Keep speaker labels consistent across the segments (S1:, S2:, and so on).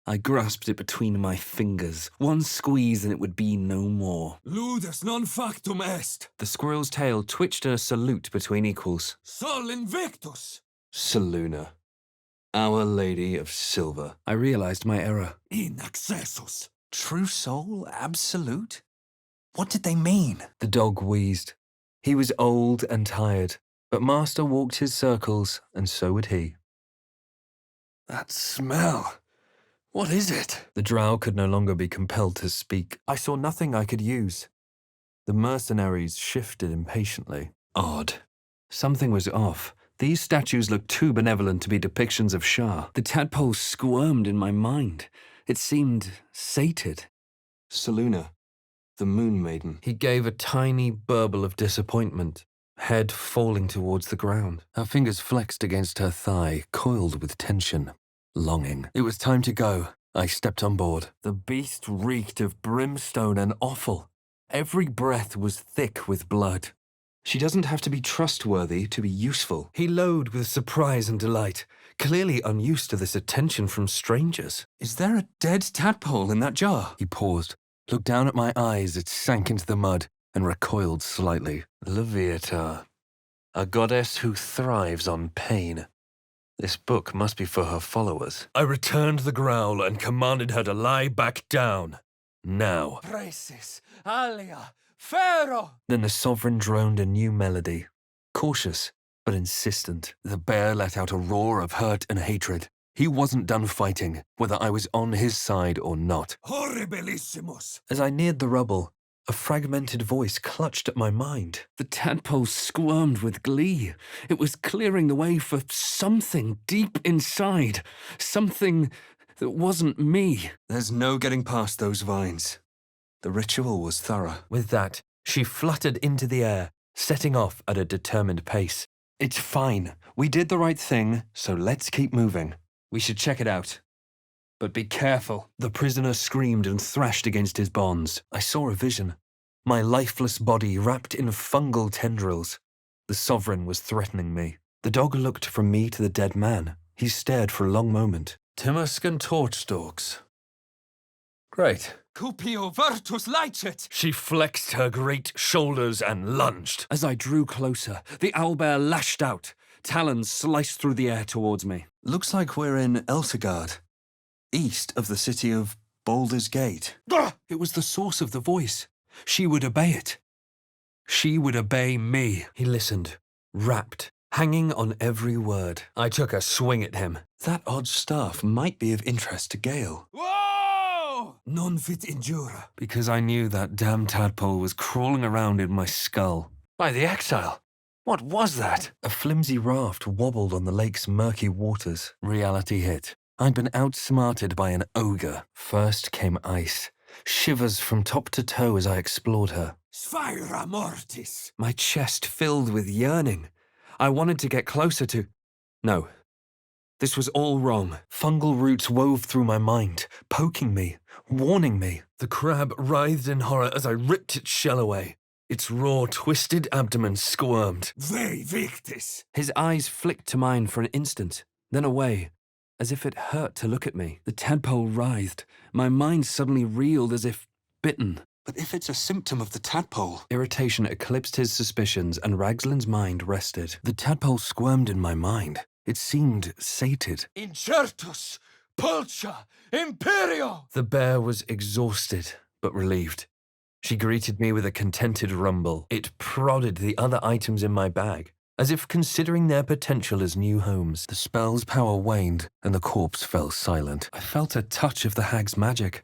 S1: I grasped it between my fingers. One squeeze and it would be no more.
S2: Ludus non factum est.
S1: The squirrel's tail twitched in a salute between equals.
S2: Sol invictus.
S1: Saluna. Our Lady of Silver. I realized my error.
S2: In accessus.
S3: True soul? Absolute? What did they mean?
S1: The dog wheezed. He was old and tired, but Master walked his circles, and so would he.
S2: That smell. What is it?
S1: The drow could no longer be compelled to speak. I saw nothing I could use. The mercenaries shifted impatiently. Odd. Something was off. These statues looked too benevolent to be depictions of Shah. The tadpole squirmed in my mind. It seemed sated. Saluna, the moon maiden. He gave a tiny burble of disappointment, head falling towards the ground. Her fingers flexed against her thigh, coiled with tension. Longing. It was time to go. I stepped on board. The beast reeked of brimstone and offal. Every breath was thick with blood. She doesn't have to be trustworthy to be useful. He lowed with surprise and delight, clearly unused to this attention from strangers. Is there a dead tadpole in that jar? He paused, looked down at my eyes. It sank into the mud and recoiled slightly. Leviathan, a goddess who thrives on pain. This book must be for her followers. I returned the growl and commanded her to lie back down. Now.
S2: Precis, alia, ferro.
S1: Then the sovereign droned a new melody. Cautious, but insistent. The bear let out a roar of hurt and hatred. He wasn't done fighting, whether I was on his side or not.
S2: Horribilissimus.
S1: As I neared the rubble, a fragmented voice clutched at my mind. The tadpole squirmed with glee. It was clearing the way for something deep inside. Something that wasn't me. There's no getting past those vines. The ritual was thorough. With that, she fluttered into the air, setting off at a determined pace. It's fine. We did the right thing, so let's keep moving. We should check it out. But be careful. The prisoner screamed and thrashed against his bonds. I saw a vision. My lifeless body wrapped in fungal tendrils. The sovereign was threatening me. The dog looked from me to the dead man. He stared for a long moment. Timuscan torch stalks. Great.
S2: Cupio virtus licet.
S1: She flexed her great shoulders and lunged. As I drew closer, the owlbear lashed out. Talons sliced through the air towards me. Looks like we're in Elsegard, east of the city of Baldur's Gate. It was the source of the voice. She would obey it. She would obey me. He listened, rapt, hanging on every word. I took a swing at him. That odd staff might be of interest to Gale.
S2: Whoa! Non fit injura.
S1: Because I knew that damn tadpole was crawling around in my skull. By the exile! What was that? A flimsy raft wobbled on the lake's murky waters. Reality hit. I'd been outsmarted by an ogre. First came ice. Shivers from top to toe as I explored her.
S2: Sphaera mortis.
S1: My chest filled with yearning. I wanted to get closer to... No. This was all wrong. Fungal roots wove through my mind, poking me, warning me. The crab writhed in horror as I ripped its shell away. Its raw, twisted abdomen squirmed.
S2: Ve victis.
S1: His eyes flicked to mine for an instant, then away, as if it hurt to look at me. The tadpole writhed. My mind suddenly reeled as if bitten. But if it's a symptom of the tadpole... Irritation eclipsed his suspicions and Ragslin's mind rested. The tadpole squirmed in my mind. It seemed sated.
S2: Incertus. Pulcha. Imperio.
S1: The bear was exhausted, but relieved. She greeted me with a contented rumble. It prodded the other items in my bag, as if considering their potential as new homes. The spell's power waned, and the corpse fell silent. I felt a touch of the hag's magic,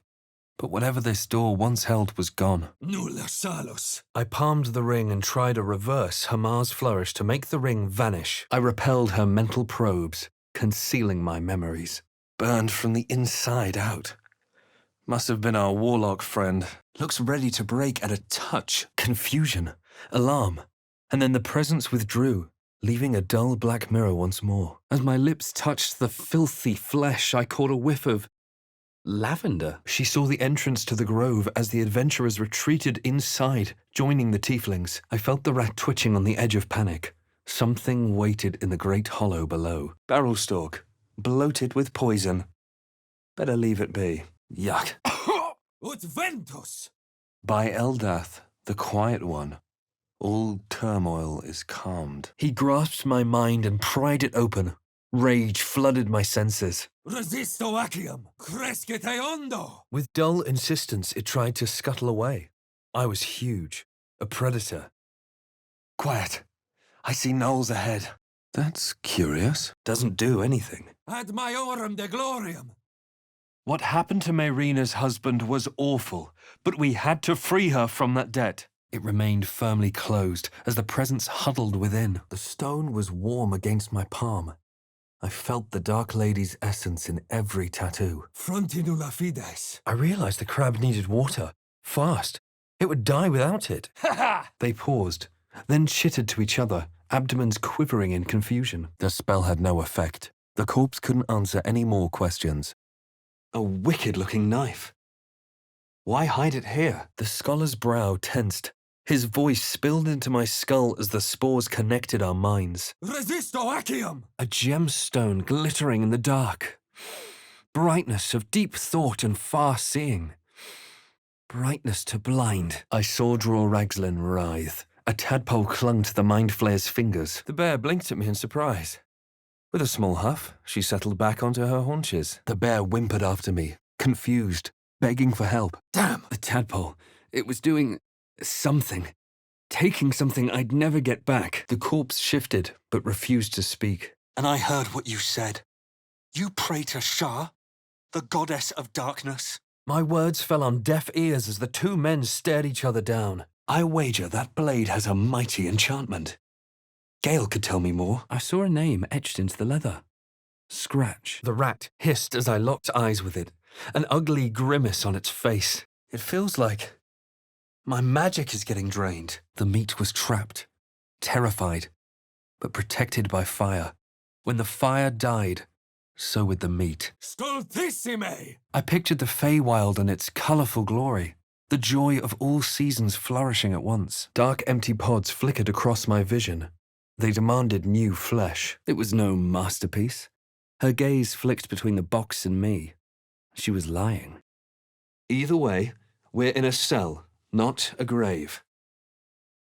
S1: but whatever this door once held was gone.
S2: Nulla salus.
S1: I palmed the ring and tried a reverse Hamar's flourish to make the ring vanish. I repelled her mental probes, concealing my memories. Burned from the inside out. Must have been our warlock friend. Looks ready to break at a touch. Confusion, alarm, and then the presence withdrew, leaving a dull black mirror once more. As my lips touched the filthy flesh, I caught a whiff of lavender. She saw the entrance to the grove as the adventurers retreated inside, joining the tieflings. I felt the rat twitching on the edge of panic. Something waited in the great hollow below. Barrelstalk, bloated with poison. Better leave it be. Yuck.
S2: Ut ventus!
S1: By Eldath, the Quiet One, all turmoil is calmed. He grasped my mind and pried it open. Rage flooded my senses.
S2: Resisto accium! Crescete ondo!
S1: With dull insistence, it tried to scuttle away. I was huge. A predator. Quiet. I see gnolls ahead. That's curious. Doesn't do anything.
S2: Ad maiorem de gloriam!
S1: What happened to Mayrina's husband was awful, but we had to free her from that debt. It remained firmly closed as the presence huddled within. The stone was warm against my palm. I felt the Dark Lady's essence in every tattoo.
S2: Frontinula fides.
S1: I realized the crab needed water. Fast. It would die without it.
S2: Ha ha!
S1: They paused, then chittered to each other, abdomens quivering in confusion. The spell had no effect. The corpse couldn't answer any more questions. A wicked-looking knife. Why hide it here? The scholar's brow tensed. His voice spilled into my skull as the spores connected our minds.
S2: Resisto accium!
S1: A gemstone glittering in the dark. Brightness of deep thought and far-seeing. Brightness to blind. I saw Draw Ragslin writhe. A tadpole clung to the Mind Flayer's fingers. The bear blinked at me in surprise. With a small huff, she settled back onto her haunches. The bear whimpered after me, confused, begging for help. Damn! The tadpole. It was doing something. Taking something I'd never get back. The corpse shifted, but refused to speak.
S3: And I heard what you said. You pray to Shah, the goddess of darkness.
S1: My words fell on deaf ears as the two men stared each other down. I wager that blade has a mighty enchantment. Gale could tell me more. I saw a name etched into the leather. Scratch. The rat hissed as I locked eyes with it, an ugly grimace on its face. It feels like my magic is getting drained. The meat was trapped, terrified, but protected by fire. When the fire died, so would the meat.
S2: Stultissime!
S1: I pictured the Feywild and its colourful glory, the joy of all seasons flourishing at once. Dark empty pods flickered across my vision. They demanded new flesh. It was no masterpiece. Her gaze flicked between the box and me. She was lying. Either way, we're in a cell, not a grave.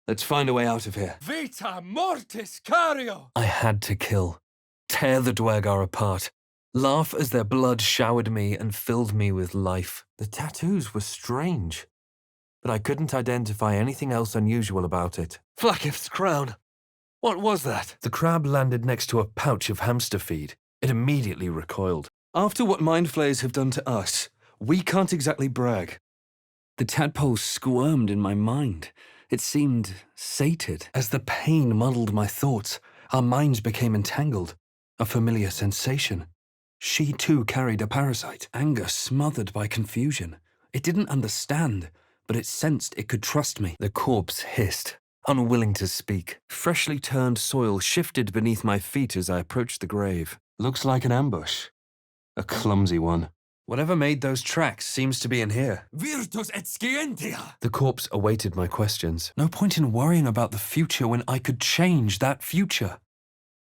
S1: Let's find a way out of here.
S2: Vita mortis cario!
S1: I had to kill. Tear the Dwergar apart. Laugh as their blood showered me and filled me with life. The tattoos were strange, but I couldn't identify anything else unusual about it. Flakith's crown! What was that? The crab landed next to a pouch of hamster feed. It immediately recoiled. After what mind flayers have done to us, we can't exactly brag. The tadpole squirmed in my mind. It seemed sated. As the pain muddled my thoughts, our minds became entangled. A familiar sensation. She too carried a parasite. Anger smothered by confusion. It didn't understand, but it sensed it could trust me. The corpse hissed, unwilling to speak. Freshly turned soil shifted beneath my feet as I approached the grave. Looks like an ambush. A clumsy one. Whatever made those tracks seems to be in here.
S2: Virtus et scientia!
S1: The corpse awaited my questions. No point in worrying about the future when I could change that future.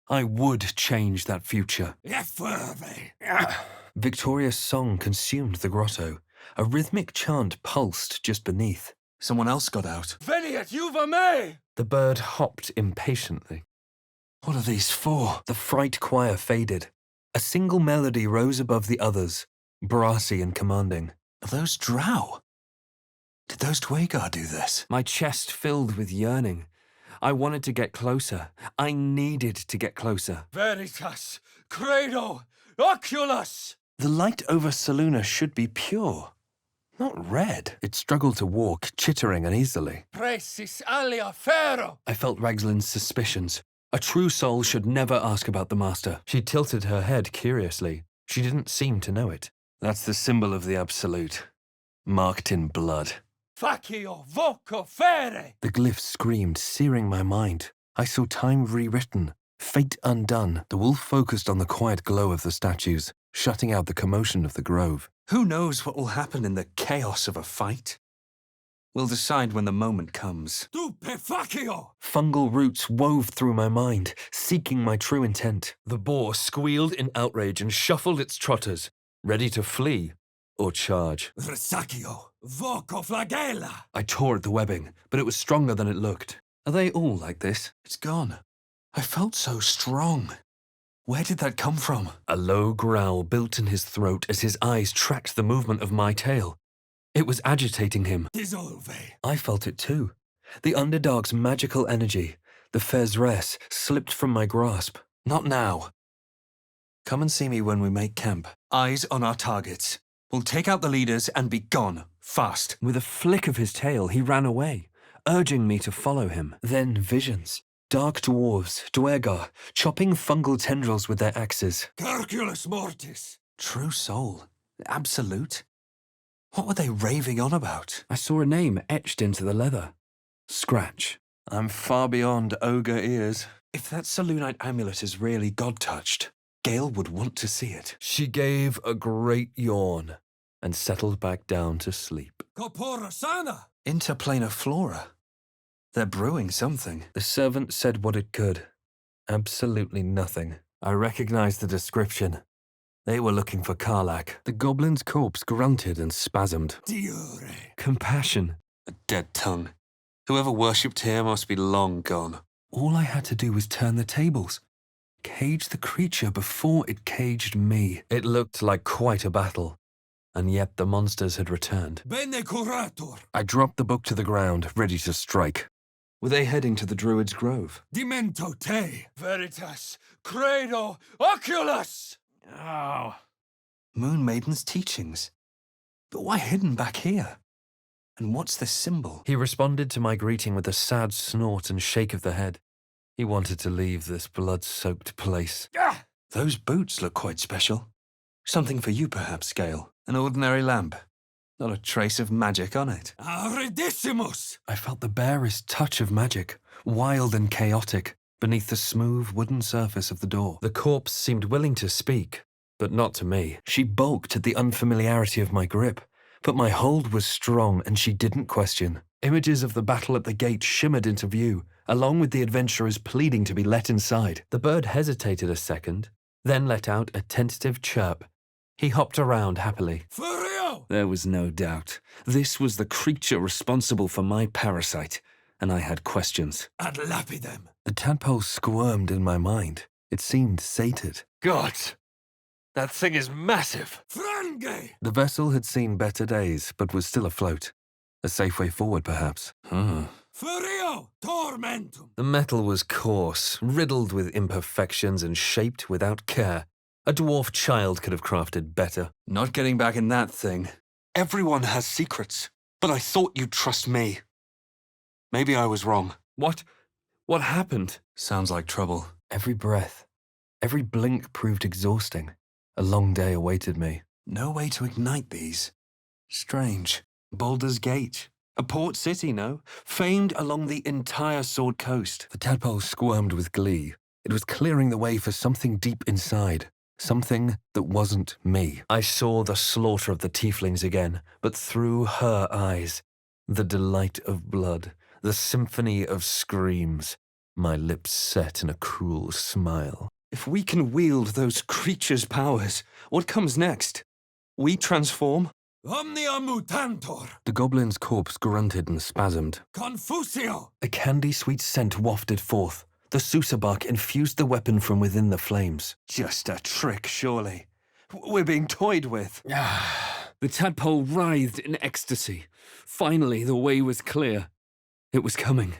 S1: I would change that future.
S2: Efferve!
S1: Victoria's song consumed the grotto. A rhythmic chant pulsed just beneath. Someone else got out.
S2: Veniet juva me!
S1: The bird hopped impatiently. What are these for? The fright choir faded. A single melody rose above the others, brassy and commanding. Are those drow? Did those Dwergar do this? My chest filled with yearning. I wanted to get closer. I needed to get closer.
S2: Veritas! Credo! Oculus!
S1: The light over Saluna should be pure, not red. It struggled to walk, chittering uneasily.
S2: Precis alia ferro!
S1: I felt Ragslin's suspicions. A true soul should never ask about the master. She tilted her head curiously. She didn't seem to know it. That's the symbol of the Absolute, marked in blood.
S2: Facio voco fere!
S1: The glyph screamed, searing my mind. I saw time rewritten, fate undone. The wolf focused on the quiet glow of the statues, shutting out the commotion of the grove. Who knows what will happen in the chaos of a fight? We'll decide when the moment comes.
S2: Stupefacio!
S1: Fungal roots wove through my mind, seeking my true intent. The boar squealed in outrage and shuffled its trotters. ready to flee or charge.
S2: Resaccio, voco flagella.
S1: I tore at the webbing, but it was stronger than it looked. Are they all like this? It's gone. I felt so strong. Where did that come from? A low growl built in his throat as his eyes tracked the movement of my tail. It was agitating him.
S2: Dissolve.
S1: I felt it too. The Underdark's magical energy, the Fezres, slipped from my grasp. Not now. Come and see me when we make camp.
S3: Eyes on our targets. We'll take out the leaders and be gone. Fast.
S1: With a flick of his tail, he ran away, urging me to follow him. Then visions. Dark dwarves, Dwergar, chopping fungal tendrils with their axes.
S2: Curculus mortis.
S1: True soul. Absolute. What were they raving on about? I saw a name etched into the leather. Scratch. I'm far beyond ogre ears. If that Selûnite amulet is really god-touched, Gale would want to see it. She gave a great yawn and settled back down to sleep.
S2: Corpora sana.
S1: Interplanar flora. They're brewing something. The servant said what it could. Absolutely nothing. I recognized the description. They were looking for Karlach. The goblin's corpse grunted and spasmed.
S2: Diure.
S1: Compassion.
S3: A dead tongue. Whoever worshipped here must be long gone.
S1: All I had to do was turn the tables. Cage the creature before it caged me. It looked like quite a battle. And yet the monsters had returned.
S2: Bene curator.
S1: I dropped the book to the ground, ready to strike. Were they heading to the Druid's Grove?
S2: Dimento te. Veritas. Credo. Oculus.
S1: Oh. Moon Maiden's teachings. But why hidden back here? And what's this symbol? He responded to my greeting with a sad snort and shake of the head. He wanted to leave this blood-soaked place.
S2: Ah!
S1: Those boots look quite special. Something for you, perhaps, Gale. An ordinary lamp. Not a trace of magic on it.
S2: Auridissimus.
S1: I felt the barest touch of magic, wild and chaotic, beneath the smooth wooden surface of the door. The corpse seemed willing to speak, but not to me. She balked at the unfamiliarity of my grip, but my hold was strong and she didn't question. Images of the battle at the gate shimmered into view, along with the adventurers pleading to be let inside. The bird hesitated a second, then let out a tentative chirp. He hopped around happily.
S2: Furio.
S1: There was no doubt. This was the creature responsible for my parasite, and I had questions.
S2: Ad lapidem.
S1: The tadpole squirmed in my mind. It seemed sated.
S2: God. That thing is massive. Frange.
S1: The vessel had seen better days, but was still afloat. A safe way forward, perhaps.
S2: Furio. Tormentum.
S1: The metal was coarse, riddled with imperfections and shaped without care. A dwarf child could have crafted better. Not getting back in that thing.
S3: Everyone has secrets, but I thought you'd trust me. Maybe I was wrong.
S1: What happened? Sounds like trouble. Every breath, every blink proved exhausting. A long day awaited me. No way to ignite these. Strange. Baldur's Gate. A port city, no? Famed along the entire Sword Coast. The tadpole squirmed with glee. It was clearing the way for something deep inside. Something that wasn't me. I saw the slaughter of the tieflings again, but through her eyes. The delight of blood. The symphony of screams. My lips set in a cruel smile. If we can wield those creatures' powers, what comes next? We transform?
S2: Omnia mutantor.
S1: The goblin's corpse grunted and spasmed.
S2: Confusio.
S1: A candy-sweet scent wafted forth. The Sousa bark infused the weapon from within the flames. Just a trick, surely. We're being toyed with. The tadpole writhed in ecstasy. Finally, the way was clear. It was coming.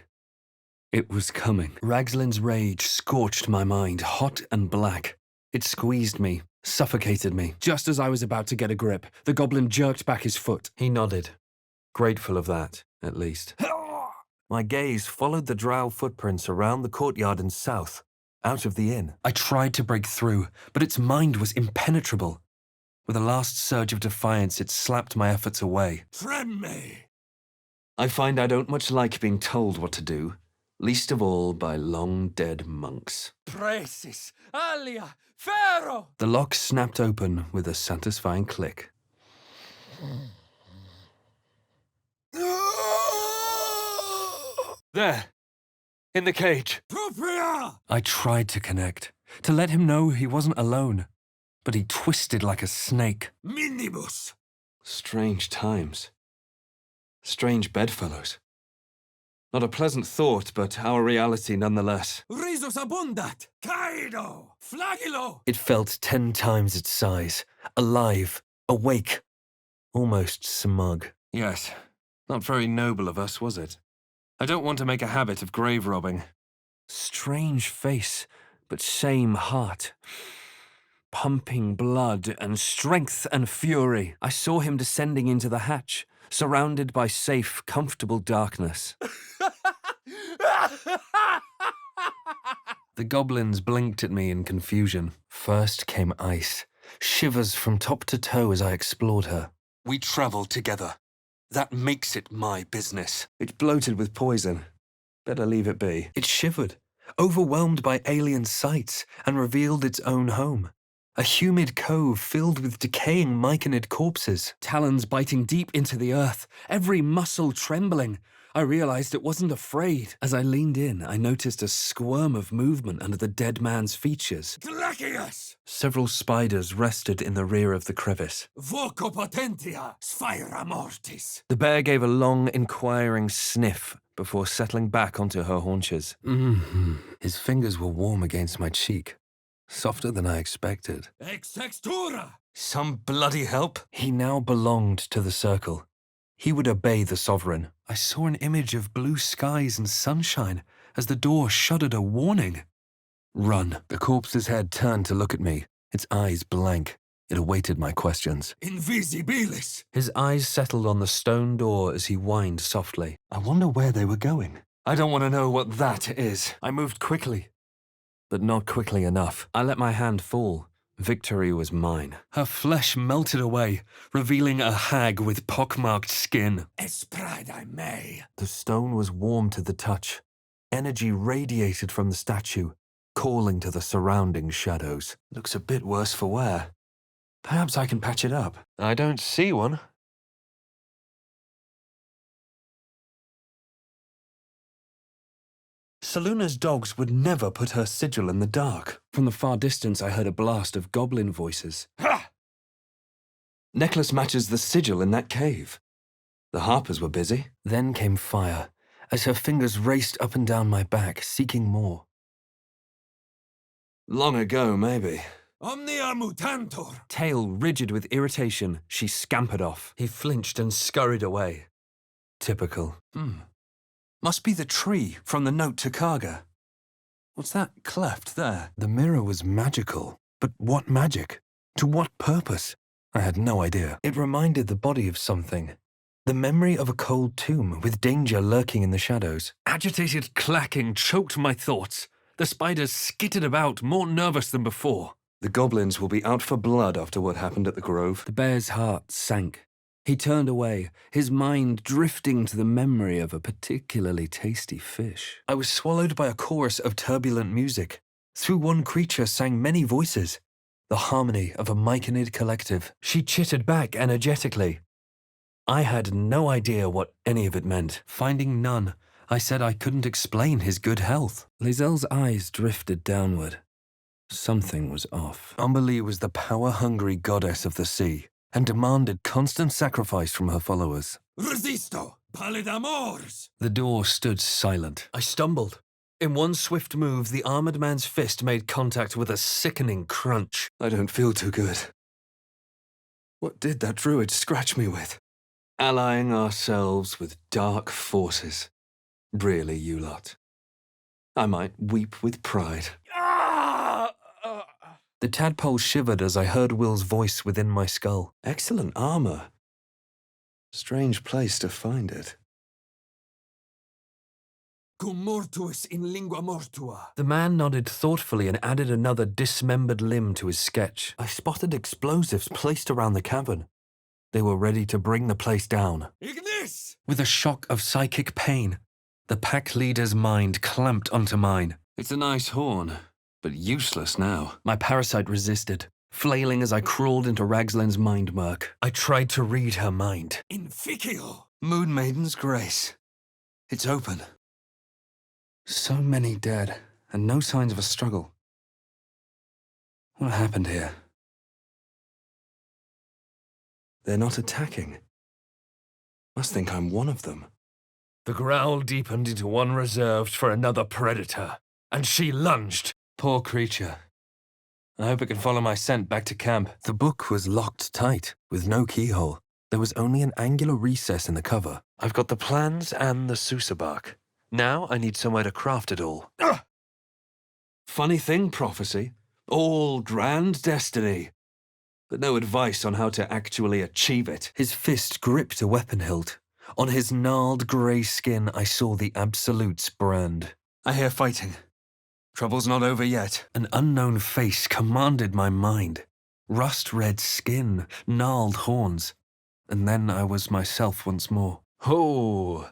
S1: It was coming. Ragslin's rage scorched my mind, hot and black. It squeezed me, suffocated me. Just as I was about to get a grip, the goblin jerked back his foot. He nodded. Grateful of that, at least. My gaze followed the drow footprints around the courtyard and south, out of the inn. I tried to break through, but its mind was impenetrable. With a last surge of defiance, it slapped my efforts away.
S2: Tremme.
S1: I find I don't much like being told what to do, least of all by long-dead monks.
S2: Precis. Alia. Ferro.
S1: The lock snapped open with a satisfying click. There, in the cage.
S2: Propria.
S1: I tried to connect, to let him know he wasn't alone. but he twisted like a snake.
S3: Minibus!
S4: Strange times. Strange bedfellows. Not a pleasant thought, but our reality nonetheless.
S3: Risus abundat! Caedo! Flagilo!
S1: It felt 10 times its size, alive, awake, almost smug.
S4: Yes, not very noble of us, was it? I don't want to make a habit of grave robbing.
S1: Strange face, but same heart. Pumping blood and strength and fury. I saw him descending into the hatch, surrounded by safe, comfortable darkness. The goblins blinked at me in confusion. First came ice, shivers from top to toe as I explored her.
S3: We travel together. That makes it my business.
S4: It's bloated with poison. Better leave it be.
S1: It shivered, overwhelmed by alien sights, and revealed its own home. A humid cove filled with decaying myconid corpses, talons biting deep into the earth, every muscle trembling. I realized it wasn't afraid. As I leaned in, I noticed a squirm of movement under the dead man's features.
S3: Glacius!
S1: Several spiders rested in the rear of the crevice.
S3: Voco potentia! Sphira mortis!
S1: The bear gave a long, inquiring sniff before settling back onto her haunches. His fingers were warm against my cheek, softer than I expected.
S3: Ex textura!
S1: Some bloody help! He now belonged to the circle. He would obey the sovereign. I saw an image of blue skies and sunshine as the door shuddered a warning. Run. The corpse's head turned to look at me, its eyes blank. It awaited my questions.
S3: Invisibilis!
S1: His eyes settled on the stone door as he whined softly. I wonder where they were going.
S4: I don't want to know what that is.
S1: I moved quickly, but not quickly enough. I let my hand fall. Victory was mine. Her flesh melted away, revealing a hag with pockmarked skin.
S3: Esprada me!
S1: The stone was warm to the touch. Energy radiated from the statue, calling to the surrounding shadows.
S4: Looks a bit worse for wear. Perhaps I can patch it up.
S2: I don't see one.
S1: Saluna's dogs would never put her sigil in the dark. From the far distance, I heard a blast of goblin voices.
S4: Ha! Necklace matches the sigil in that cave. The harpers were busy.
S1: Then came fire, as her fingers raced up and down my back, seeking more.
S4: Long ago, maybe.
S3: Omnia mutantur!
S1: Tail rigid with irritation, she scampered off. He flinched and scurried away. Typical. Must be the tree from the note to Karga. What's that cleft there? The mirror was magical. But what magic? To what purpose? I had no idea. It reminded the body of something. The memory of a cold tomb with danger lurking in the shadows. Agitated clacking choked my thoughts. The spiders skittered about, more nervous than before.
S4: The goblins will be out for blood after what happened at the grove.
S1: The bear's heart sank. He turned away, his mind drifting to the memory of a particularly tasty fish. I was swallowed by a chorus of turbulent music. Through one creature sang many voices. The harmony of a myconid collective. She chittered back energetically. I had no idea what any of it meant. Finding none, I said I couldn't explain his good health. Lizelle's eyes drifted downward. Something was off. Umberlee was the power-hungry goddess of the sea, and demanded constant sacrifice from her followers.
S3: Resisto! Pallidamors!
S1: The door stood silent. I stumbled. In one swift move, the armored man's fist made contact with a sickening crunch.
S4: I don't feel too good. What did that druid scratch me with? Allying ourselves with dark forces. Really, you lot. I might weep with pride.
S1: The tadpole shivered as I heard Will's voice within my skull.
S4: Excellent armor. Strange place to find it.
S3: Cum mortuus in lingua mortua.
S1: The man nodded thoughtfully and added another dismembered limb to his sketch. I spotted explosives placed around the cavern. They were ready to bring the place down.
S3: Ignis!
S1: With a shock of psychic pain, the pack leader's mind clamped onto mine.
S4: It's a nice horn, but useless now.
S1: My parasite resisted, flailing as I crawled into Ragslen's mind murk. I tried to read her mind.
S3: Inficio!
S4: Moon Maiden's grace. It's open.
S1: So many dead, and no signs of a struggle. What happened here?
S4: They're not attacking. Must think I'm one of them.
S2: The growl deepened into one reserved for another predator, and she lunged.
S1: Poor creature. I hope it can follow my scent back to camp. The book was locked tight, with no keyhole. There was only an angular recess in the cover.
S2: I've got the plans and the Sousa bark. Now I need somewhere to craft it all.
S4: Funny thing, prophecy. All grand destiny. But no advice on how to actually achieve it.
S1: His fist gripped a weapon hilt. On his gnarled grey skin, I saw the Absolute's brand.
S4: I hear fighting. Trouble's not over yet.
S1: An unknown face commanded my mind. Rust-red skin, gnarled horns. And then I was myself once more.
S2: Oh,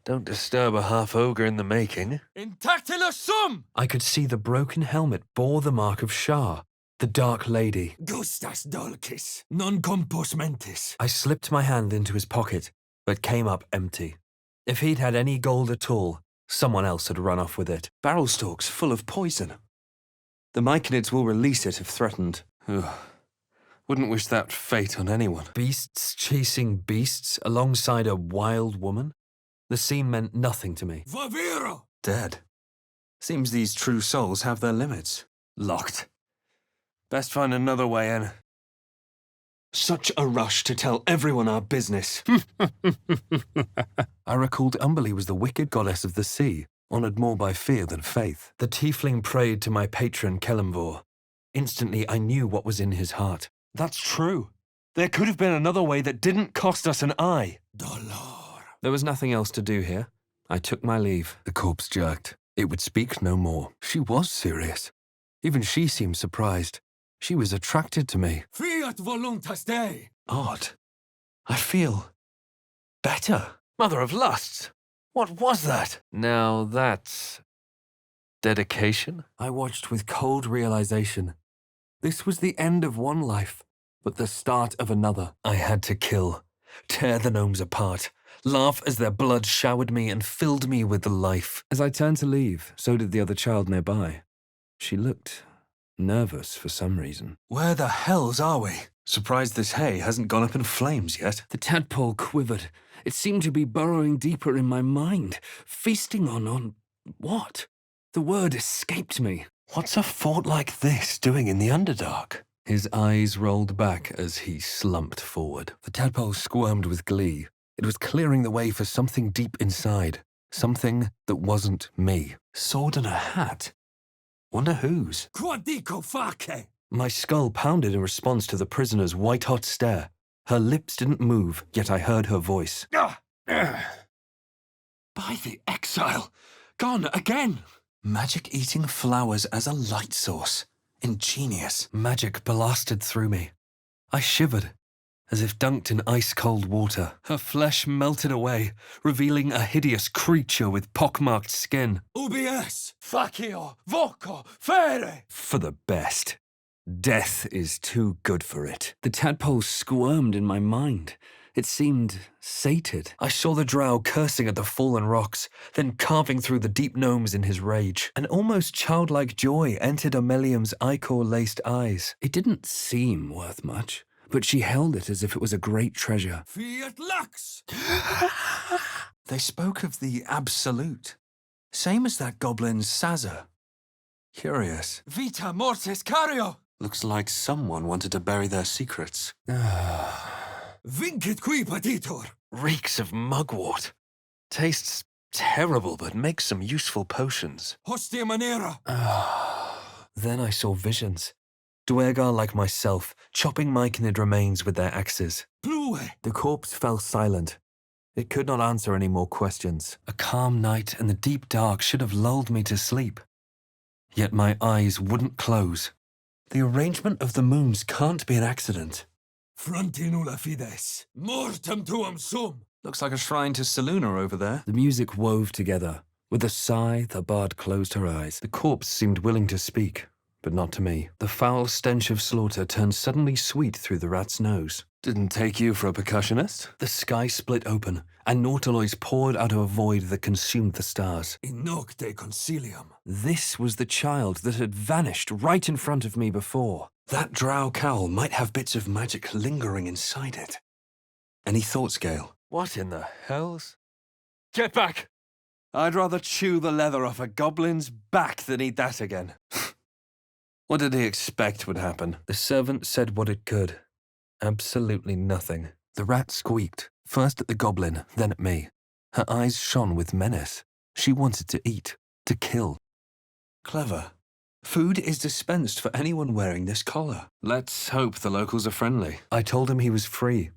S2: don't disturb a half-ogre in the making.
S3: Intactila sum!
S1: I could see the broken helmet bore the mark of Shah, the Dark Lady.
S3: Gustas dulcis, non compos mentis.
S1: I slipped my hand into his pocket, but came up empty. If he'd had any gold at all, someone else had run off with it.
S4: Barrel stalks full of poison. The myconids will release it if threatened.
S1: Ugh. Wouldn't wish that fate on anyone. Beasts chasing beasts alongside a wild woman? The scene meant nothing to me.
S3: Vaviro!
S4: Dead. Seems these true souls have their limits.
S1: Locked. Best find another way in.
S4: Such a rush to tell everyone our business.
S1: I recalled Umberly was the wicked goddess of the sea, honoured more by fear than faith. The tiefling prayed to my patron Kelemvor. Instantly I knew what was in his heart.
S2: That's true. There could have been another way that didn't cost us an eye.
S3: Dolor.
S1: There was nothing else to do here. I took my leave. The corpse jerked. It would speak no more. She was serious. Even she seemed surprised. She was attracted to me.
S3: Fiat voluntas Dei.
S1: Odd. I feel better.
S2: Mother of lusts. What was that? Now that's dedication?
S1: I watched with cold realization. This was the end of one life, but the start of another. I had to kill, tear the gnomes apart, laugh as their blood showered me and filled me with life. As I turned to leave, so did the other child nearby. She looked nervous for some reason.
S4: Where the hells are we? Surprised this hay hasn't gone up in flames yet.
S1: The tadpole quivered. It seemed to be burrowing deeper in my mind, feasting on what? The word escaped me.
S2: What's a fort like this doing in the Underdark?
S1: His eyes rolled back as he slumped forward. The tadpole squirmed with glee. It was clearing the way for something deep inside. Something that wasn't me.
S4: Sword and a hat. Wonder whose?
S3: Quadico face.
S1: My skull pounded in response to the prisoner's white-hot stare. Her lips didn't move, yet I heard her voice.
S3: By the exile. Gone again.
S4: Magic-eating flowers as a light source. Ingenious.
S1: Magic blasted through me. I shivered, as if dunked in ice-cold water. Her flesh melted away, revealing a hideous creature with pockmarked skin.
S3: UBS. Facio. Voco. Fere.
S1: For the best. Death is too good for it. The tadpole squirmed in my mind. It seemed sated. I saw the drow cursing at the fallen rocks, then carving through the deep gnomes in his rage. An almost childlike joy entered Amelium's ichor-laced eyes. It didn't seem worth much, but she held it as if it was a great treasure.
S3: Fiat lux.
S4: They spoke of the Absolute. Same as that goblin's Sazza. Curious.
S3: Vita mortis cario.
S4: Looks like someone wanted to bury their secrets.
S3: Vincit qui patitor.
S2: Reeks of mugwort. Tastes terrible, but makes some useful potions.
S3: Hostia manera.
S1: Then I saw visions. Dwergar like myself, chopping myconid remains with their axes.
S3: Plue.
S1: The corpse fell silent. It could not answer any more questions. A calm night and the deep dark should have lulled me to sleep. Yet my eyes wouldn't close. The arrangement of the moons can't be an accident.
S3: Fronti nulla fides. Mortem tuum sum.
S4: Looks like a shrine to Seluna over there.
S1: The music wove together. With a sigh, the bard closed her eyes. The corpse seemed willing to speak, but not to me. The foul stench of slaughter turned suddenly sweet through the rat's nose.
S2: Didn't take you for a percussionist?
S1: The sky split open, and nautiloids poured out of a void that consumed the stars.
S3: In nocte concilium.
S1: This was the child that had vanished right in front of me before.
S4: That drow cowl might have bits of magic lingering inside it. Any thoughts, Gale?
S2: What in the hells? Get back!
S1: I'd rather chew the leather off a goblin's back than eat that again. What did he expect would happen? The servant said what it could. Absolutely nothing. The rat squeaked, first at the goblin, then at me. Her eyes shone with menace. She wanted to eat, to kill. Clever. Food is dispensed for anyone wearing this collar. Let's hope the locals are friendly. I told him he was free.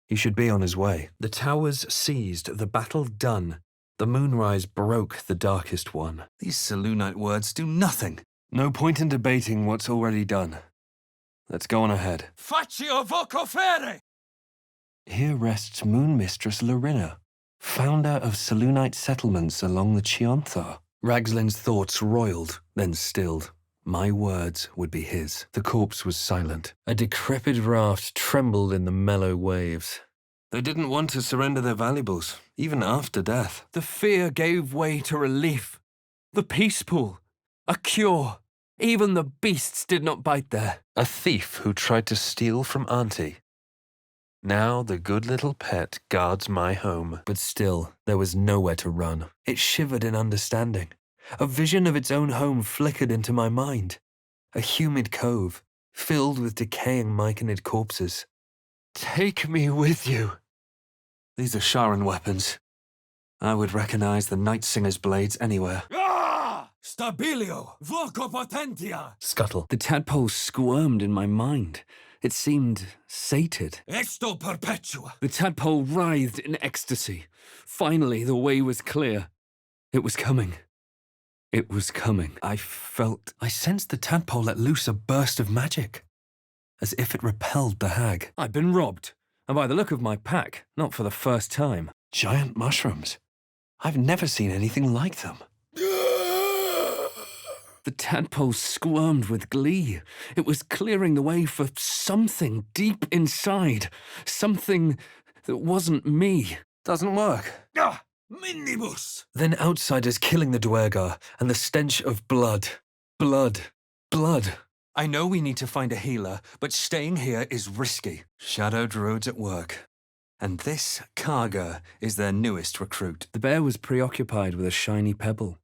S1: He should be on his way. The towers seized, the battle done. The moonrise broke the darkest one. These Selûnite words do nothing. No point in debating what's already done. Let's go on ahead.
S3: Faccio voco fere!
S1: Here rests Moon Mistress Larina, founder of Selûnite settlements along the Chionthar. Ragslin's thoughts roiled, then stilled. My words would be his. The corpse was silent. A decrepit raft trembled in the mellow waves. They didn't want to surrender their valuables, even after death. The fear gave way to relief. The peace pool. A cure. Even the beasts did not bite there. A thief who tried to steal from Auntie. Now the good little pet guards my home. But still, there was nowhere to run. It shivered in understanding. A vision of its own home flickered into my mind. A humid cove, filled with decaying myconid corpses. Take me with you. These are Sharon weapons. I would recognize the Night Singer's blades anywhere.
S3: Ah! Stabilio! Voco potentia!
S1: Scuttle. The tadpole squirmed in my mind. It seemed sated.
S3: Esto perpetua!
S1: The tadpole writhed in ecstasy. Finally, the way was clear. It was coming. It was coming. I sensed the tadpole let loose a burst of magic, as if it repelled the hag. I'd been robbed, and by the look of my pack, not for the first time. Giant mushrooms. I've never seen anything like them. The tadpole squirmed with glee. It was clearing the way for something deep inside. Something that wasn't me. Doesn't work.
S3: Ah! Minibus!
S1: Then outsiders killing the Dwergar, and the stench of blood. Blood. Blood. I know we need to find a healer, but staying here is risky. Shadow druids at work. And this Karga is their newest recruit. The bear was preoccupied with a shiny pebble.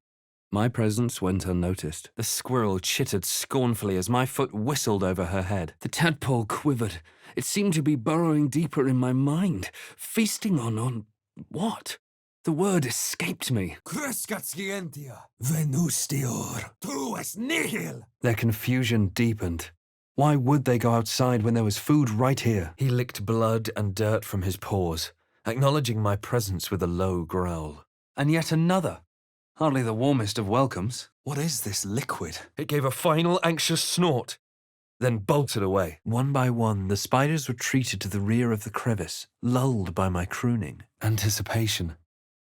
S1: My presence went unnoticed. The squirrel chittered scornfully as my foot whistled over her head. The tadpole quivered. It seemed to be burrowing deeper in my mind, feasting on what? The word escaped me.
S3: Crescat scientia! Venustior! Trues nihil!
S1: Their confusion deepened. Why would they go outside when there was food right here? He licked blood and dirt from his paws, acknowledging my presence with a low growl. And yet another. Hardly the warmest of welcomes. What is this liquid? It gave a final anxious snort, then bolted away. One by one, the spiders retreated to the rear of the crevice, lulled by my crooning. Anticipation.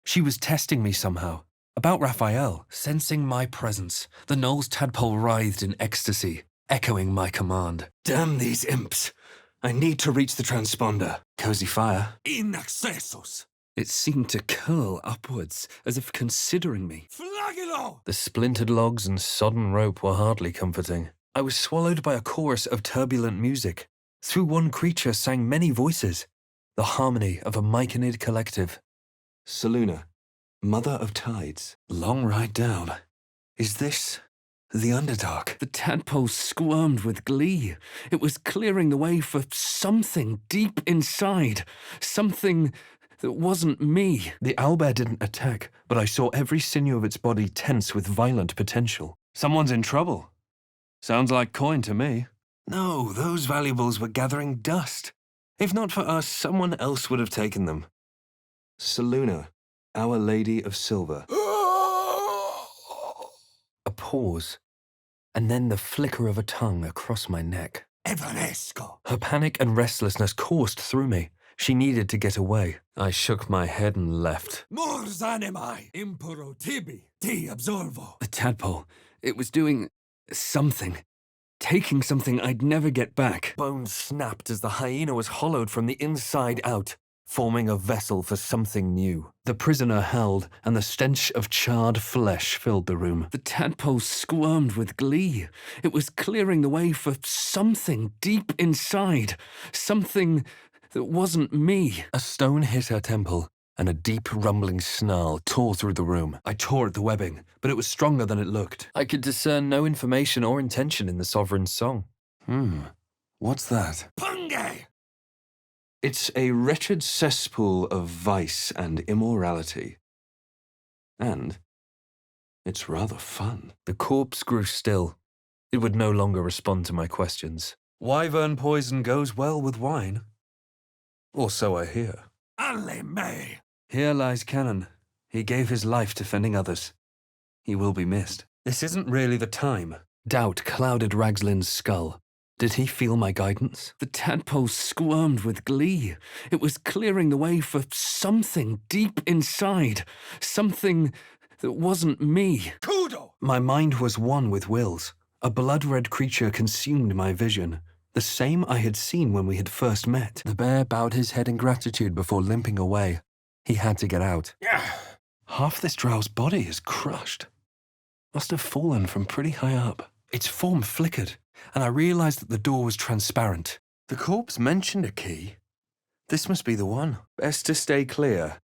S1: She was testing me somehow. About Raphael. Sensing my presence, the Knoll's tadpole writhed in ecstasy, echoing my command. Damn these imps! I need to reach the transponder. Cozy fire.
S3: In accessos!
S1: It seemed to curl upwards, as if considering me.
S3: Flagelo!
S1: The splintered logs and sodden rope were hardly comforting. I was swallowed by a chorus of turbulent music. Through one creature sang many voices. The harmony of a myconid collective. Selûne, mother of tides. Long ride down. Is this the Underdark? The tadpole squirmed with glee. It was clearing the way for something deep inside. Something that wasn't me. The owlbear didn't attack, but I saw every sinew of its body tense with violent potential. Someone's in trouble. Sounds like coin to me. No, those valuables were gathering dust. If not for us, someone else would have taken them. Selûne, Our Lady of Silver. A pause, and then the flicker of a tongue across my neck.
S3: Evanesco!
S1: Her panic and restlessness coursed through me. She needed to get away. I shook my head and left.
S3: Mors animae! Impero tibi! Ti absolvo!
S1: The tadpole, it was doing something. Taking something I'd never get back. Bones snapped as the hyena was hollowed from the inside out, forming a vessel for something new. The prisoner howled, and the stench of charred flesh filled the room. The tadpole squirmed with glee. It was clearing the way for something deep inside. Something that wasn't me. A stone hit her temple, and a deep rumbling snarl tore through the room. I tore at the webbing, but it was stronger than it looked. I could discern no information or intention in the Sovereign's song.
S4: What's that?
S3: Fungal!
S4: It's a wretched cesspool of vice and immorality. And it's rather fun.
S1: The corpse grew still. It would no longer respond to my questions.
S4: Wyvern poison goes well with wine. Or so I hear.
S3: Alle me!
S4: Here lies Canon. He gave his life defending others. He will be missed. This isn't really the time.
S1: Doubt clouded Ragslin's skull. Did he feel my guidance? The tadpole squirmed with glee. It was clearing the way for something deep inside. Something that wasn't me.
S3: Kudo!
S1: My mind was one with Will's. A blood-red creature consumed my vision. The same I had seen when we had first met. The bear bowed his head in gratitude before limping away. He had to get out.
S4: Half this drow's body is crushed. Must have fallen from pretty high up.
S1: Its form flickered, and I realized that the door was transparent.
S4: The corpse mentioned a key. This must be the one. Best to stay clear.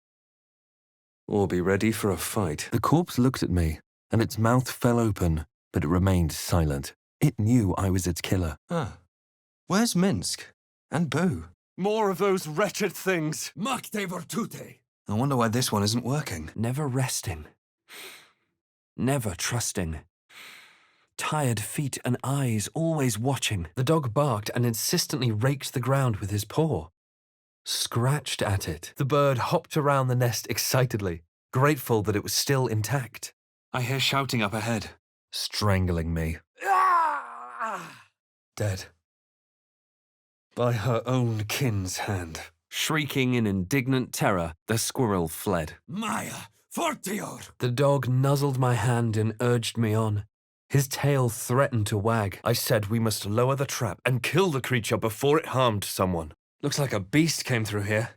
S4: Or be ready for a fight.
S1: The corpse looked at me, and its mouth fell open, but it remained silent. It knew I was its killer.
S4: Where's Minsk? And Boo?
S1: More of those wretched things!
S3: Makte virtute!
S4: I wonder why this one isn't working.
S1: Never resting. Never trusting. Tired feet and eyes always watching. The dog barked and insistently raked the ground with his paw. Scratched at it. The bird hopped around the nest excitedly, grateful that it was still intact.
S4: I hear shouting up ahead.
S1: Strangling me.
S4: Dead. By her own kin's hand.
S1: Shrieking in indignant terror, the squirrel fled.
S3: Maya, fortior!
S1: The dog nuzzled my hand and urged me on. His tail threatened to wag. I said we must lower the trap and kill the creature before it harmed someone.
S4: Looks like a beast came through here.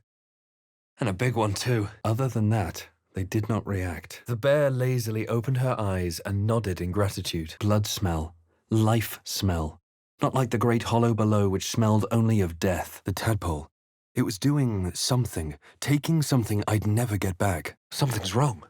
S4: And a big one too.
S1: Other than that, they did not react. The bear lazily opened her eyes and nodded in gratitude. Blood smell. Life smell. Not like the great hollow below which smelled only of death. The tadpole. It was doing something, taking something I'd never get back.
S2: Something's wrong.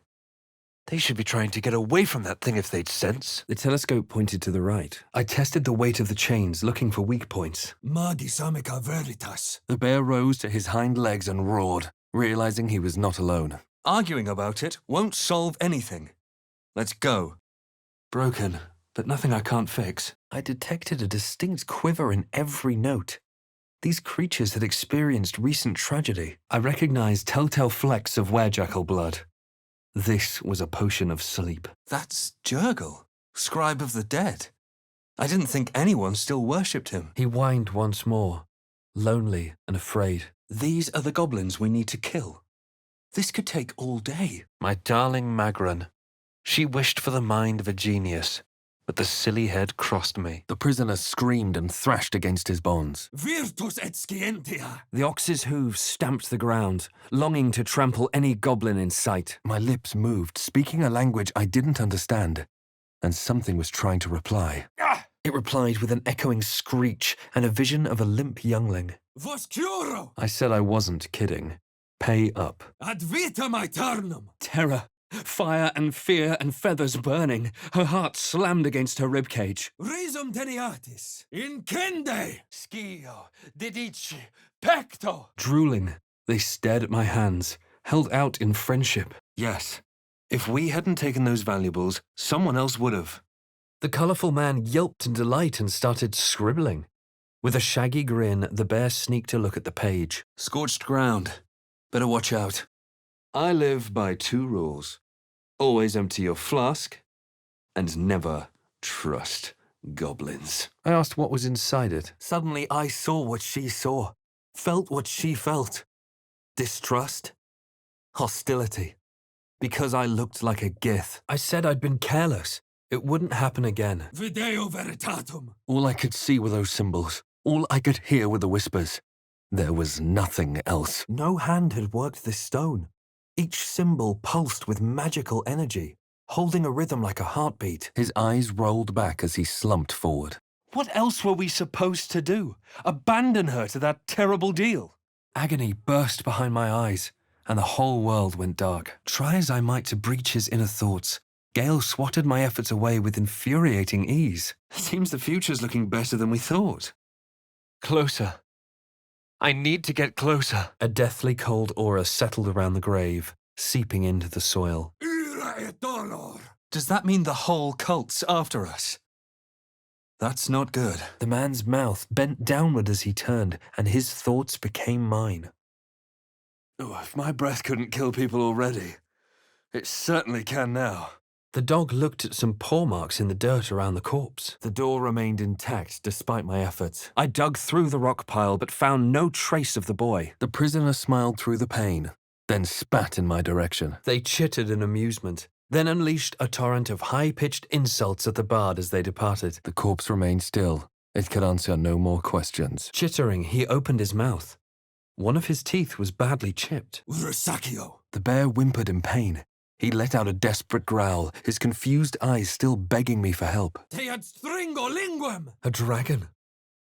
S2: They should be trying to get away from that thing if they'd sense.
S1: The telescope pointed to the right. I tested the weight of the chains, looking for weak points.
S3: Magis amica veritas.
S1: The bear rose to his hind legs and roared, realizing he was not alone.
S4: Arguing about it won't solve anything. Let's go. Broken, but nothing I can't fix.
S1: I detected a distinct quiver in every note. These creatures had experienced recent tragedy. I recognized telltale flecks of werejackal blood. This was a potion of sleep.
S4: That's Jurgle, scribe of the dead. I didn't think anyone still worshipped him.
S1: He whined once more, lonely and afraid.
S4: These are the goblins we need to kill. This could take all day.
S2: My darling Magran. She wished for the mind of a genius, but the silly head crossed me.
S1: The prisoner screamed and thrashed against his bonds.
S3: Virtus et scientia!
S1: The ox's hooves stamped the ground, longing to trample any goblin in sight. My lips moved, speaking a language I didn't understand, and something was trying to reply. It replied with an echoing screech and a vision of a limp youngling.
S3: Voscuro!
S1: I said I wasn't kidding. Pay up.
S3: Ad vitam aeternum!
S1: Terror, fire and fear and feathers burning. Her heart slammed against her ribcage.
S3: Risum teneatis! Incende!
S2: Schio, dedici, pecto!
S1: Drooling, they stared at my hands, held out in friendship.
S4: Yes. If we hadn't taken those valuables, someone else would have.
S1: The colourful man yelped in delight and started scribbling. With a shaggy grin, the bear sneaked a look at the page.
S4: Scorched ground. Better watch out. I live by 2 rules. Always empty your flask, and never trust goblins.
S1: I asked what was inside it.
S3: Suddenly I saw what she saw, felt what she felt. Distrust, hostility, because I looked like a gith.
S1: I said I'd been careless. It wouldn't happen again.
S3: Video veritatum.
S1: All I could see were those symbols. All I could hear were the whispers. There was nothing else. No hand had worked this stone. Each symbol pulsed with magical energy, holding a rhythm like a heartbeat. His eyes rolled back as he slumped forward.
S2: What else were we supposed to do? Abandon her to that terrible deal?
S1: Agony burst behind my eyes, and the whole world went dark. Try as I might to breach his inner thoughts, Gale swatted my efforts away with infuriating ease.
S4: Seems the future's looking better than we thought.
S2: Closer. I need to get closer.
S1: A deathly cold aura settled around the grave, seeping into the soil.
S4: Does that mean the whole cult's after us? That's not good.
S1: The man's mouth bent downward as he turned, and his thoughts became mine.
S4: Oh, if my breath couldn't kill people already, it certainly can now.
S1: The dog looked at some paw marks in the dirt around the corpse. The door remained intact despite my efforts. I dug through the rock pile but found no trace of the boy. The prisoner smiled through the pain, then spat in my direction. They chittered in amusement, then unleashed a torrent of high-pitched insults at the bard as they departed. The corpse remained still. It could answer no more questions. Chittering, he opened his mouth. One of his teeth was badly chipped.
S3: Urusakio.
S1: The bear whimpered in pain. He let out a desperate growl, his confused eyes still begging me for help.
S3: Te ad stringo linguem.
S1: A dragon.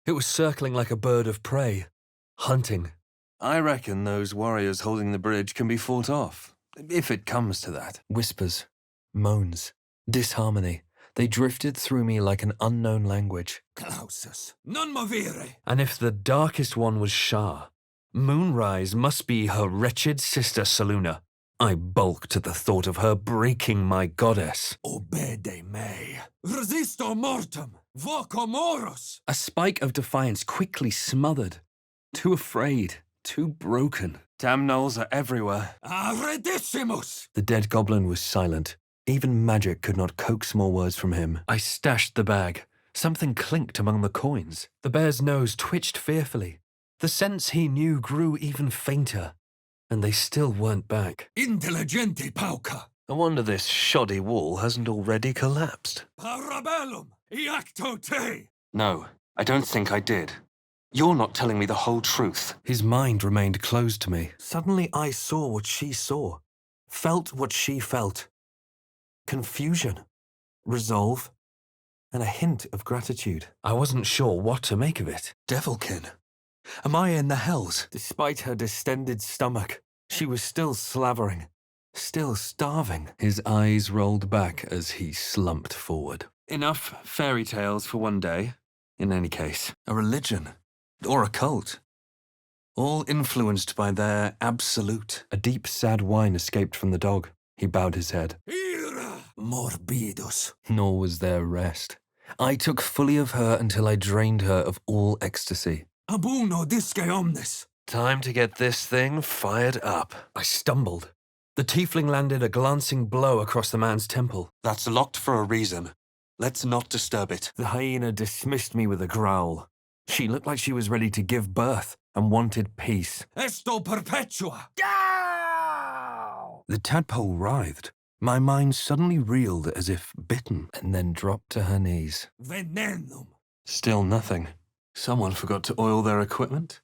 S1: It was circling like a bird of prey, hunting.
S4: I reckon those warriors holding the bridge can be fought off, if it comes to that.
S1: Whispers, moans, disharmony. They drifted through me like an unknown language.
S3: Clausus. Non movere.
S1: And if the darkest one was Shah, Moonrise must be her wretched sister Saluna. I bulked at the thought of her breaking my goddess.
S3: Obede me. Resisto mortem. Voco moros.
S1: A spike of defiance quickly smothered. Too afraid, too broken.
S4: Damn gnolls are everywhere.
S3: Arredissimus.
S1: The dead goblin was silent. Even magic could not coax more words from him. I stashed the bag. Something clinked among the coins. The bear's nose twitched fearfully. The sense he knew grew even fainter. And they still weren't back.
S3: Intelligente pauca.
S2: I wonder this shoddy wall hasn't already collapsed.
S3: Parabellum. Iacto te.
S4: No, I don't think I did. You're not telling me the whole truth.
S1: His mind remained closed to me. Suddenly I saw what she saw. Felt what she felt. Confusion. Resolve. And a hint of gratitude. I wasn't sure what to make of it.
S4: Devilkin. Am I in the hells?
S1: Despite her distended stomach, she was still slavering, still starving. His eyes rolled back as he slumped forward.
S4: Enough fairy tales for one day. In any case, a religion. Or a cult. All influenced by their absolute.
S1: A deep, sad whine escaped from the dog. He bowed his head.
S3: Ira. Morbidus.
S1: Nor was there rest. I took fully of her until I drained her of all ecstasy.
S3: Abuno disque omnes.
S2: Time to get this thing fired up.
S1: I stumbled. The tiefling landed a glancing blow across the man's temple.
S4: That's locked for a reason. Let's not disturb it.
S1: The hyena dismissed me with a growl. She looked like she was ready to give birth and wanted peace.
S3: Esto perpetua.
S1: The tadpole writhed. My mind suddenly reeled as if bitten, and then dropped to her knees.
S3: Venenum.
S4: Still nothing. Someone forgot to oil their equipment.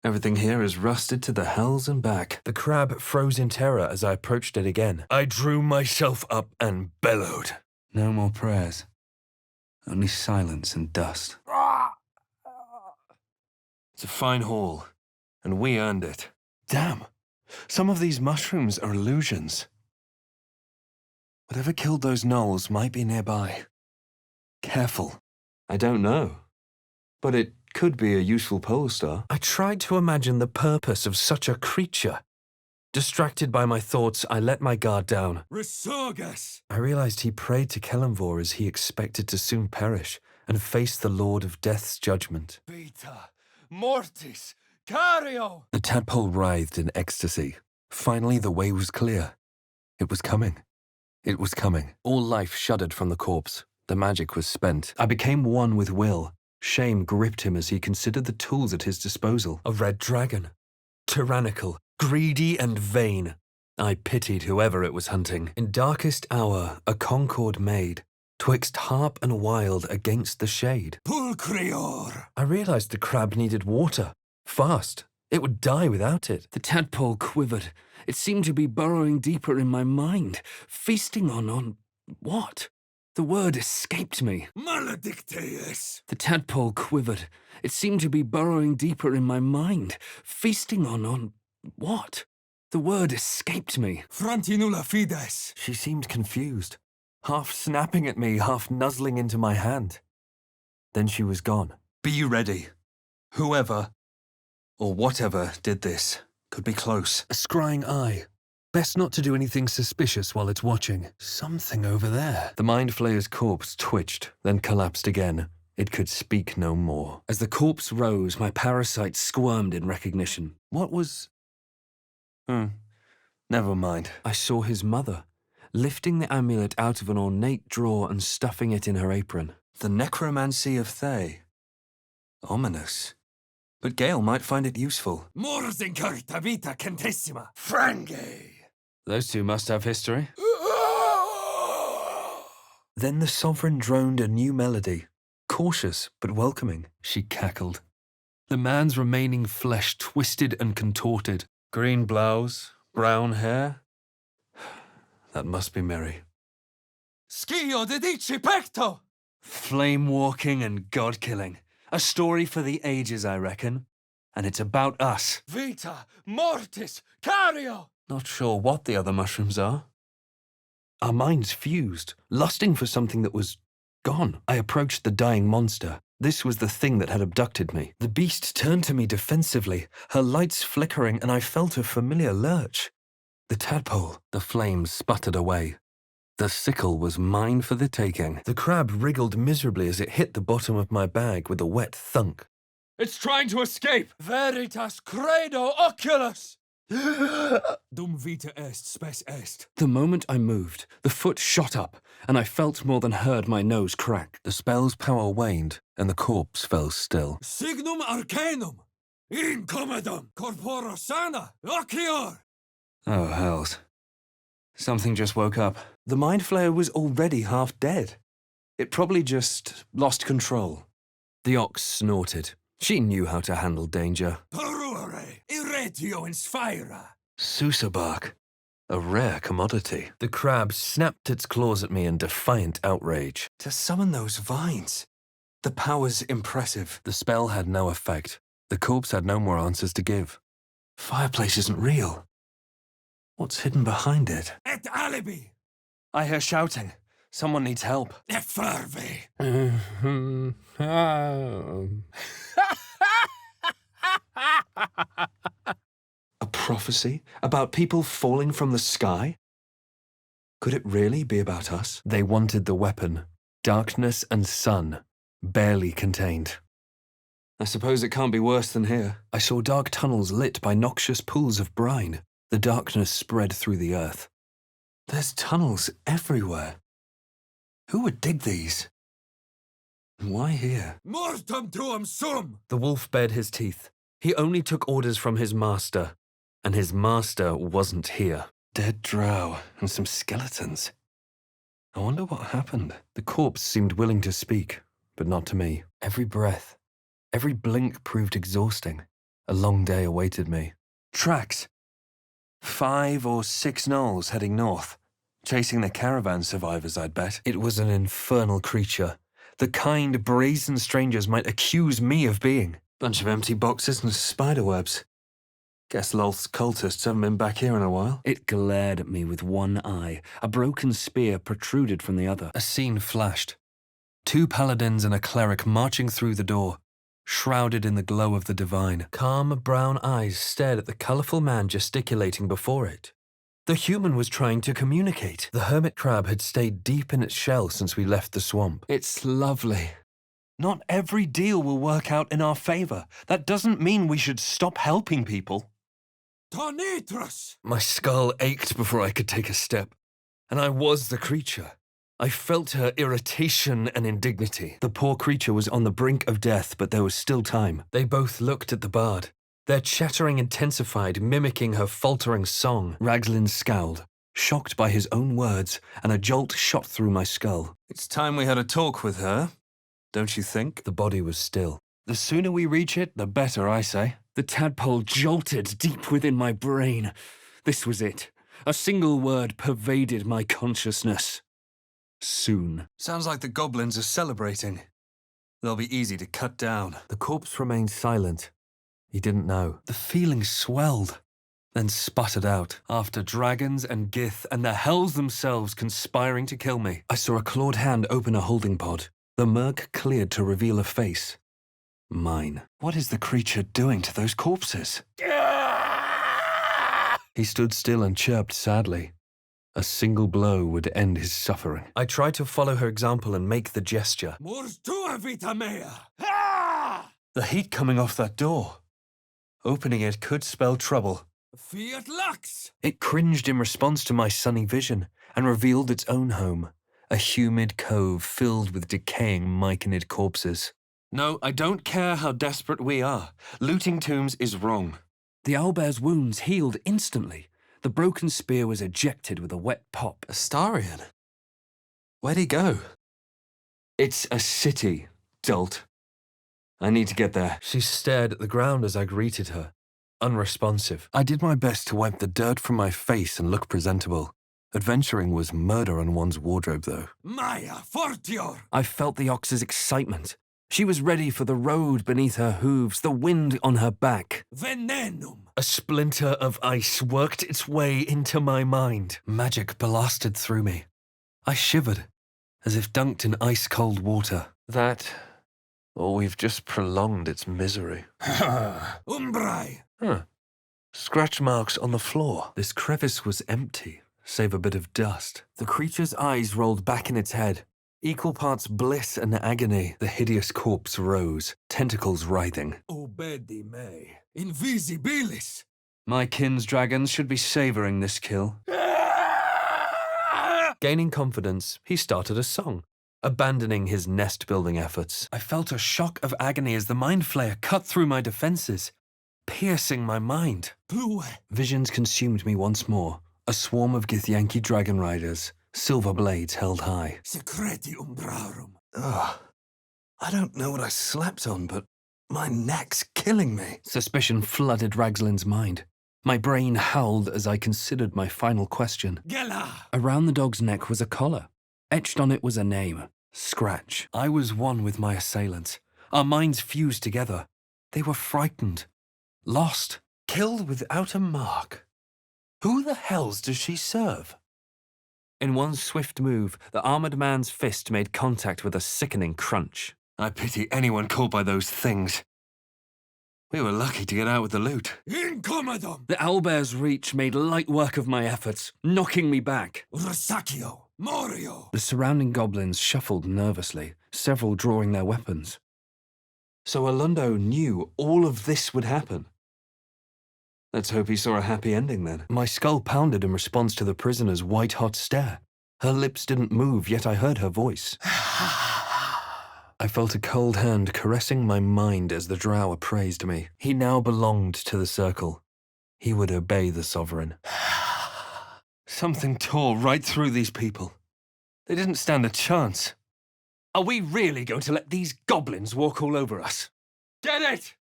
S4: Everything here is rusted to the hells and back.
S1: The crab froze in terror as I approached it again. I drew myself up and bellowed.
S4: No more prayers. Only silence and dust. It's a fine haul, and we earned it. Damn, some of these mushrooms are illusions. Whatever killed those gnolls might be nearby. Careful. I don't know. But it could be a useful pole star.
S1: I tried to imagine the purpose of such a creature. Distracted by my thoughts, I let my guard down.
S3: Resurgus.
S1: I realized he prayed to Kelemvor as he expected to soon perish and face the Lord of Death's judgment.
S3: Beta. Mortis. Cario.
S1: The tadpole writhed in ecstasy. Finally, the way was clear. It was coming. It was coming. All life shuddered from the corpse. The magic was spent. I became one with Will. Shame gripped him as he considered the tools at his disposal. A red dragon. Tyrannical, greedy and vain. I pitied whoever it was hunting. In darkest hour, a concord made, twixt harp and wild against the shade.
S3: Pulcrior.
S1: I realized the crab needed water. Fast. It would die without it. The tadpole quivered. It seemed to be burrowing deeper in my mind. Feasting on what?
S3: The word escaped me.
S4: Maledicteus!
S3: The tadpole quivered. It seemed to be burrowing deeper in my mind, feasting on what? The word escaped me.
S4: Frontinula fides!
S3: She seemed confused, half snapping at me, half nuzzling into my hand. Then she was gone.
S4: Be ready. Whoever, or whatever did this, could be close.
S1: A scrying eye. Best not to do anything suspicious while it's watching. Something over there.
S3: The Mind Flayer's corpse twitched, then collapsed again. It could speak no more. As the corpse rose, my parasite squirmed in recognition. What was...
S4: Never mind.
S3: I saw his mother, lifting the amulet out of an ornate drawer and stuffing it in her apron.
S4: The necromancy of Thay. Ominous. But Gale might find it useful. Mors incarta vita centessima. Frange!
S3: Those two must have history. Then the Sovereign droned a new melody, cautious but welcoming. She cackled.
S1: The man's remaining flesh twisted and contorted.
S4: Green blouse, brown hair. That must be Mary. Schio de dici pecto!
S3: Flame-walking and god-killing. A story for the ages, I reckon. And it's about us.
S4: Vita, mortis, cario!
S3: Not sure what the other mushrooms are. Our minds fused, lusting for something that was gone. I approached the dying monster. This was the thing that had abducted me. The beast turned to me defensively, her lights flickering, and I felt a familiar lurch. The tadpole. The flames sputtered away. The sickle was mine for the taking. The crab wriggled miserably as it hit the bottom of my bag with a wet thunk.
S4: It's trying to escape! Veritas credo oculus! Dum vita est spes est.
S3: The moment I moved, the foot shot up, and I felt more than heard my nose crack. The spell's power waned, and the corpse fell still.
S4: Signum arcanum! Incommodum! Corpora sana! Ocior!
S3: Oh, hells. Something just woke up. The Mind Flayer was already half dead. It probably just lost control. The ox snorted. She knew how to handle danger.
S4: Perure! Irretio in sphira!
S2: Sousa bark. A rare commodity.
S3: The crab snapped its claws at me in defiant outrage.
S4: To summon those vines. The power's impressive.
S3: The spell had no effect. The corpse had no more answers to give.
S4: Fireplace isn't real. What's hidden behind it? Et alibi!
S3: I hear shouting. Someone needs help.
S4: Et ferve! A prophecy about people falling from the sky? Could it really be about us?
S3: They wanted the weapon. Darkness and sun, barely contained.
S4: I suppose it can't be worse than here.
S3: I saw dark tunnels lit by noxious pools of brine. The darkness spread through the earth.
S4: There's tunnels everywhere. Who would dig these? And why here? Mortem tuum sum!
S3: The wolf bared his teeth. He only took orders from his master, and his master wasn't here.
S4: Dead drow and some skeletons. I wonder what happened.
S3: The corpse seemed willing to speak, but not to me. Every breath, every blink proved exhausting. A long day awaited me.
S4: Tracks. 5 or 6 gnolls heading north. Chasing the caravan survivors, I'd bet.
S3: It was an infernal creature. The kind brazen strangers might accuse me of being.
S4: Bunch of empty boxes and spiderwebs. Guess Lolth's cultists haven't been back here in a while.
S3: It glared at me with one eye. A broken spear protruded from the other. A scene flashed. 2 paladins and a cleric marching through the door, shrouded in the glow of the divine. Calm brown eyes stared at the colourful man gesticulating before it. The human was trying to communicate. The hermit crab had stayed deep in its shell since we left the swamp.
S4: It's lovely. Not every deal will work out in our favour. That doesn't mean we should stop helping people. Tonitros!
S3: My skull ached before I could take a step. And I was the creature. I felt her irritation and indignity. The poor creature was on the brink of death, but there was still time. They both looked at the bard. Their chattering intensified, mimicking her faltering song. Raglan scowled, shocked by his own words, and a jolt shot through my skull.
S4: It's time we had a talk with her, don't you think?
S3: The body was still.
S4: The sooner we reach it, the better, I say.
S3: The tadpole jolted deep within my brain. This was it. A single word pervaded my consciousness.
S1: Soon.
S4: Sounds like the goblins are celebrating. They'll be easy to cut down.
S1: The corpse remained silent. He didn't know.
S3: The feeling swelled, then sputtered out, after dragons and Gith and the hells themselves conspiring to kill me.
S1: I saw a clawed hand open a holding pod. The murk cleared to reveal a face. Mine.
S3: What is the creature doing to those corpses?
S1: He stood still and chirped sadly. A single blow would end his suffering.
S3: I tried to follow her example and make the gesture. The heat coming off that door. Opening it could spell trouble.
S5: Fiat Lux!
S1: It cringed in response to my sunny vision and revealed its own home, a humid cove filled with decaying myconid corpses.
S3: No, I don't care how desperate we are. Looting tombs is wrong.
S1: The owlbear's wounds healed instantly. The broken spear was ejected with a wet pop.
S4: Astarion? Where'd he go?
S1: It's a city, dolt. I need to get there.
S3: She stared at the ground as I greeted her, unresponsive.
S1: I did my best to wipe the dirt from my face and look presentable. Adventuring was murder on one's wardrobe, though.
S5: Maya Fortior!
S1: I felt the ox's excitement. She was ready for the road beneath her hooves, the wind on her back.
S5: Venenum!
S3: A splinter of ice worked its way into my mind.
S1: Magic blasted through me. I shivered, as if dunked in ice-cold water.
S2: That, or we've just prolonged its misery.
S5: Umbrai!
S2: Huh. Scratch marks on the floor.
S1: This crevice was empty, save a bit of dust. The creature's eyes rolled back in its head. Equal parts bliss and agony, the hideous corpse rose, tentacles writhing.
S5: Obedi me. Invisibilis!
S3: My kin's dragons should be savoring this kill. Gaining confidence, he started a song, abandoning his nest-building efforts. I felt a shock of agony as the mind flayer cut through my defenses, piercing my mind.
S5: Plue!
S1: Visions consumed me once more. A swarm of Githyanki dragon riders, silver blades held high.
S5: Secreti umbrarum.
S4: Ugh. I don't know what I slept on, but my neck's killing me.
S1: Suspicion flooded Ragslin's mind. My brain howled as I considered my final question.
S5: Gela!
S1: Around the dog's neck was a collar. Etched on it was a name, Scratch.
S3: I was one with my assailants. Our minds fused together. They were frightened, lost, killed without a mark. Who the hells does she serve? In one swift move, the armored man's fist made contact with a sickening crunch. I pity anyone caught by those things. We were lucky to get out with the loot.
S5: Incommodum!
S3: The owlbear's reach made light work of my efforts, knocking me back.
S5: Rosacchio! Morio!
S1: The surrounding goblins shuffled nervously, several drawing their weapons.
S3: So Alundo knew all of this would happen. Let's hope he saw a happy ending then.
S1: My skull pounded in response to the prisoner's white-hot stare. Her lips didn't move, yet I heard her voice. I felt a cold hand caressing my mind as the drow appraised me. He now belonged to the circle. He would obey the sovereign.
S3: Something tore right through these people. They didn't stand a chance. Are we really going to let these goblins walk all over us? Get it?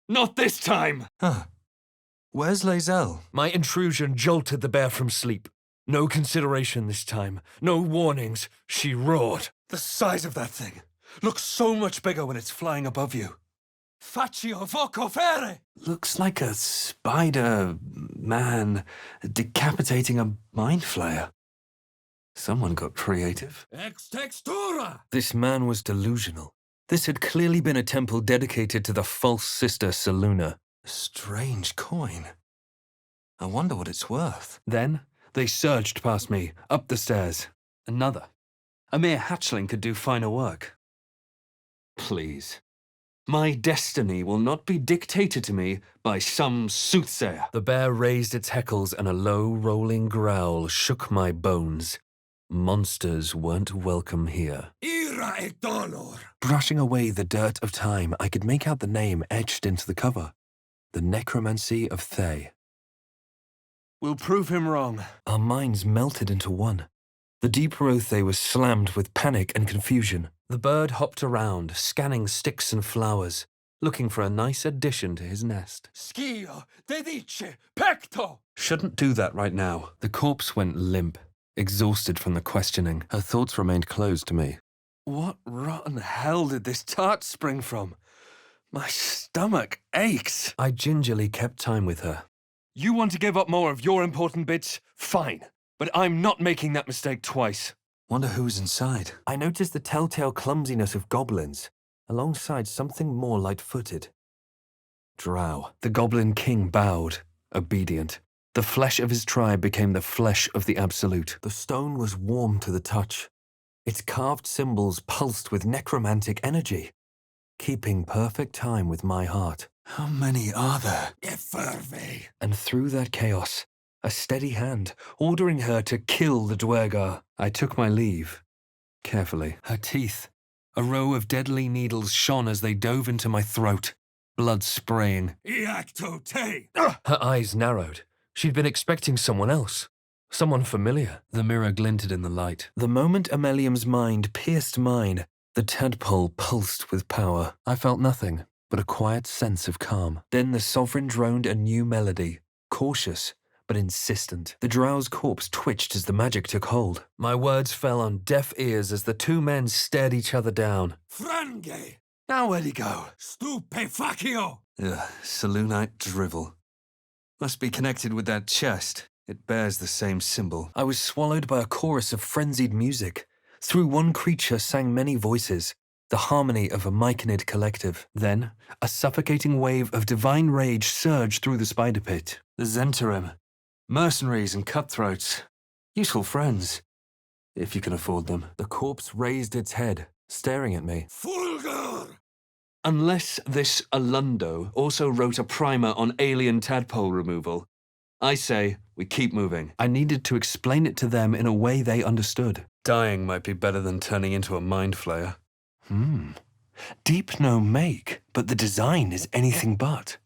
S3: Not this time!
S4: Huh. Where's Lae'zel?
S3: My intrusion jolted the bear from sleep. No consideration this time. No warnings. She roared. The size of that thing looks so much bigger when it's flying above you.
S5: Faccio voco fere!
S1: Looks like a spider man decapitating a mind flayer. Someone got creative.
S5: Ex textura!
S1: This man was delusional. This had clearly been a temple dedicated to the false sister Seluna.
S4: Strange coin. I wonder what it's worth.
S3: Then they surged past me, up the stairs. Another. A mere hatchling could do finer work. Please. My destiny will not be dictated to me by some soothsayer. The bear raised its heckles and a low, rolling growl shook my bones. Monsters weren't welcome here.
S5: Ira et dolor!
S1: Brushing away the dirt of time, I could make out the name etched into the cover. The Necromancy of Thay.
S3: We'll prove him wrong.
S1: Our minds melted into one. The deep Rothe was slammed with panic and confusion.
S3: The bird hopped around, scanning sticks and flowers, looking for a nice addition to his nest.
S5: Schio! Dedice! Pecto!
S3: Shouldn't do that right now.
S1: The corpse went limp, exhausted from the questioning. Her thoughts remained closed to me.
S3: What rotten hell did this tart spring from? My stomach aches.
S1: I gingerly kept time with her.
S3: You want to give up more of your important bits? Fine. But I'm not making that mistake twice.
S4: Wonder who's inside.
S1: I noticed the telltale clumsiness of goblins, alongside something more light-footed. Drow. The Goblin King bowed, obedient. The flesh of his tribe became the flesh of the Absolute. The stone was warm to the touch. Its carved symbols pulsed with necromantic energy, keeping perfect time with my heart.
S4: How many are there?
S5: Efferve.
S1: And through that chaos, a steady hand, ordering her to kill the Dwergar. I took my leave, carefully. Her teeth, a row of deadly needles shone as they dove into my throat, blood spraying.
S5: Iacto te.
S1: Her eyes narrowed. She'd been expecting someone else. Someone familiar. The mirror glinted in the light. The moment Amelium's mind pierced mine, the tadpole pulsed with power. I felt nothing but a quiet sense of calm. Then the sovereign droned a new melody, cautious but insistent. The drow's corpse twitched as the magic took hold. My words fell on deaf ears as the two men stared each other down.
S5: Frange.
S3: Now where'd he go?
S5: Stupefacio.
S4: Ugh, Saloonite drivel. Must be connected with that chest. It bears the same symbol.
S1: I was swallowed by a chorus of frenzied music. Through one creature sang many voices, the harmony of a myconid collective. Then, a suffocating wave of divine rage surged through the spider pit.
S4: The Zentarim. Mercenaries and cutthroats. Useful friends. If you can afford them.
S1: The corpse raised its head, staring at me.
S5: Fulgur.
S4: Unless this Alundo also wrote a primer on alien tadpole removal, I say we keep moving.
S1: I needed to explain it to them in a way they understood.
S4: Dying might be better than turning into a mind flayer.
S1: Deep no make, but the design is anything but.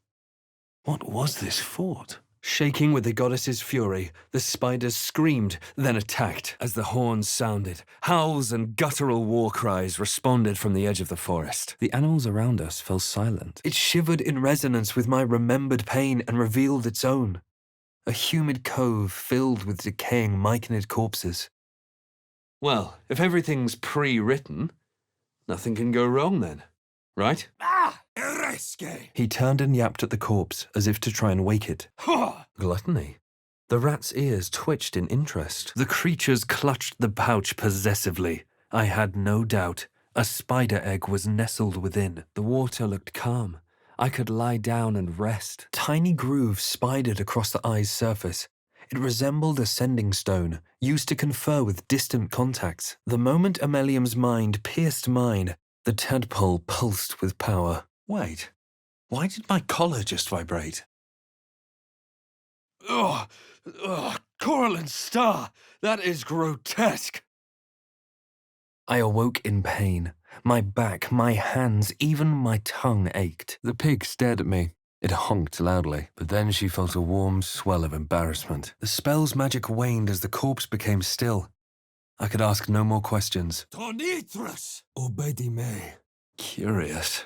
S1: What was this fort? Shaking with the goddess's fury, the spiders screamed, then attacked. As the horns sounded, howls and guttural war cries responded from the edge of the forest. The animals around us fell silent. It shivered in resonance with my remembered pain and revealed its own. A humid cove filled with decaying myconid corpses.
S4: Well, if everything's pre-written, nothing can go wrong then, right?
S5: Ah. Eresque.
S1: He turned and yapped at the corpse as if to try and wake it.
S5: Ha.
S1: Gluttony. The rat's ears twitched in interest. The creatures clutched the pouch possessively. I had no doubt. A spider egg was nestled within. The water looked calm. I could lie down and rest. Tiny grooves spidered across the eye's surface. It resembled a sending stone, used to confer with distant contacts. The moment Amelium's mind pierced mine, the tadpole pulsed with power.
S4: Wait, why did my collar just vibrate?
S3: Ugh, Coraline Star, that is grotesque.
S1: I awoke in pain. My back, my hands, even my tongue ached. The pig stared at me. It honked loudly, but then she felt a warm swell of embarrassment. The spell's magic waned as the corpse became still. I could ask no more questions.
S5: Tonitras. Obedime.
S4: Curious.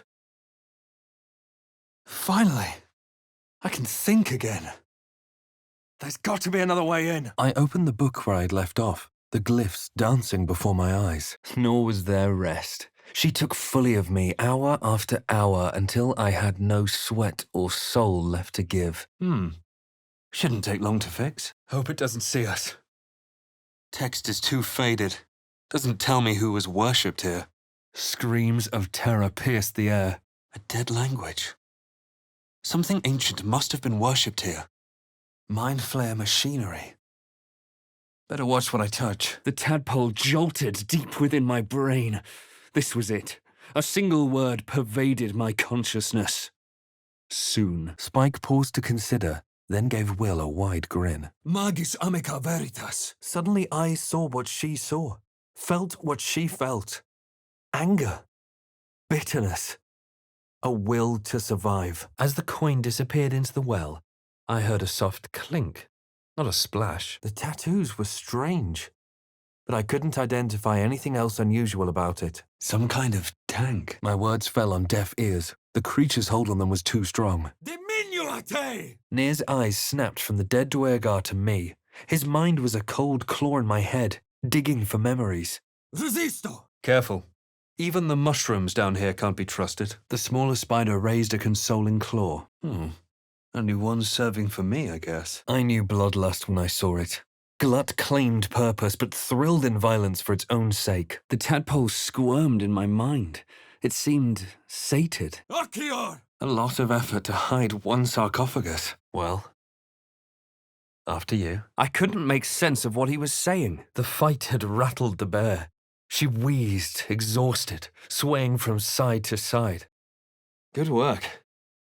S4: Finally, I can think again.
S3: There's got to be another way in.
S1: I opened the book where I'd left off, the glyphs dancing before my eyes. Nor was there rest. She took fully of me hour after hour until I had no sweat or soul left to give.
S4: Shouldn't take long to fix.
S3: Hope it doesn't see us.
S4: Text is too faded. Doesn't tell me who was worshipped here.
S1: Screams of terror pierced the air.
S4: A dead language. Something ancient must have been worshipped here. Mind flare machinery. Better watch what I touch.
S1: The tadpole jolted deep within my brain. This was it. A single word pervaded my consciousness. Soon. Spike paused to consider, then gave Will a wide grin.
S5: Magis amica veritas.
S1: Suddenly I saw what she saw, felt what she felt. Anger. Bitterness. A will to survive. As the coin disappeared into the well, I heard a soft clink, not a splash. The tattoos were strange, but I couldn't identify anything else unusual about it.
S4: Some kind of tank.
S1: My words fell on deaf ears. The creature's hold on them was too strong.
S5: Diminuate.
S1: Nir's eyes snapped from the dead Dwergar to me.
S3: His mind was a cold claw in my head, digging for memories.
S5: Resisto!
S4: Careful. Even the mushrooms down here can't be trusted.
S3: The smaller spider raised a consoling claw.
S4: Only one serving for me, I guess.
S3: I knew bloodlust when I saw it. Glut claimed purpose, but thrilled in violence for its own sake. The tadpole squirmed in my mind. It seemed sated.
S5: Akior!
S3: A lot of effort to hide one sarcophagus. Well, after you. I couldn't make sense of what he was saying. The fight had rattled the bear. She wheezed, exhausted, swaying from side to side.
S4: Good work.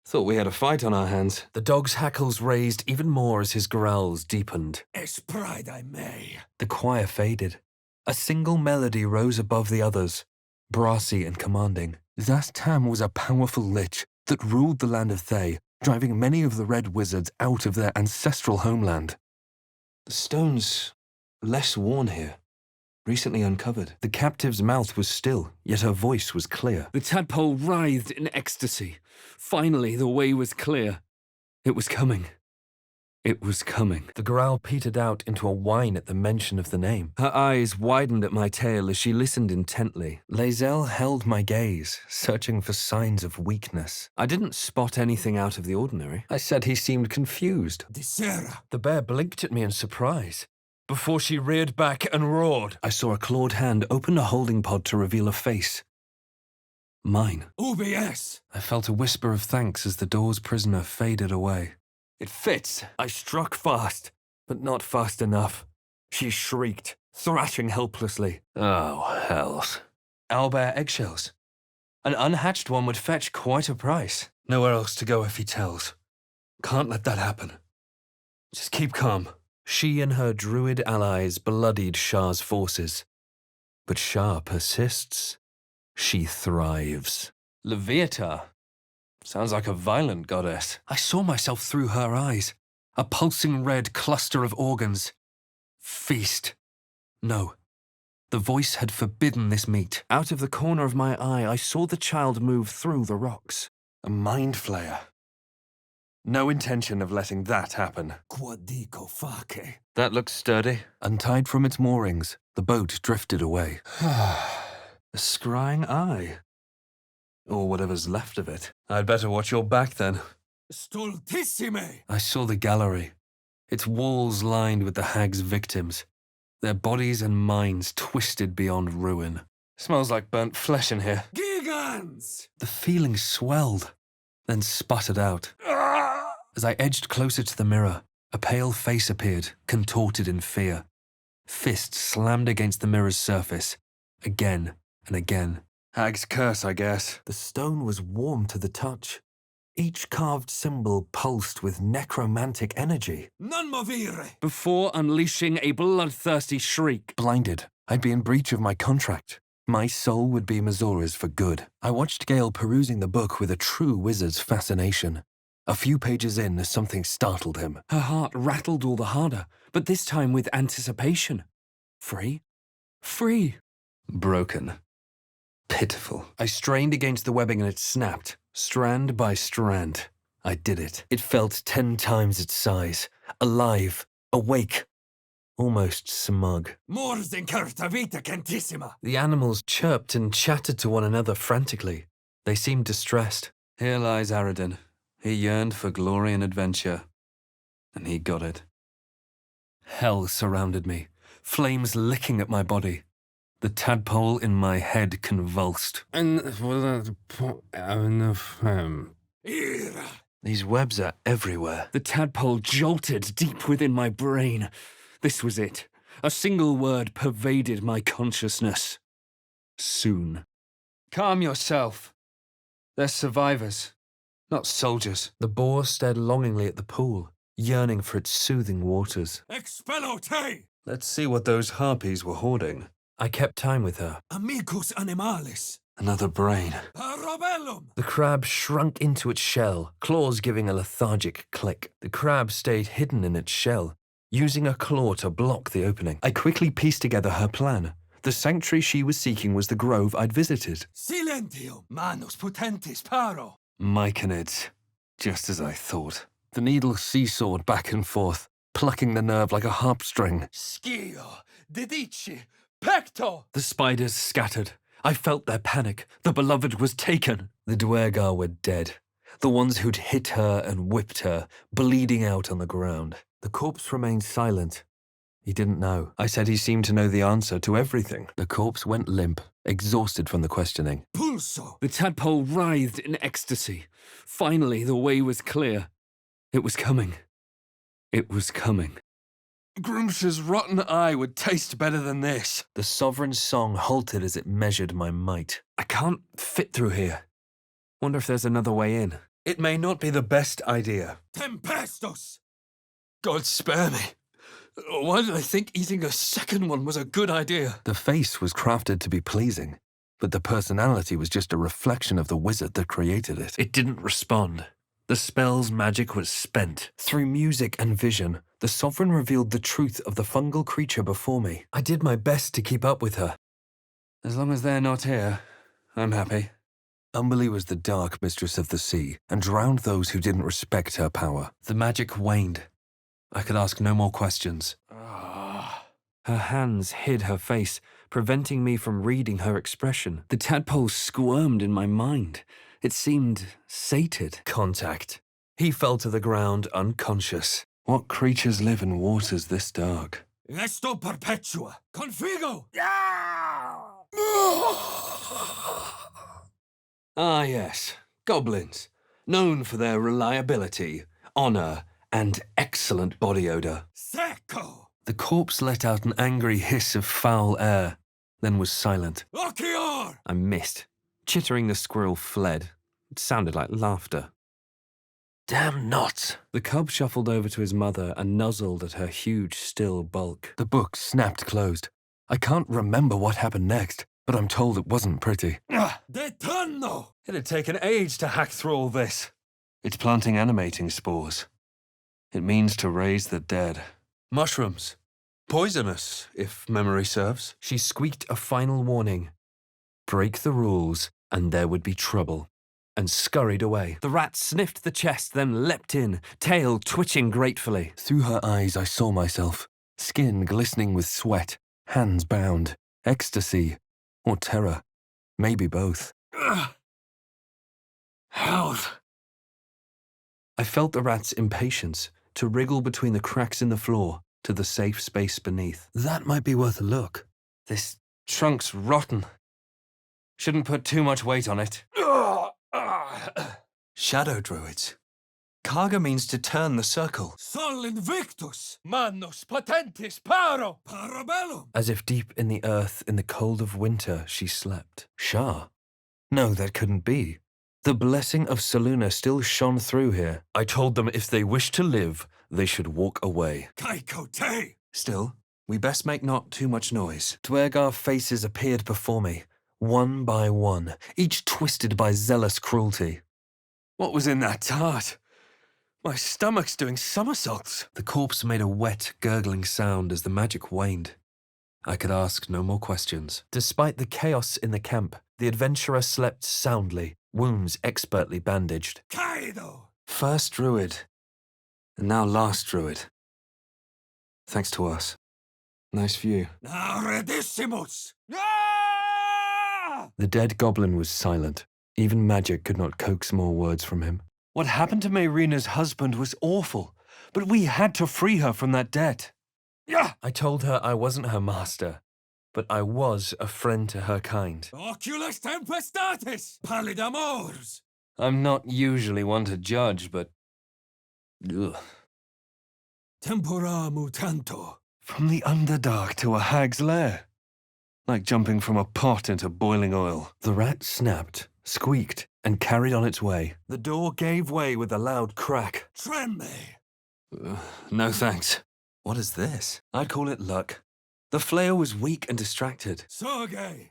S4: Thought we had a fight on our hands.
S3: The dog's hackles raised even more as his growls deepened.
S5: Es pride I may.
S3: The choir faded. A single melody rose above the others, brassy and commanding. Zast Tam was a powerful lich that ruled the land of Thay, driving many of the red wizards out of their ancestral homeland.
S4: The stone's less worn here. Recently uncovered.
S3: The captive's mouth was still, yet her voice was clear. The tadpole writhed in ecstasy. Finally, the way was clear. It was coming. It was coming. The growl petered out into a whine at the mention of the name. Her eyes widened at my tail as she listened intently. Lae'zel held my gaze, searching for signs of weakness. I didn't spot anything out of the ordinary. I said he seemed confused.
S5: Disera!
S3: The bear blinked at me in surprise, before she reared back and roared. I saw a clawed hand open a holding pod to reveal a face. Mine.
S5: UBS!
S3: I felt a whisper of thanks as the door's prisoner faded away. It fits. I struck fast, but not fast enough. She shrieked, thrashing helplessly. Oh, hells. Owlbear eggshells. An unhatched one would fetch quite a price. Nowhere else to go if he tells. Can't let that happen. Just keep calm. She and her druid allies bloodied Shah's forces. But Shah persists. She thrives. Leviatha. Sounds like a violent goddess. I saw myself through her eyes. A pulsing red cluster of organs. Feast. No. The voice had forbidden this meat. Out of the corner of my eye, I saw the child move through the rocks. A mind flayer. No intention of letting that happen.
S5: Quadico fake.
S3: That looks sturdy. Untied from its moorings, the boat drifted away.
S4: A scrying eye. Or whatever's left of it. I'd better watch your back then.
S5: Stultissime!
S3: I saw the gallery, its walls lined with the hag's victims, their bodies and minds twisted beyond ruin. Smells like burnt flesh in here.
S5: Gigants!
S3: The feeling swelled, then sputtered out. As I edged closer to the mirror, a pale face appeared, contorted in fear. Fists slammed against the mirror's surface, again and again.
S4: Hag's curse, I guess.
S3: The stone was warm to the touch. Each carved symbol pulsed with necromantic energy.
S5: Non movire!
S3: Before unleashing a bloodthirsty shriek. Blinded, I'd be in breach of my contract. My soul would be Mazora's for good. I watched Gale perusing the book with a true wizard's fascination. A few pages in, something startled him. Her heart rattled all the harder, but this time with anticipation. Free? Free! Broken. Pitiful. I strained against the webbing and it snapped, strand by strand. I did it. It felt 10 times its size. Alive. Awake. Almost smug.
S5: Mors in carta vita cantissima!
S3: The animals chirped and chattered to one another frantically. They seemed distressed.
S4: Here lies Aradin. He yearned for glory and adventure. And he got it.
S3: Hell surrounded me, flames licking at my body. The tadpole in my head convulsed.
S4: These webs are everywhere.
S3: The tadpole jolted deep within my brain. This was it. A single word pervaded my consciousness. Soon. Calm yourself. They're survivors, not soldiers. The boar stared longingly at the pool, yearning for its soothing waters.
S5: Expello te!
S4: Let's see what those harpies were hoarding.
S3: I kept time with her.
S5: Amicus animalis!
S4: Another brain.
S5: Parabellum!
S3: The crab shrunk into its shell, claws giving a lethargic click. The crab stayed hidden in its shell, using a claw to block the opening. I quickly pieced together her plan. The sanctuary she was seeking was the grove I'd visited.
S5: Silentium! Manus potentis paro!
S3: Myconids. Just as I thought. The needle seesawed back and forth, plucking the nerve like a harp string.
S5: Schio, Didici, Pecto!
S3: The spiders scattered. I felt their panic. The beloved was taken. The Duergar were dead. The ones who'd hit her and whipped her, bleeding out on the ground. The corpse remained silent. He didn't know. I said he seemed to know the answer to everything. The corpse went limp, exhausted from the questioning.
S5: Pulso!
S3: The tadpole writhed in ecstasy. Finally, the way was clear. It was coming. It was coming.
S4: Grumsh's rotten eye would taste better than this.
S3: The sovereign's song halted as it measured my might. I can't fit through here. Wonder if there's another way in.
S4: It may not be the best idea.
S5: Tempestos!
S4: God spare me. Why did I think eating a second one was a good idea?
S3: The face was crafted to be pleasing, but the personality was just a reflection of the wizard that created it. It didn't respond. The spell's magic was spent. Through music and vision, the sovereign revealed the truth of the fungal creature before me. I did my best to keep up with her.
S4: As long as they're not here, I'm happy.
S3: Umberlee was the dark mistress of the sea and drowned those who didn't respect her power. The magic waned. I could ask no more questions. Her hands hid her face, preventing me from reading her expression. The tadpole squirmed in my mind. It seemed sated. Contact. He fell to the ground unconscious. What creatures live in waters this dark?
S5: Esto perpetua! Configo!
S4: Ah, yes. Goblins. Known for their reliability, honor, and excellent body odor.
S5: Secco!
S3: The corpse let out an angry hiss of foul air, then was silent.
S5: Occhior!
S3: I missed. Chittering the squirrel fled. It sounded like laughter. Damn knots! The cub shuffled over to his mother and nuzzled at her huge, still bulk. The book snapped closed. I can't remember what happened next, but I'm told it wasn't pretty.
S5: De tonno!
S4: It'd taken age to hack through all this.
S3: It's planting animating spores. It means to raise the dead.
S4: Mushrooms. Poisonous, if memory serves.
S3: She squeaked a final warning. Break the rules, and there would be trouble. And scurried away. The rat sniffed the chest, then leapt in, tail twitching gratefully. Through her eyes I saw myself, skin glistening with sweat, hands bound, ecstasy, or terror. Maybe both.
S5: Health!
S3: I felt the rat's impatience to wriggle between the cracks in the floor to the safe space beneath. That might be worth a look. This trunk's rotten. Shouldn't put too much weight on it.
S4: Shadow druids. Karga means to turn the circle.
S5: Sol invictus! Manus potentis paro! Parabellum!
S3: As if deep in the earth in the cold of winter she slept. Shah? No, that couldn't be. The blessing of Selûne still shone through here. I told them if they wished to live, they should walk away.
S5: Kaiko te!
S4: Still, we best make not too much noise.
S3: Duergar faces appeared before me, one by one, each twisted by zealous cruelty.
S4: What was in that tart? My stomach's doing somersaults.
S3: The corpse made a wet, gurgling sound as the magic waned. I could ask no more questions. Despite the chaos in the camp, the adventurer slept soundly, wounds expertly bandaged.
S5: Kaido!
S4: First druid, and now last druid. Thanks to us. Nice view.
S5: Now redissimus!
S3: The dead goblin was silent. Even magic could not coax more words from him.
S4: What happened to Mayrina's husband was awful, but we had to free her from that debt.
S3: I told her I wasn't her master, but I was a friend to her kind.
S5: Oculus tempestatis! Pallidamors!
S3: I'm not usually one to judge, but... Ugh.
S5: Tempora mutanto!
S4: From the Underdark to a hag's lair. Like jumping from a pot into boiling oil.
S3: The rat snapped, squeaked, and carried on its way. The door gave way with a loud crack.
S5: Tremme!
S4: No thanks.
S3: What is this? I'd call it luck. The flail was weak and distracted.
S5: Soge!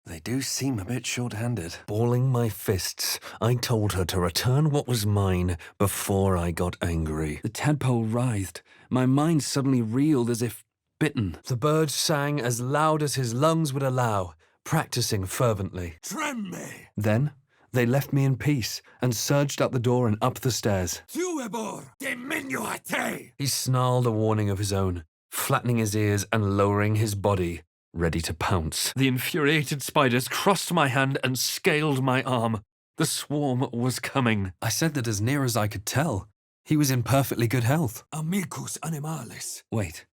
S3: They do seem a bit short-handed. Balling my fists, I told her to return what was mine before I got angry. The tadpole writhed. My mind suddenly reeled as if bitten. The bird sang as loud as his lungs would allow, practicing fervently.
S5: Tremme!
S3: Then, They left me in peace and surged out the door and up the stairs.
S5: Tuebor, diminuate!
S3: He snarled a warning of his own, flattening his ears and lowering his body, ready to pounce. The infuriated spiders crossed my hand and scaled my arm. The swarm was coming. I said that as near as I could tell. He was in perfectly good health.
S5: Amicus animalis.
S3: Wait,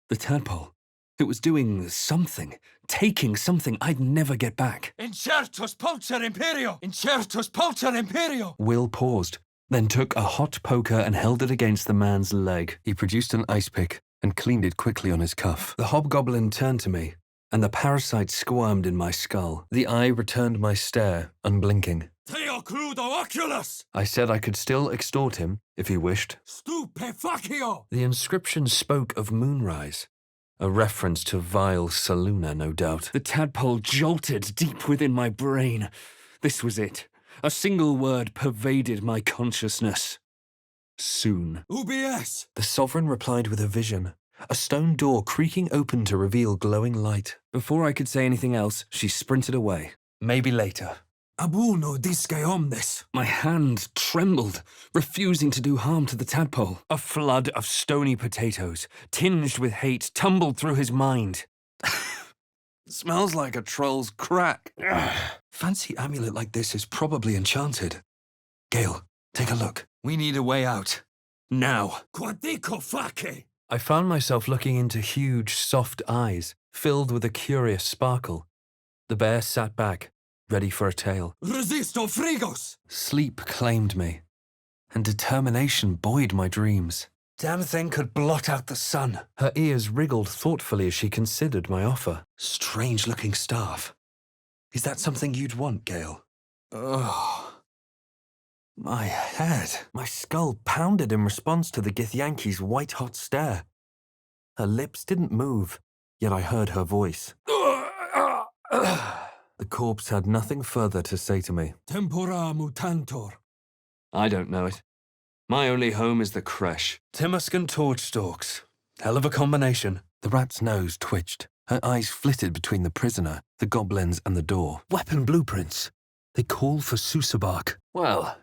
S3: the tadpole. It was doing something, taking something I'd never get back.
S5: Incertus pulcher imperio! Incertus pulcher imperio!
S3: Will paused, then took a hot poker and held it against the man's leg. He produced an ice pick and cleaned it quickly on his cuff. The hobgoblin turned to me, and the parasite squirmed in my skull. The eye returned my stare, unblinking.
S5: Teo crudo oculus!
S3: I said I could still extort him, if he wished.
S5: Stupefacio!
S3: The inscription spoke of moonrise. A reference to vile Saluna, no doubt. The tadpole jolted deep within my brain. This was it. A single word pervaded my consciousness. Soon.
S5: UBS!
S3: The sovereign replied with a vision. A stone door creaking open to reveal glowing light. Before I could say anything else, she sprinted away. Maybe later.
S5: Abuno disque omnes.
S3: My hand trembled, refusing to do harm to the tadpole. A flood of stony potatoes, tinged with hate, tumbled through his mind. Smells like a troll's crack. Fancy amulet like this is probably enchanted. Gale, take a look. We need a way out. Now.
S5: Quadico face.
S3: I found myself looking into huge, soft eyes, filled with a curious sparkle. The bear sat back, ready for a tale.
S5: Resisto frigos!
S3: Sleep claimed me, and determination buoyed my dreams. Damn thing could blot out the sun. Her ears wriggled thoughtfully as she considered my offer. Strange-looking staff. Is that something you'd want, Gale? Ugh. My head. My skull pounded in response to the Githyanki's white-hot stare. Her lips didn't move, yet I heard her voice. The corpse had nothing further to say to me.
S5: Tempora mutantor.
S3: I don't know it. My only home is the creche. Timuscan torch stalks. Hell of a combination. The rat's nose twitched. Her eyes flitted between the prisoner, the goblins, and the door. Weapon blueprints. They call for Susabark.
S2: Well,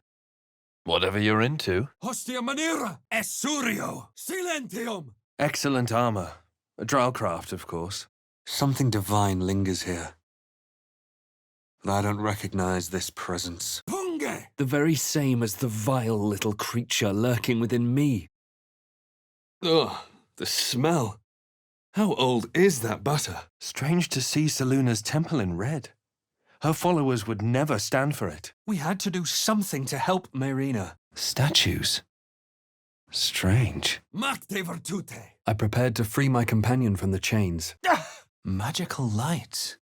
S2: whatever you're into.
S5: Hostia manera. Essurio. Silentium.
S3: Excellent armor. A drow-craft, of course. Something divine lingers here. But I don't recognize this presence.
S5: Punge.
S3: The very same as the vile little creature lurking within me. Ugh, the smell. How old is that butter? Strange to see Saluna's temple in red. Her followers would never stand for it. We had to do something to help Marina. Statues. Strange.
S5: Macte virtute.
S3: I prepared to free my companion from the chains. Magical lights.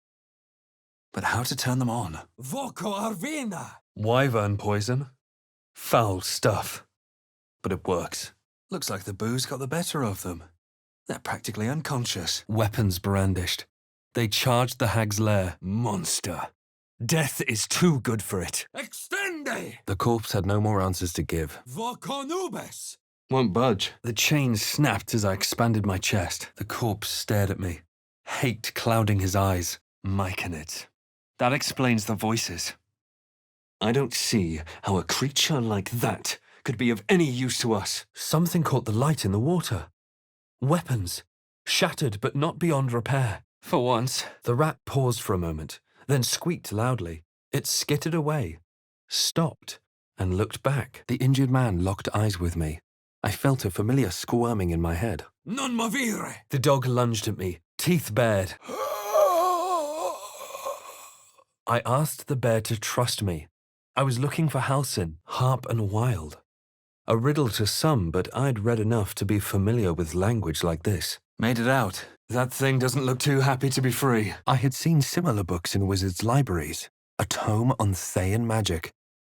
S3: But how to turn them on?
S5: Voco arvina.
S3: Wyvern poison. Foul stuff. But it works. Looks like the booze got the better of them. They're practically unconscious. Weapons brandished. They charged the hag's lair. Monster. Death is too good for it.
S5: Extende.
S3: The corpse had no more answers to give.
S5: Voco nubes.
S3: Won't budge. The chain snapped as I expanded my chest. The corpse stared at me. Hate clouding his eyes. Myconid. That explains the voices. I don't see how a creature like that could be of any use to us. Something caught the light in the water. Weapons. Shattered but not beyond repair. For once. The rat paused for a moment, then squeaked loudly. It skittered away, stopped, and looked back. The injured man locked eyes with me. I felt a familiar squirming in my head.
S5: Non movire.
S3: The dog lunged at me, teeth bared. I asked the bear to trust me. I was looking for Halcyon, harp and wild. A riddle to some, but I'd read enough to be familiar with language like this. Made it out. That thing doesn't look too happy to be free. I had seen similar books in wizards' libraries. A tome on Thayan magic.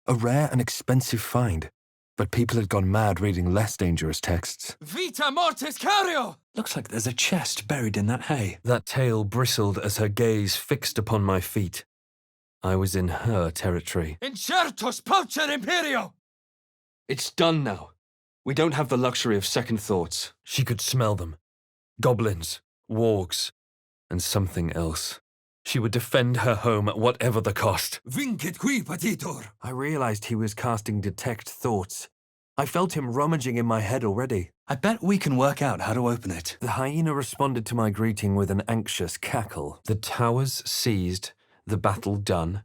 S3: A rare and expensive find. But people had gone mad reading less dangerous texts.
S5: Vita mortis cario.
S3: Looks like there's a chest buried in that hay. That tail bristled as her gaze fixed upon my feet. I was in her territory.
S5: Incertus pulcher imperio.
S3: It's done now. We don't have the luxury of second thoughts. She could smell them. Goblins, wargs, and something else. She would defend her home at whatever the cost.
S5: Vincit qui patitor.
S1: I realized he was casting detect thoughts. I felt him rummaging in my head already.
S4: I bet we can work out how to open it.
S1: The hyena responded to my greeting with an anxious cackle.
S3: The towers seized, the battle done.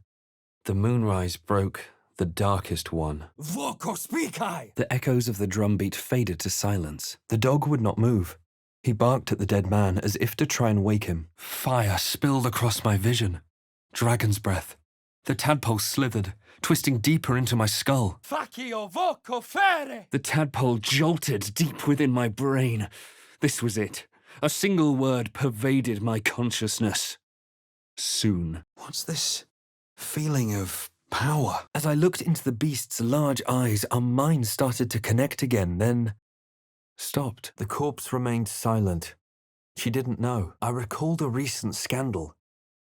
S3: The moonrise broke, the darkest one.
S5: Voco spicai.
S1: The echoes of the drumbeat faded to silence. The dog would not move. He barked at the dead man as if to try and wake him.
S3: Fire spilled across my vision. Dragon's breath. The tadpole slithered, twisting deeper into my skull.
S5: Facio voco fere.
S3: The tadpole jolted deep within my brain. This was it. A single word pervaded my consciousness. Soon.
S4: What's this feeling of power?
S1: As I looked into the beast's large eyes, our minds started to connect again, then stopped. The corpse remained silent. She didn't know. I recalled a recent scandal.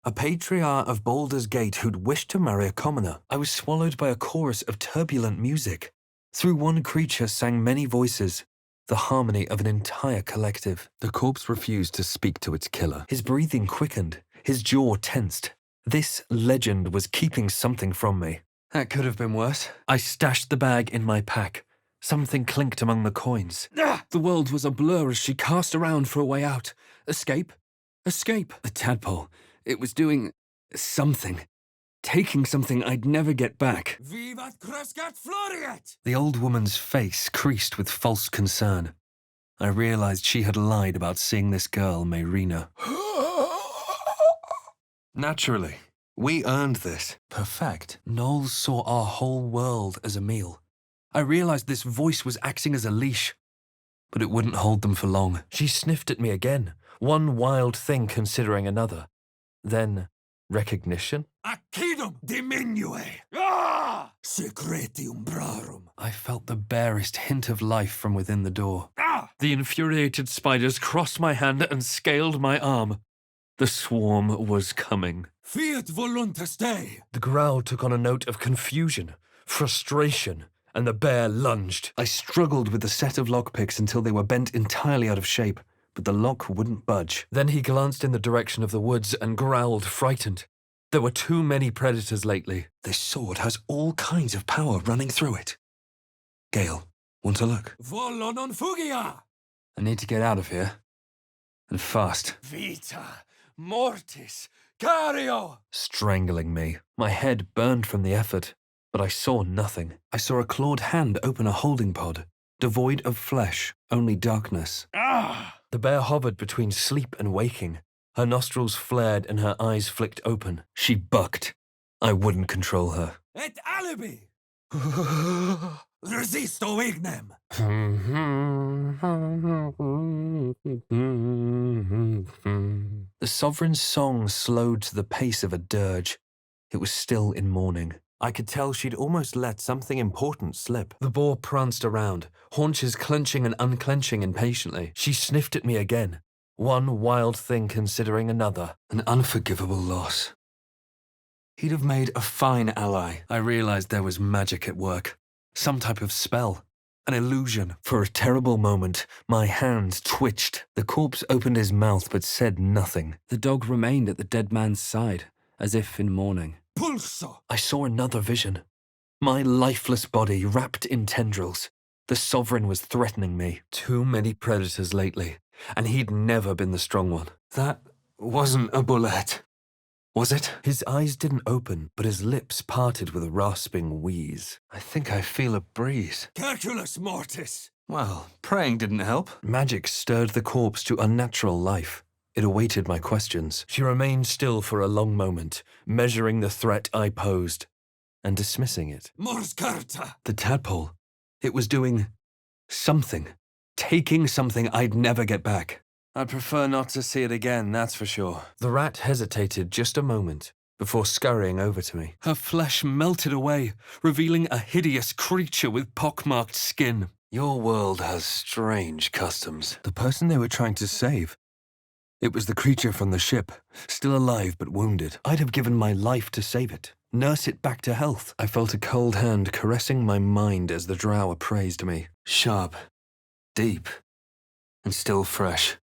S1: A patriarch of Baldur's Gate who'd wished to marry a commoner. I was swallowed by a chorus of turbulent music. Through one creature sang many voices, the harmony of an entire collective.
S3: The corpse refused to speak to its killer.
S1: His breathing quickened, his jaw tensed. This legend was keeping something from me.
S3: That could have been worse.
S1: I stashed the bag in my pack. Something clinked among the coins.
S3: The world was a blur as she cast around for a way out. Escape? Escape. The tadpole. It was doing something. Taking something I'd never get back.
S5: Vivat crescat floriet.
S1: The old woman's face creased with false concern. I realized she had lied about seeing this girl, Mayrina.
S3: Naturally. We earned this.
S1: Perfect. Knowles saw our whole world as a meal. I realized this voice was acting as a leash. But it wouldn't hold them for long. She sniffed at me again, one wild thing considering another. Then, recognition?
S5: Accidum diminue. Ah! Secretium brarum.
S1: I felt the barest hint of life from within the door.
S5: Ah!
S3: The infuriated spiders crossed my hand and scaled my arm. The swarm was coming.
S5: Fiat voluntas Dei.
S1: The growl took on a note of confusion, frustration, and the bear lunged. I struggled with the set of lockpicks until they were bent entirely out of shape, but the lock wouldn't budge. Then he glanced in the direction of the woods and growled, frightened. There were too many predators lately.
S4: This sword has all kinds of power running through it. Gale, want to look?
S5: Volo non fugia.
S1: I need to get out of here. And fast.
S5: Vita mortis cario.
S1: Strangling me. My head burned from the effort, but I saw nothing. I saw a clawed hand open a holding pod, devoid of flesh, only darkness.
S5: Ah!
S1: The bear hovered between sleep and waking. Her nostrils flared and her eyes flicked open. She bucked. I wouldn't control her.
S5: Et alibi. Resisto ignem.
S1: The sovereign's song slowed to the pace of a dirge. It was still in mourning. I could tell she'd almost let something important slip. The boar pranced around, haunches clenching and unclenching impatiently. She sniffed at me again, one wild thing considering another.
S4: An unforgivable loss. He'd have made a fine ally.
S1: I realized there was magic at work. Some type of spell. An illusion. For a terrible moment, my hand twitched. The corpse opened his mouth but said nothing. The dog remained at the dead man's side, as if in mourning.
S5: Pulso.
S1: I saw another vision. My lifeless body wrapped in tendrils. The sovereign was threatening me. Too many predators lately, and he'd never been the strong one.
S4: That wasn't a bullet, was it?
S1: His eyes didn't open, but his lips parted with a rasping wheeze.
S3: I think I feel a breeze.
S5: Calculus mortis.
S4: Well, praying didn't help.
S1: Magic stirred the corpse to unnatural life. It awaited my questions. She remained still for a long moment, measuring the threat I posed, and dismissing it.
S5: Mors carta.
S1: The tadpole. It was doing something. Taking something I'd never get back.
S3: I'd prefer not to see it again, that's for sure.
S1: The rat hesitated just a moment before scurrying over to me.
S3: Her flesh melted away, revealing a hideous creature with pockmarked skin.
S4: Your world has strange customs.
S1: The person they were trying to save. It was the creature from the ship, still alive but wounded. I'd have given my life to save it, nurse it back to health. I felt a cold hand caressing my mind as the drow appraised me.
S4: Sharp, deep, and still fresh.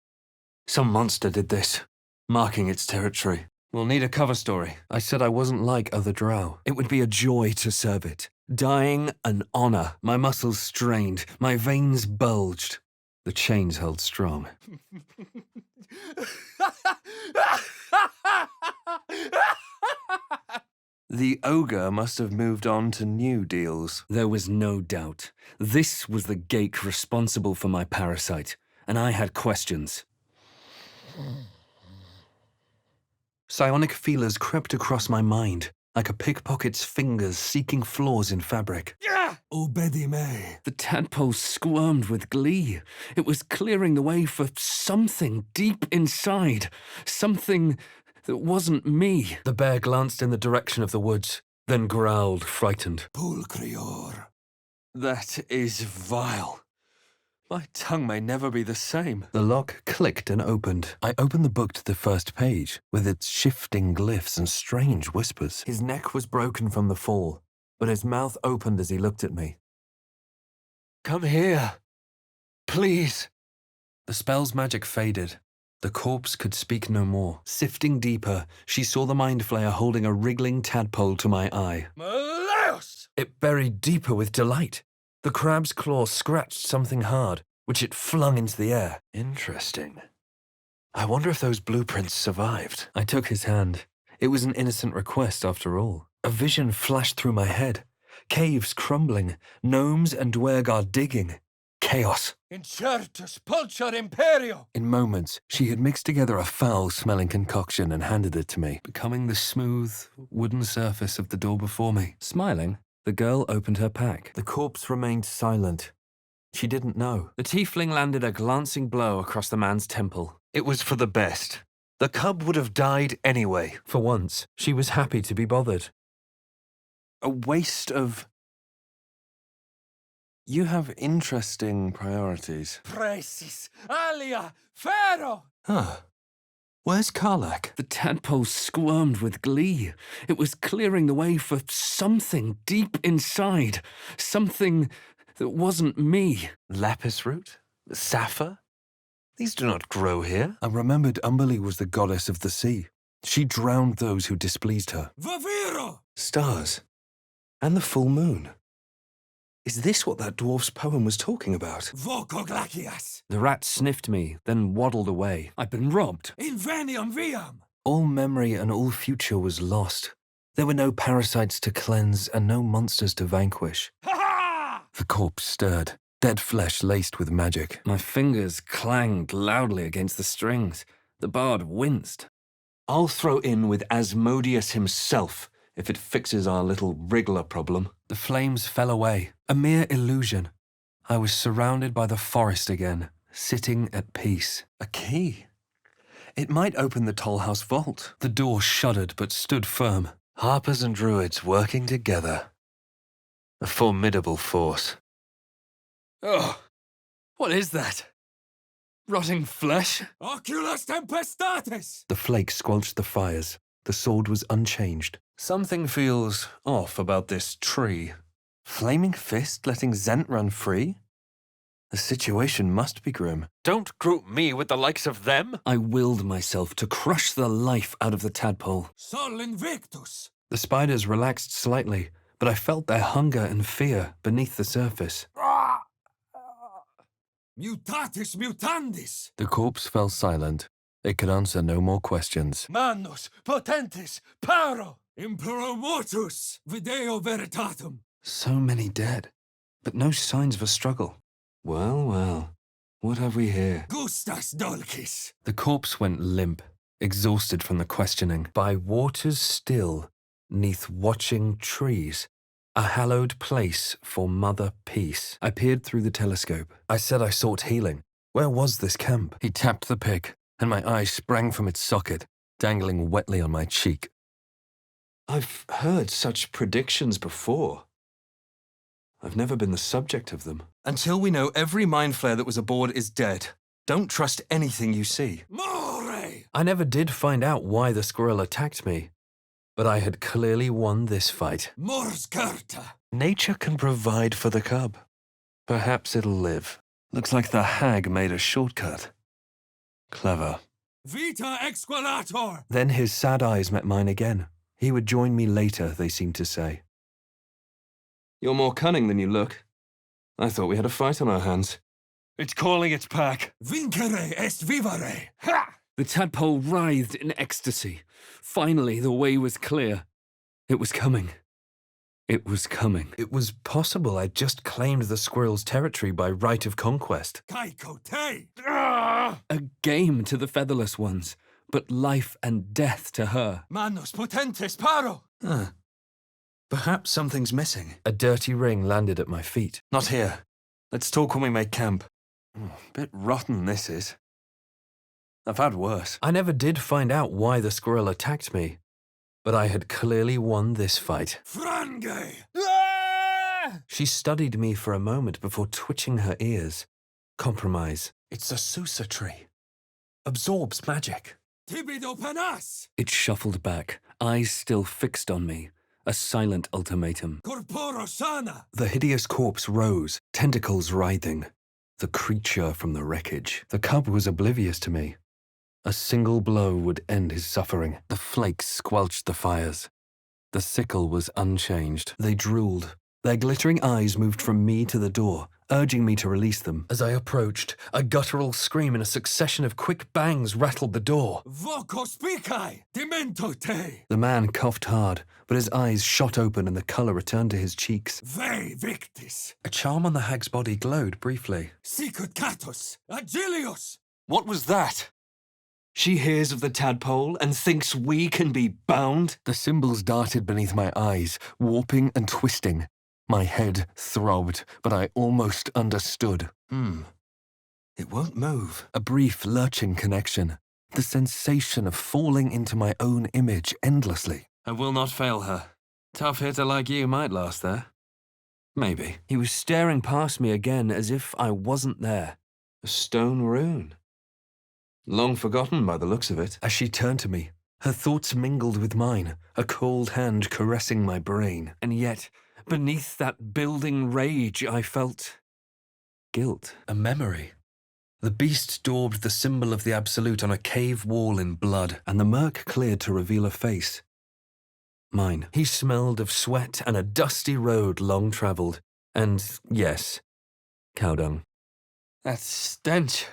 S4: Some monster did this, marking its territory.
S3: We'll need a cover story. I said I wasn't like other drow. It would be a joy to serve it. Dying an honor. My muscles strained, my veins bulged. The chains held strong. The ogre must have moved on to new deals. There was no doubt. This was the geik responsible for my parasite, and I had questions. Psionic feelers crept across my mind, like a pickpocket's fingers seeking flaws in fabric. Obedi me. The tadpole squirmed with glee. It was clearing the way for something deep inside. Something that wasn't me. The bear glanced in the direction of the woods, then growled, frightened. Pulcrior. That is vile. My tongue may never be the same. The lock clicked and opened. I opened the book to the first page, with its shifting glyphs and strange whispers. His neck was broken from the fall, but his mouth opened as he looked at me. Come here. Please. The spell's magic faded. The corpse could speak no more. Sifting deeper, she saw the mind flayer holding a wriggling tadpole to my eye.
S5: Malleus!
S3: It buried deeper with delight. The crab's claw scratched something hard, which it flung into the air.
S2: Interesting. I wonder if those blueprints survived.
S3: I took his hand. It was an innocent request, after all. A vision flashed through my head. Caves crumbling, gnomes and dwergar digging. Chaos.
S5: Incertus pulcher imperio!
S3: In moments, she had mixed together a foul-smelling concoction and handed it to me, becoming the smooth, wooden surface of the door before me. Smiling, the girl opened her pack. The corpse remained silent. She didn't know. The tiefling landed a glancing blow across the man's temple.
S2: It was for the best. The cub would have died anyway.
S3: For once, she was happy to be bothered. A waste of... You have interesting priorities.
S5: Precis alia ferro!
S3: Huh. Where's Karlak? The tadpole squirmed with glee. It was clearing the way for something deep inside. Something that wasn't me.
S2: Lapis root? Sapphire? These do not grow here.
S3: I remembered Umberly was the goddess of the sea. She drowned those who displeased her.
S5: Vaviro!
S3: Stars. And the full moon. Is this what that dwarf's poem was talking about?
S5: Vocoglacias!
S3: The rat sniffed me, then waddled away. I'd been robbed.
S5: Invenium viam!
S3: All memory and all future was lost. There were no parasites to cleanse and no monsters to vanquish.
S5: Ha ha!
S3: The corpse stirred, dead flesh laced with magic. My fingers clanged loudly against the strings. The bard winced. I'll throw in with Asmodeus himself if it fixes our little wriggler problem. The flames fell away, a mere illusion. I was surrounded by the forest again, sitting at peace. A key. It might open the Tollhouse vault. The door shuddered but stood firm.
S2: Harpers and druids working together. A formidable force.
S3: Oh, what is that? Rotting flesh?
S5: Oculus tempestatis!
S3: The flake squelched the fires. The sword was unchanged. Something feels off about this tree. Flaming Fist letting Zent run free? The situation must be grim.
S2: Don't group me with the likes of them.
S3: I willed myself to crush the life out of the tadpole.
S5: Sol invictus!
S3: The spiders relaxed slightly, but I felt their hunger and fear beneath the surface.
S5: Mutatis mutandis!
S3: The corpse fell silent. It could answer no more questions.
S5: Manus potentis paro! Impero mortus! Video veritatum!
S3: So many dead, but no signs of a struggle. Well, well, what have we here?
S5: Gustas dulcis!
S3: The corpse went limp, exhausted from the questioning. By waters still, 'neath watching trees, a hallowed place for Mother Peace. I peered through the telescope. I said I sought healing. Where was this camp? He tapped the pick, and my eye sprang from its socket, dangling wetly on my cheek. I've heard such predictions before. I've never been the subject of them. Until we know every mind flayer that was aboard is dead, don't trust anything you see.
S5: More!
S3: I never did find out why the squirrel attacked me, but I had clearly won this fight.
S5: Mors carta!
S2: Nature can provide for the cub. Perhaps it'll live.
S3: Looks like the hag made a shortcut. Clever.
S5: Vita exqualator!
S3: Then his sad eyes met mine again. He would join me later, they seemed to say.
S4: You're more cunning than you look. I thought we had a fight on our hands.
S5: It's calling its pack. Vincere est vivere! Ha!
S3: The tadpole writhed in ecstasy. Finally, the way was clear. It was coming. It was coming. It was possible I'd just claimed the squirrel's territory by right of conquest.
S5: Kaiko te! Ah!
S3: A game to the featherless ones, but life and death to her.
S5: Manus potentes paro!
S4: Perhaps something's missing.
S3: A dirty ring landed at my feet.
S4: Not here. Let's talk when we make camp. Bit rotten, this is. I've had worse.
S3: I never did find out why the squirrel attacked me, but I had clearly won this fight.
S5: Frange! Ah!
S3: She studied me for a moment before twitching her ears. Compromise.
S4: It's a Susa tree. Absorbs magic.
S5: Tibido panas!
S3: It shuffled back, eyes still fixed on me. A silent ultimatum.
S5: Corporo sana!
S3: The hideous corpse rose, tentacles writhing. The creature from the wreckage. The cub was oblivious to me. A single blow would end his suffering. The flakes squelched the fires. The sickle was unchanged. They drooled. Their glittering eyes moved from me to the door, urging me to release them. As I approached, a guttural scream and a succession of quick bangs rattled the door.
S5: Voco spicai! Demento te!
S3: The man coughed hard, but his eyes shot open and the colour returned to his cheeks.
S5: Ve victis!
S3: A charm on the hag's body glowed briefly.
S5: Sicut catus! Agilios!
S4: What was that? She hears of the tadpole and thinks we can be bound?
S3: The symbols darted beneath my eyes, warping and twisting. My head throbbed, but I almost understood.
S4: It won't move.
S3: A brief, lurching connection. The sensation of falling into my own image endlessly.
S4: I will not fail her. Tough hitter like you might last there. Maybe.
S3: He was staring past me again as if I wasn't there.
S4: A stone rune. Long forgotten by the looks of it.
S3: As she turned to me, her thoughts mingled with mine, a cold hand caressing my brain. And yet, beneath that building rage, I felt guilt, a memory. The beast daubed the symbol of the Absolute on a cave wall in blood, and the murk cleared to reveal a face. Mine. He smelled of sweat and a dusty road long travelled. And, yes, cow dung.
S4: That stench.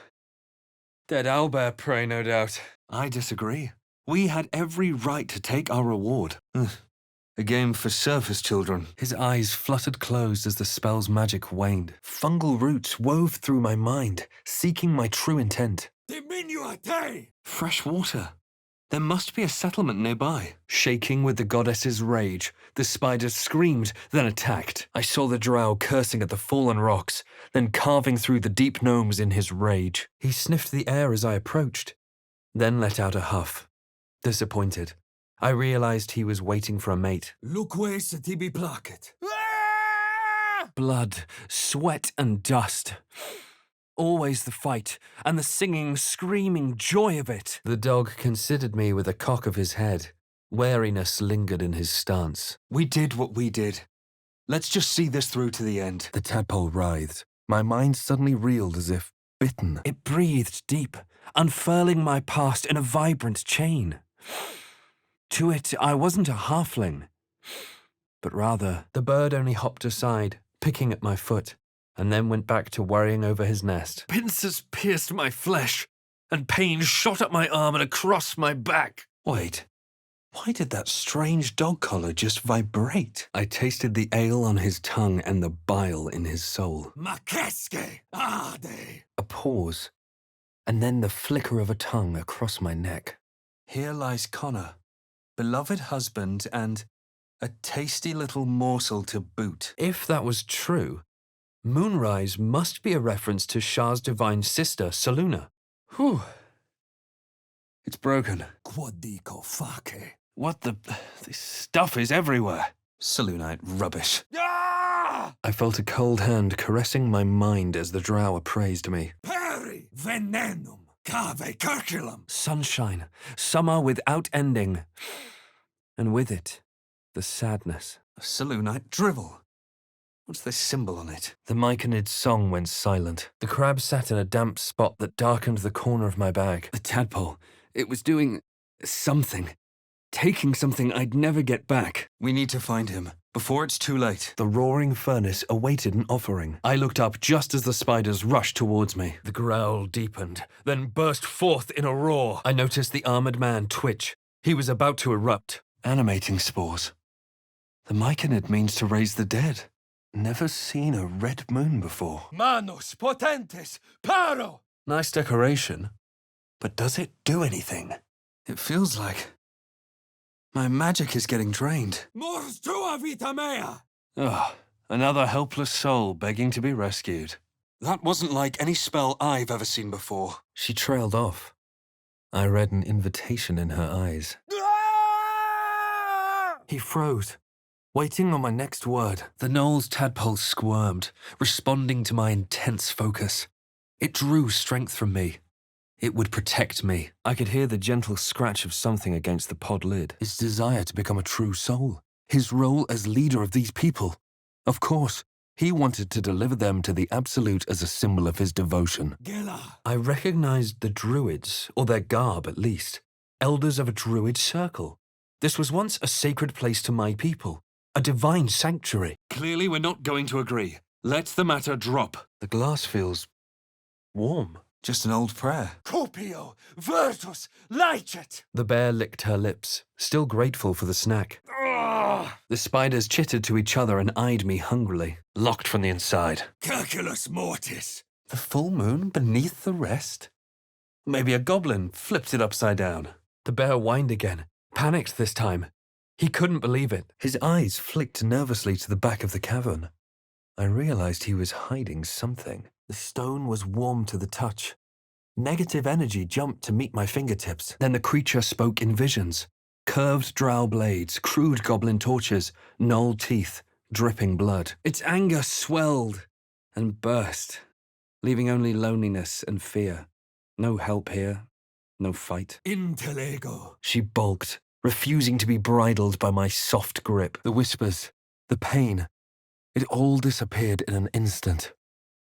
S4: Dead owlbear prey, no doubt.
S3: I disagree. We had every right to take our reward.
S4: A game for surface children.
S3: His eyes fluttered closed as the spell's magic waned. Fungal roots wove through my mind, seeking my true intent.
S5: Diminua te!
S3: Fresh water. There must be a settlement nearby. Shaking with the goddess's rage, the spider screamed, then attacked. I saw the drow cursing at the fallen rocks, then carving through the deep gnomes in his rage. He sniffed the air as I approached, then let out a huff. Disappointed, I realized he was waiting for a mate.
S5: Luques tibi placet.
S3: Blood, sweat, and dust. Always the fight, and the singing, screaming joy of it. The dog considered me with a cock of his head. Wariness lingered in his stance.
S4: We did what we did. Let's just see this through to the end.
S3: The tadpole writhed. My mind suddenly reeled as if bitten. It breathed deep, unfurling my past in a vibrant chain. To it, I wasn't a halfling, but rather, the bird only hopped aside, picking at my foot, and then went back to worrying over his nest. Pincers pierced my flesh, and pain shot up my arm and across my back.
S4: Wait, why did that strange dog collar just vibrate?
S3: I tasted the ale on his tongue and the bile in his soul.
S5: Makeske ade!
S3: A pause, and then the flicker of a tongue across my neck.
S4: Here lies Connor, beloved husband, and a tasty little morsel to boot.
S3: If that was true, Moonrise must be a reference to Shah's divine sister, Saluna.
S4: Whew. It's broken.
S5: Quod dico face.
S4: What the... This stuff is everywhere. Selunite rubbish.
S5: Ah!
S3: I felt a cold hand caressing my mind as the drow appraised me.
S5: Peri venenum cave curculum.
S3: Sunshine, summer without ending. And with it, the sadness.
S4: A Selunite drivel. What's this symbol on it?
S3: The Myconid's song went silent. The crab sat in a damp spot that darkened the corner of my bag. The tadpole, It was doing something. Taking something I'd never get back.
S4: We need to find him, before it's too late.
S1: The roaring furnace awaited an offering. I looked up just as the spiders rushed towards me. The growl deepened, then burst forth in a roar. I noticed the armored man twitch. He was about to erupt.
S3: Animating spores. The myconid means to raise the dead. Never seen a red moon before.
S5: Manos potentes, paro!
S3: Nice decoration, but does it do anything? It feels like my magic is getting drained.
S5: Mors tua vita mea!
S3: Ugh, another helpless soul begging to be rescued. That wasn't like any spell I've ever seen before.
S1: She trailed off. I read an invitation in her eyes. He froze, waiting on my next word. The Knoll's tadpole squirmed, responding to my intense focus. It drew strength from me. It would protect me. I could hear the gentle scratch of something against the pod lid. His desire to become a true soul. His role as leader of these people. Of course, he wanted to deliver them to the Absolute as a symbol of his devotion.
S5: Gela!
S1: I recognized the druids, or their garb at least. Elders of a druid circle. This was once a sacred place to my people. A divine sanctuary.
S3: Clearly we're not going to agree. Let the matter drop.
S1: The glass feels warm.
S4: Just an old prayer.
S5: Copio, virtus, licet!
S1: The bear licked her lips, still grateful for the snack. The spiders chittered to each other and eyed me hungrily, locked from the inside.
S5: Calculus mortis!
S3: The full moon beneath the rest? Maybe a goblin flipped it upside down.
S1: The bear whined again, panicked this time. He couldn't believe it. His eyes flicked nervously to the back of the cavern. I realized he was hiding something. The stone was warm to the touch. Negative energy jumped to meet my fingertips. Then the creature spoke in visions. Curved drow blades, crude goblin torches, knoll teeth, dripping blood. Its anger swelled and burst, leaving only loneliness and fear. No help here, no fight.
S5: Intellego!
S1: She balked, refusing to be bridled by my soft grip. The whispers, the pain, it all disappeared in an instant.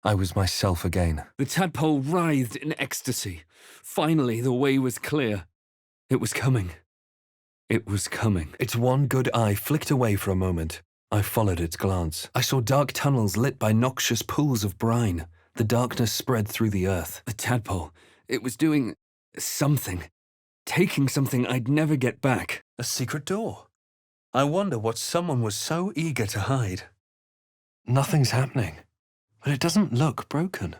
S1: I was myself again. The tadpole writhed in ecstasy. Finally, the way was clear. It was coming. It was coming. Its one good eye flicked away for a moment. I followed its glance. I saw dark tunnels lit by noxious pools of brine. The darkness spread through the earth. The tadpole, it was doing something. Taking something I'd never get back.
S3: A secret door. I wonder what someone was so eager to hide.
S1: Nothing's happening. But it doesn't look broken.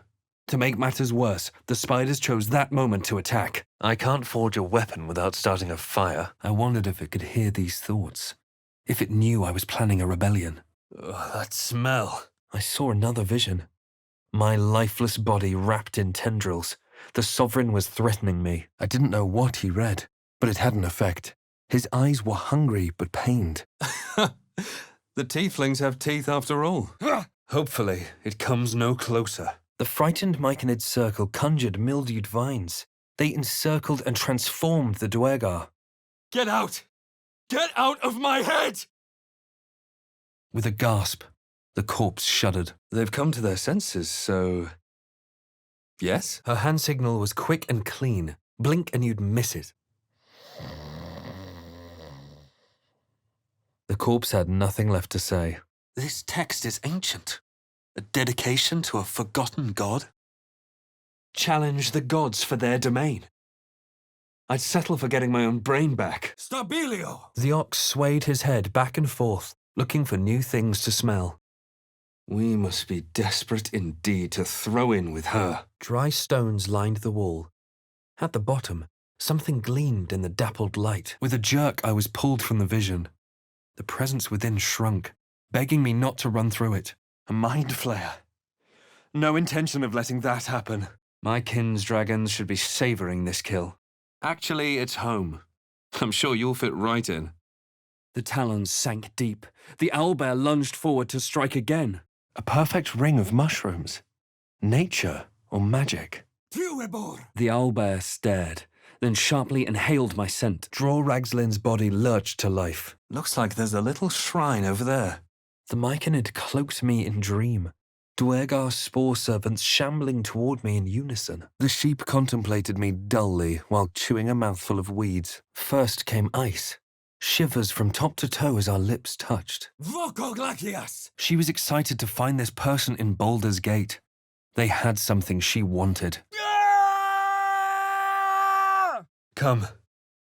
S1: To make matters worse, the spiders chose that moment to attack.
S2: I can't forge a weapon without starting a fire.
S1: I wondered if it could hear these thoughts. If it knew I was planning a rebellion.
S3: Ugh, that smell.
S1: I saw another vision. My lifeless body wrapped in tendrils. The Sovereign was threatening me. I didn't know what he read, but it had an effect. His eyes were hungry but pained.
S3: The tieflings have teeth after all. Hopefully, it comes no closer.
S1: The frightened myconid circle conjured mildewed vines. They encircled and transformed the Duergar.
S5: Get out! Get out of my head!
S1: With a gasp, the corpse shuddered.
S3: They've come to their senses, so... Yes?
S1: Her hand signal was quick and clean. Blink and you'd miss it. The corpse had nothing left to say.
S3: This text is ancient. A dedication to a forgotten god? Challenge the gods for their domain. I'd settle for getting my own brain back.
S5: Stabilio!
S1: The ox swayed his head back and forth, looking for new things to smell.
S3: We must be desperate indeed to throw in with her.
S1: Dry stones lined the wall. At the bottom, something gleamed in the dappled light. With a jerk, I was pulled from the vision. The presence within shrunk, begging me not to run through it.
S3: A mind flayer. No intention of letting that happen. My kin's dragons should be savouring this kill. Actually, it's home. I'm sure you'll fit right in.
S1: The talons sank deep. The owlbear lunged forward to strike again. A perfect ring of mushrooms. Nature or magic?
S5: Tuebor!
S1: The owlbear stared, then sharply inhaled my scent. Draw Ragslin's body lurched to life.
S3: Looks like there's a little shrine over there.
S1: The myconid cloaked me in dream.
S3: Dwergar spore servants shambling toward me in unison. The sheep contemplated me dully while chewing a mouthful of weeds. First came ice. Shivers from top to toe as our lips touched.
S5: Vokoglakias!
S3: She was excited to find this person in Baldur's Gate. They had something she wanted.
S4: Come.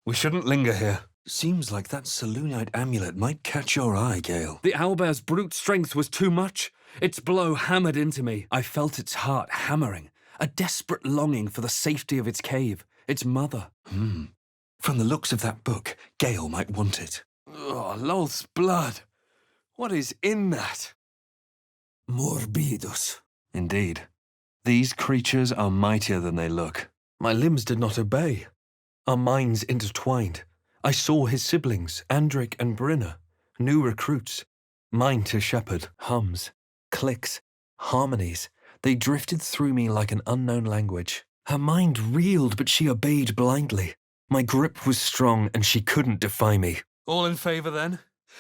S4: We shouldn't linger here. Seems like that Selûnite amulet might catch your eye, Gale.
S3: The owlbear's brute strength was too much. Its blow hammered into me. I felt its heart hammering, a desperate longing for the safety of its cave, its mother.
S4: From the looks of that book, Gale might want it.
S5: Oh, Lolth's blood. What is in that? Morbidus.
S3: Indeed. These creatures are mightier than they look. My limbs did not obey. Our minds intertwined. I saw his siblings, Andric and Brynna, new recruits. Mine to shepherd, hums, clicks, harmonies. They drifted through me like an unknown language. Her mind reeled, but she obeyed blindly. My grip was strong, and she couldn't defy me.
S4: All in favour, then?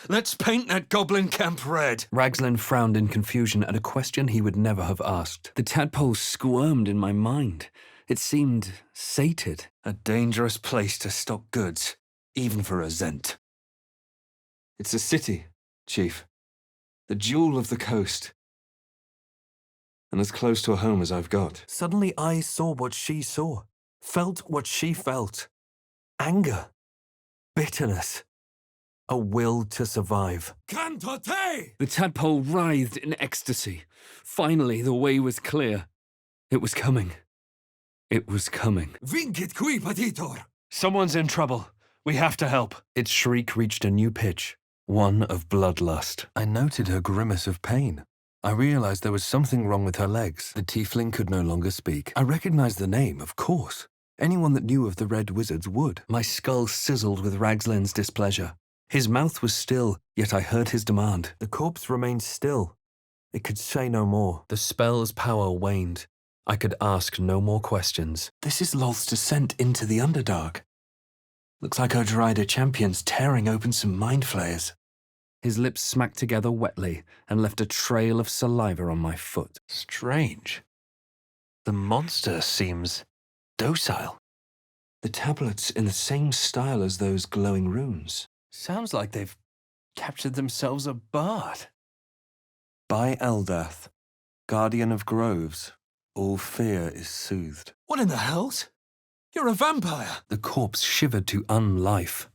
S4: Let's paint that goblin camp red.
S3: Ragzlin frowned in confusion at a question he would never have asked. The tadpole squirmed in my mind. It seemed sated.
S4: A dangerous place to stock goods, even for a Zent. It's a city, Chief. The jewel of the coast. And as close to a home as I've got.
S3: Suddenly I saw what she saw, felt what she felt. Anger, bitterness, a will to survive.
S5: Cantote!
S3: The tadpole writhed in ecstasy. Finally, the way was clear. It was coming. It was coming.
S5: Vincit qui patitor!
S4: Someone's in trouble. We have to help.
S3: Its shriek reached a new pitch, one of bloodlust. I noted her grimace of pain. I realized there was something wrong with her legs. The tiefling could no longer speak. I recognized the name, of course. Anyone that knew of the Red Wizards would. My skull sizzled with Ragzlin's displeasure. His mouth was still, yet I heard his demand. The corpse remained still. It could say no more. The spell's power waned. I could ask no more questions.
S4: This is Lolth's descent into the Underdark. Looks like our Dryder champion's tearing open some mind flayers.
S3: His lips smacked together wetly and left a trail of saliva on my foot.
S2: Strange. The monster seems docile.
S4: The tablets in the same style as those glowing runes.
S2: Sounds like they've captured themselves a bard.
S3: By Eldath, guardian of groves, all fear is soothed.
S5: What in the hells? You're a vampire!
S3: The corpse shivered to unlife.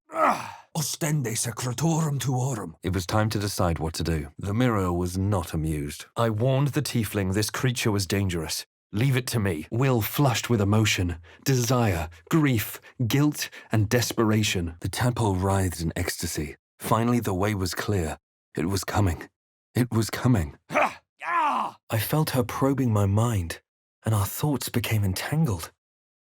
S5: Ostende secretorum tuorum.
S3: It was time to decide what to do. The mirror was not amused. I warned the tiefling this creature was dangerous. Leave it to me. Will flushed with emotion, desire, grief, guilt, and desperation. The tadpole writhed in ecstasy. Finally, the way was clear. It was coming. It was coming.
S5: Ha! Ah!
S3: I felt her probing my mind, and our thoughts became entangled.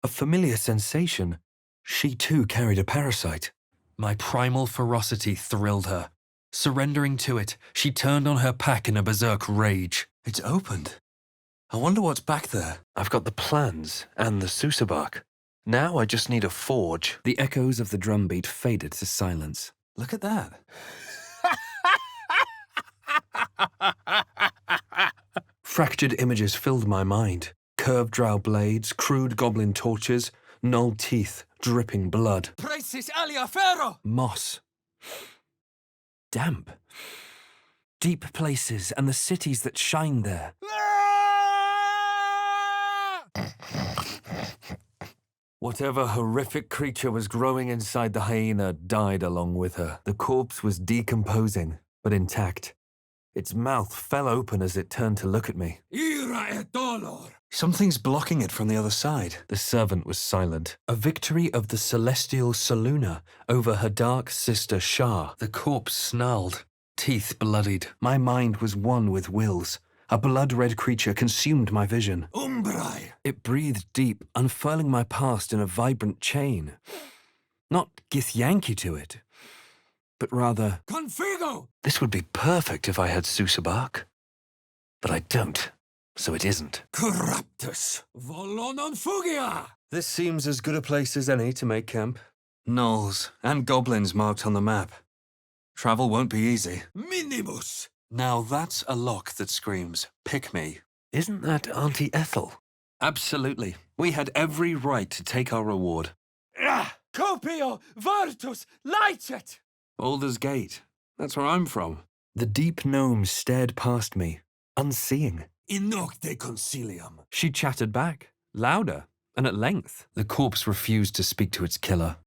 S3: A familiar sensation. She too carried a parasite. My primal ferocity thrilled her. Surrendering to it, she turned on her pack in a berserk rage.
S4: It's opened. I wonder what's back there.
S2: I've got the plans and the Susabark. Now I just need a forge.
S3: The echoes of the drumbeat faded to silence.
S4: Look at that.
S3: Fractured images filled my mind. Curved drow blades, crude goblin torches, gnawed teeth, dripping blood.
S5: Praesis alia ferro!
S3: Moss. Damp. Deep places and the cities that shine there. Whatever horrific creature was growing inside the hyena died along with her. The corpse was decomposing, but intact. Its mouth fell open as it turned to look at me.
S5: Ira et dolor!
S4: Something's blocking it from the other side.
S3: The servant was silent. A victory of the celestial Selûne over her dark sister Shah. The corpse snarled, teeth bloodied. My mind was one with Will's. A blood-red creature consumed my vision.
S5: Umbrai!
S3: It breathed deep, unfurling my past in a vibrant chain. Not Githyanki to it, but rather...
S5: Configo!
S2: This would be perfect if I had Susabark. But I don't, so it isn't.
S5: Corruptus! Volonon fugia!
S4: This seems as good a place as any to make camp. Gnolls and goblins marked on the map. Travel won't be easy.
S5: Minimus!
S4: Now that's a lock that screams, pick me.
S2: Isn't that Auntie Ethel?
S4: Absolutely. We had every right to take our reward.
S5: Copio Virtus licet!
S4: Baldur's Gate. That's where I'm from.
S3: The deep gnome stared past me, unseeing.
S5: In nocte concilium.
S1: She chattered back, louder and at length.
S3: The corpse refused to speak to its killer.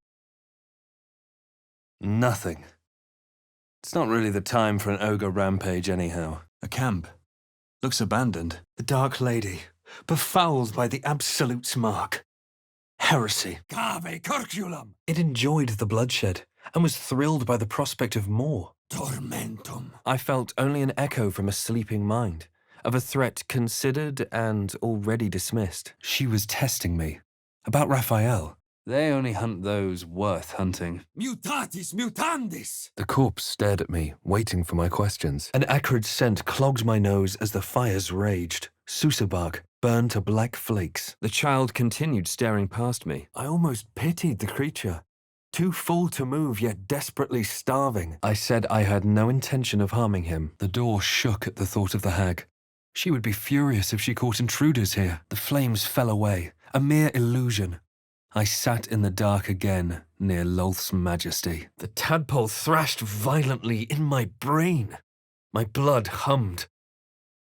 S4: Nothing. It's not really the time for an ogre rampage anyhow. A camp. Looks abandoned. The Dark Lady. Befouled by the Absolute's mark. Heresy.
S5: Cave curculum.
S3: It enjoyed the bloodshed and was thrilled by the prospect of more.
S5: Tormentum.
S1: I felt only an echo from a sleeping mind, of a threat considered and already dismissed.
S3: She was testing me. About Raphael.
S4: They only hunt those worth hunting.
S5: Mutatis mutandis.
S3: The corpse stared at me, waiting for my questions. An acrid scent clogged my nose as the fires raged. Susabark burned to black flakes.
S1: The child continued staring past me. I almost pitied the creature. Too full to move, yet desperately starving.
S3: I said I had no intention of harming him. The door shook at the thought of the hag. She would be furious if she caught intruders here. The flames fell away, a mere illusion. I sat in the dark again, near Lolth's majesty. The tadpole thrashed violently in my brain. My blood hummed.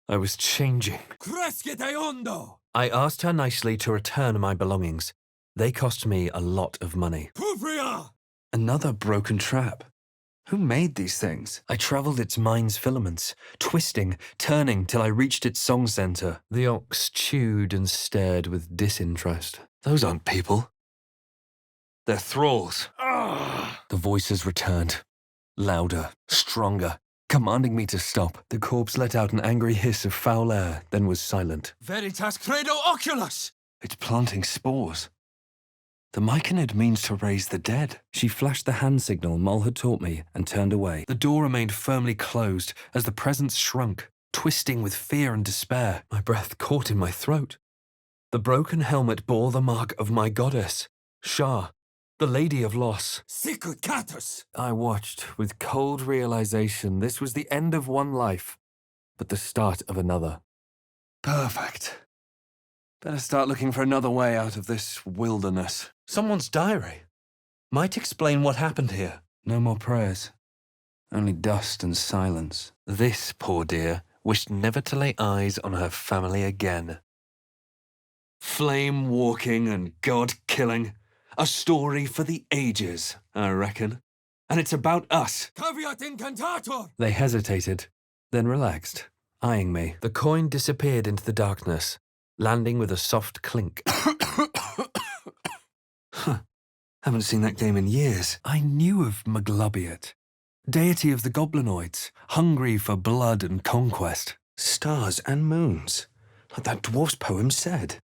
S3: I was changing.
S5: Crescite hondo.
S3: I asked her nicely to return my belongings. They cost me a lot of money.
S5: Pufria.
S3: Another broken trap. Who made these things? I travelled its mind's filaments, twisting, turning till I reached its song centre. The ox chewed and stared with disinterest. Those aren't people. They're thralls. The voices returned. Louder, stronger, commanding me to stop. The corpse let out an angry hiss of foul air, then was silent.
S5: Veritas credo oculus.
S3: It's planting spores. The myconid means to raise the dead. She flashed the hand signal Moll had taught me and turned away. The door remained firmly closed as the presence shrunk, twisting with fear and despair. My breath caught in my throat. The broken helmet bore the mark of my goddess, Shah, the Lady of Loss.
S5: Sicut catus.
S1: I watched with cold realization this was the end of one life, but the start of another.
S4: Perfect. Better start looking for another way out of this wilderness.
S3: Someone's diary. Might explain what happened here.
S4: No more prayers. Only dust and silence.
S2: This poor dear wished never to lay eyes on her family again.
S4: Flame walking and god killing. A story for the ages, I reckon. And it's about us.
S5: Caveat incantator.
S3: They hesitated, then relaxed, eyeing me. The coin disappeared into the darkness, landing with a soft clink.
S4: Haven't seen that game in years.
S3: I knew of Maglubiot, deity of the goblinoids, hungry for blood and conquest.
S4: Stars and moons, like that dwarf's poem said.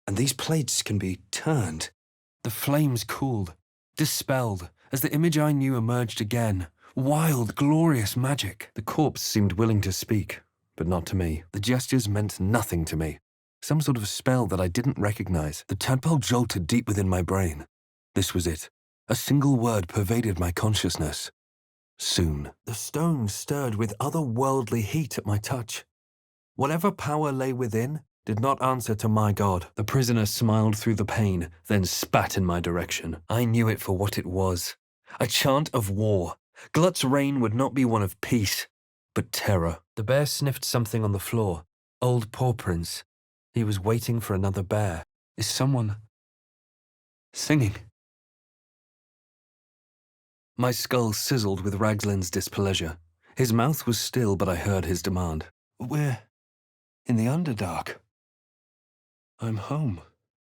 S4: And these plates can be turned.
S3: The flames cooled, dispelled, as the image I knew emerged again. Wild, glorious magic. The corpse seemed willing to speak, but not to me. The gestures meant nothing to me. Some sort of spell that I didn't recognize. The tadpole jolted deep within my brain. This was it. A single word pervaded my consciousness. Soon.
S1: The stone stirred with otherworldly heat at my touch. Whatever power lay within did not answer to my god.
S3: The prisoner smiled through the pain, then spat in my direction. I knew it for what it was. A chant of war. Glut's reign would not be one of peace, but terror. The bear sniffed something on the floor. Old paw prints. He was waiting for another bear.
S4: Is someone singing?
S3: My skull sizzled with Ragslin's displeasure. His mouth was still, but I heard his demand.
S4: We're in the Underdark. I'm home.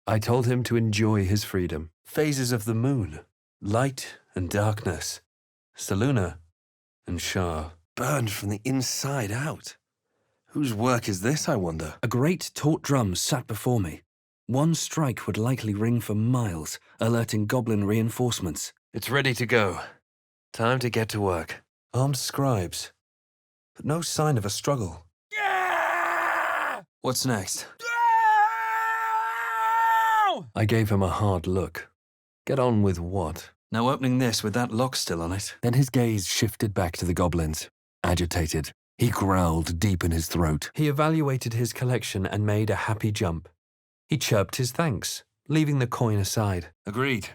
S3: I told him to enjoy his freedom.
S4: Phases of the moon. Light and darkness. Saluna and Shah. Burned from the inside out. Whose work is this, I wonder?
S3: A great taut drum sat before me. One strike would likely ring for miles, alerting goblin reinforcements.
S2: It's ready to go. Time to get to work.
S4: Armed scribes. But no sign of a struggle. What's next?
S3: I gave him a hard look. Get on with what?
S4: Now opening this with that lock still on it.
S3: Then his gaze shifted back to the goblins. Agitated, he growled deep in his throat. He evaluated his collection and made a happy jump. He chirped his thanks, leaving the coin aside.
S4: Agreed.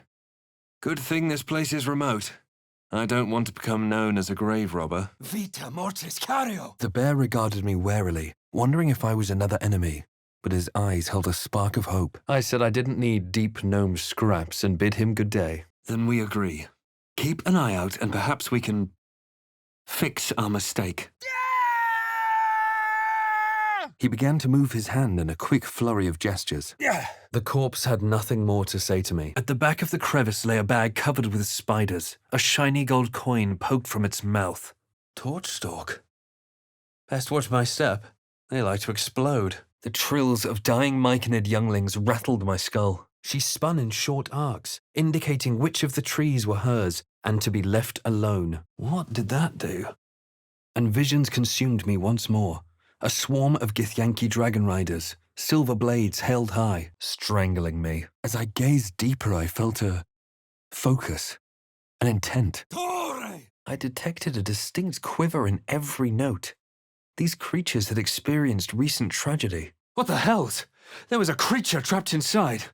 S4: Good thing this place is remote. I don't want to become known as a grave robber.
S5: Vita mortis cario!
S3: The bear regarded me warily, wondering if I was another enemy, but his eyes held a spark of hope. I said I didn't need deep gnome scraps and bid him good day.
S4: Then we agree. Keep an eye out and perhaps we can fix our mistake.
S3: He began to move his hand in a quick flurry of gestures. The corpse had nothing more to say to me. At the back of the crevice lay a bag covered with spiders, a shiny gold coin poked from its mouth. Torch stalk. Best watch my step. They like to explode. The trills of dying myconid younglings rattled my skull. She spun in short arcs, indicating which of the trees were hers and to be left alone. What did that do? And visions consumed me once more. A swarm of Githyanki dragon riders, silver blades held high, strangling me. As I gazed deeper, I felt a focus, an intent.
S5: Tore!
S3: I detected a distinct quiver in every note. These creatures had experienced recent tragedy. What the hells? There was a creature trapped inside.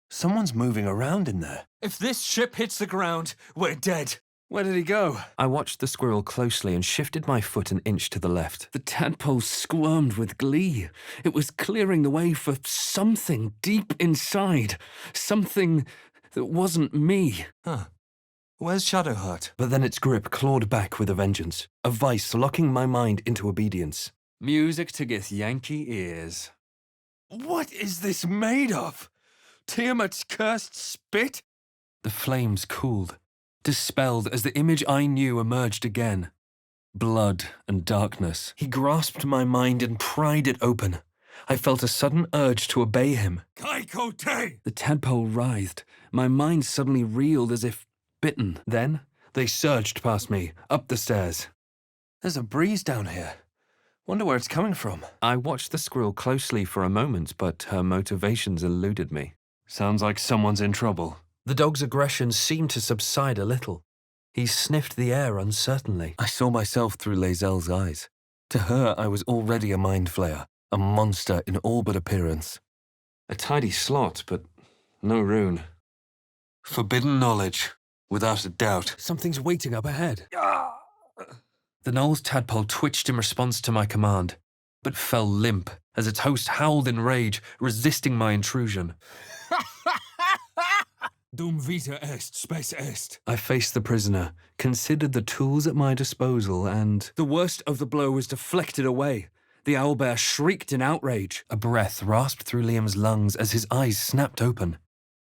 S3: Someone's moving around in there.
S5: If this ship hits the ground, we're dead.
S3: Where did he go? I watched the squirrel closely and shifted my foot an inch to the left. The tadpole squirmed with glee. It was clearing the way for something deep inside. Something that wasn't me.
S4: Huh. Where's Shadowheart?
S3: But then its grip clawed back with a vengeance, a vice locking my mind into obedience. Music to Githyanki ears.
S5: What is this made of? Tiamat's cursed spit?
S3: The flames cooled, dispelled as the image I knew emerged again. Blood and darkness. He grasped my mind and pried it open. I felt a sudden urge to obey him.
S5: Kaiko te!
S3: The tadpole writhed. My mind suddenly reeled as if bitten. Then they surged past me, up the stairs. There's a breeze down here. Wonder where it's coming from. I watched the squirrel closely for a moment, but her motivations eluded me.
S4: Sounds like someone's in trouble.
S3: The dog's aggression seemed to subside a little. He sniffed the air uncertainly. I saw myself through Lae'zel's eyes. To her, I was already a mind flayer, a monster in all but appearance.
S4: A tidy slot, but no rune. Forbidden knowledge, without a doubt.
S3: Something's waiting up ahead. The Knoll's tadpole twitched in response to my command, but fell limp as its host howled in rage, resisting my intrusion.
S5: Dum vita est, spes est.
S3: I faced the prisoner, considered the tools at my disposal, and the worst of the blow was deflected away. The owlbear shrieked in outrage. A breath rasped through Liam's lungs as his eyes snapped open.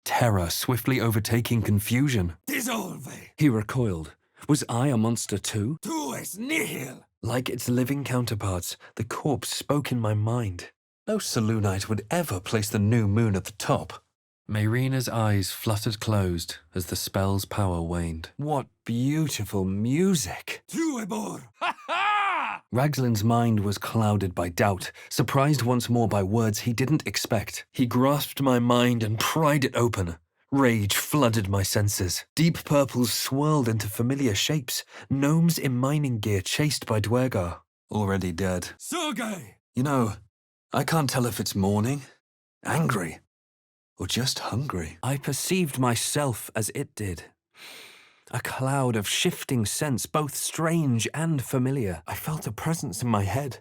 S3: Terror swiftly overtaking confusion.
S5: Dissolve!
S3: He recoiled. Was I a monster too?
S5: Tu es nihil!
S3: Like its living counterparts, the corpse spoke in my mind. No Selûnite would ever place the new moon at the top. Mayrina's eyes fluttered closed as the spell's power waned. What beautiful music!
S5: Tuebor! Ha ha!
S3: Ragslin's mind was clouded by doubt, surprised once more by words he didn't expect. He grasped my mind and pried it open. Rage flooded my senses. Deep purples swirled into familiar shapes, gnomes in mining gear chased by Dwergar.
S4: Already dead.
S5: Soge!
S4: You know, I can't tell if it's mourning, angry, or just hungry.
S3: I perceived myself as it did. A cloud of shifting sense, both strange and familiar. I felt a presence in my head.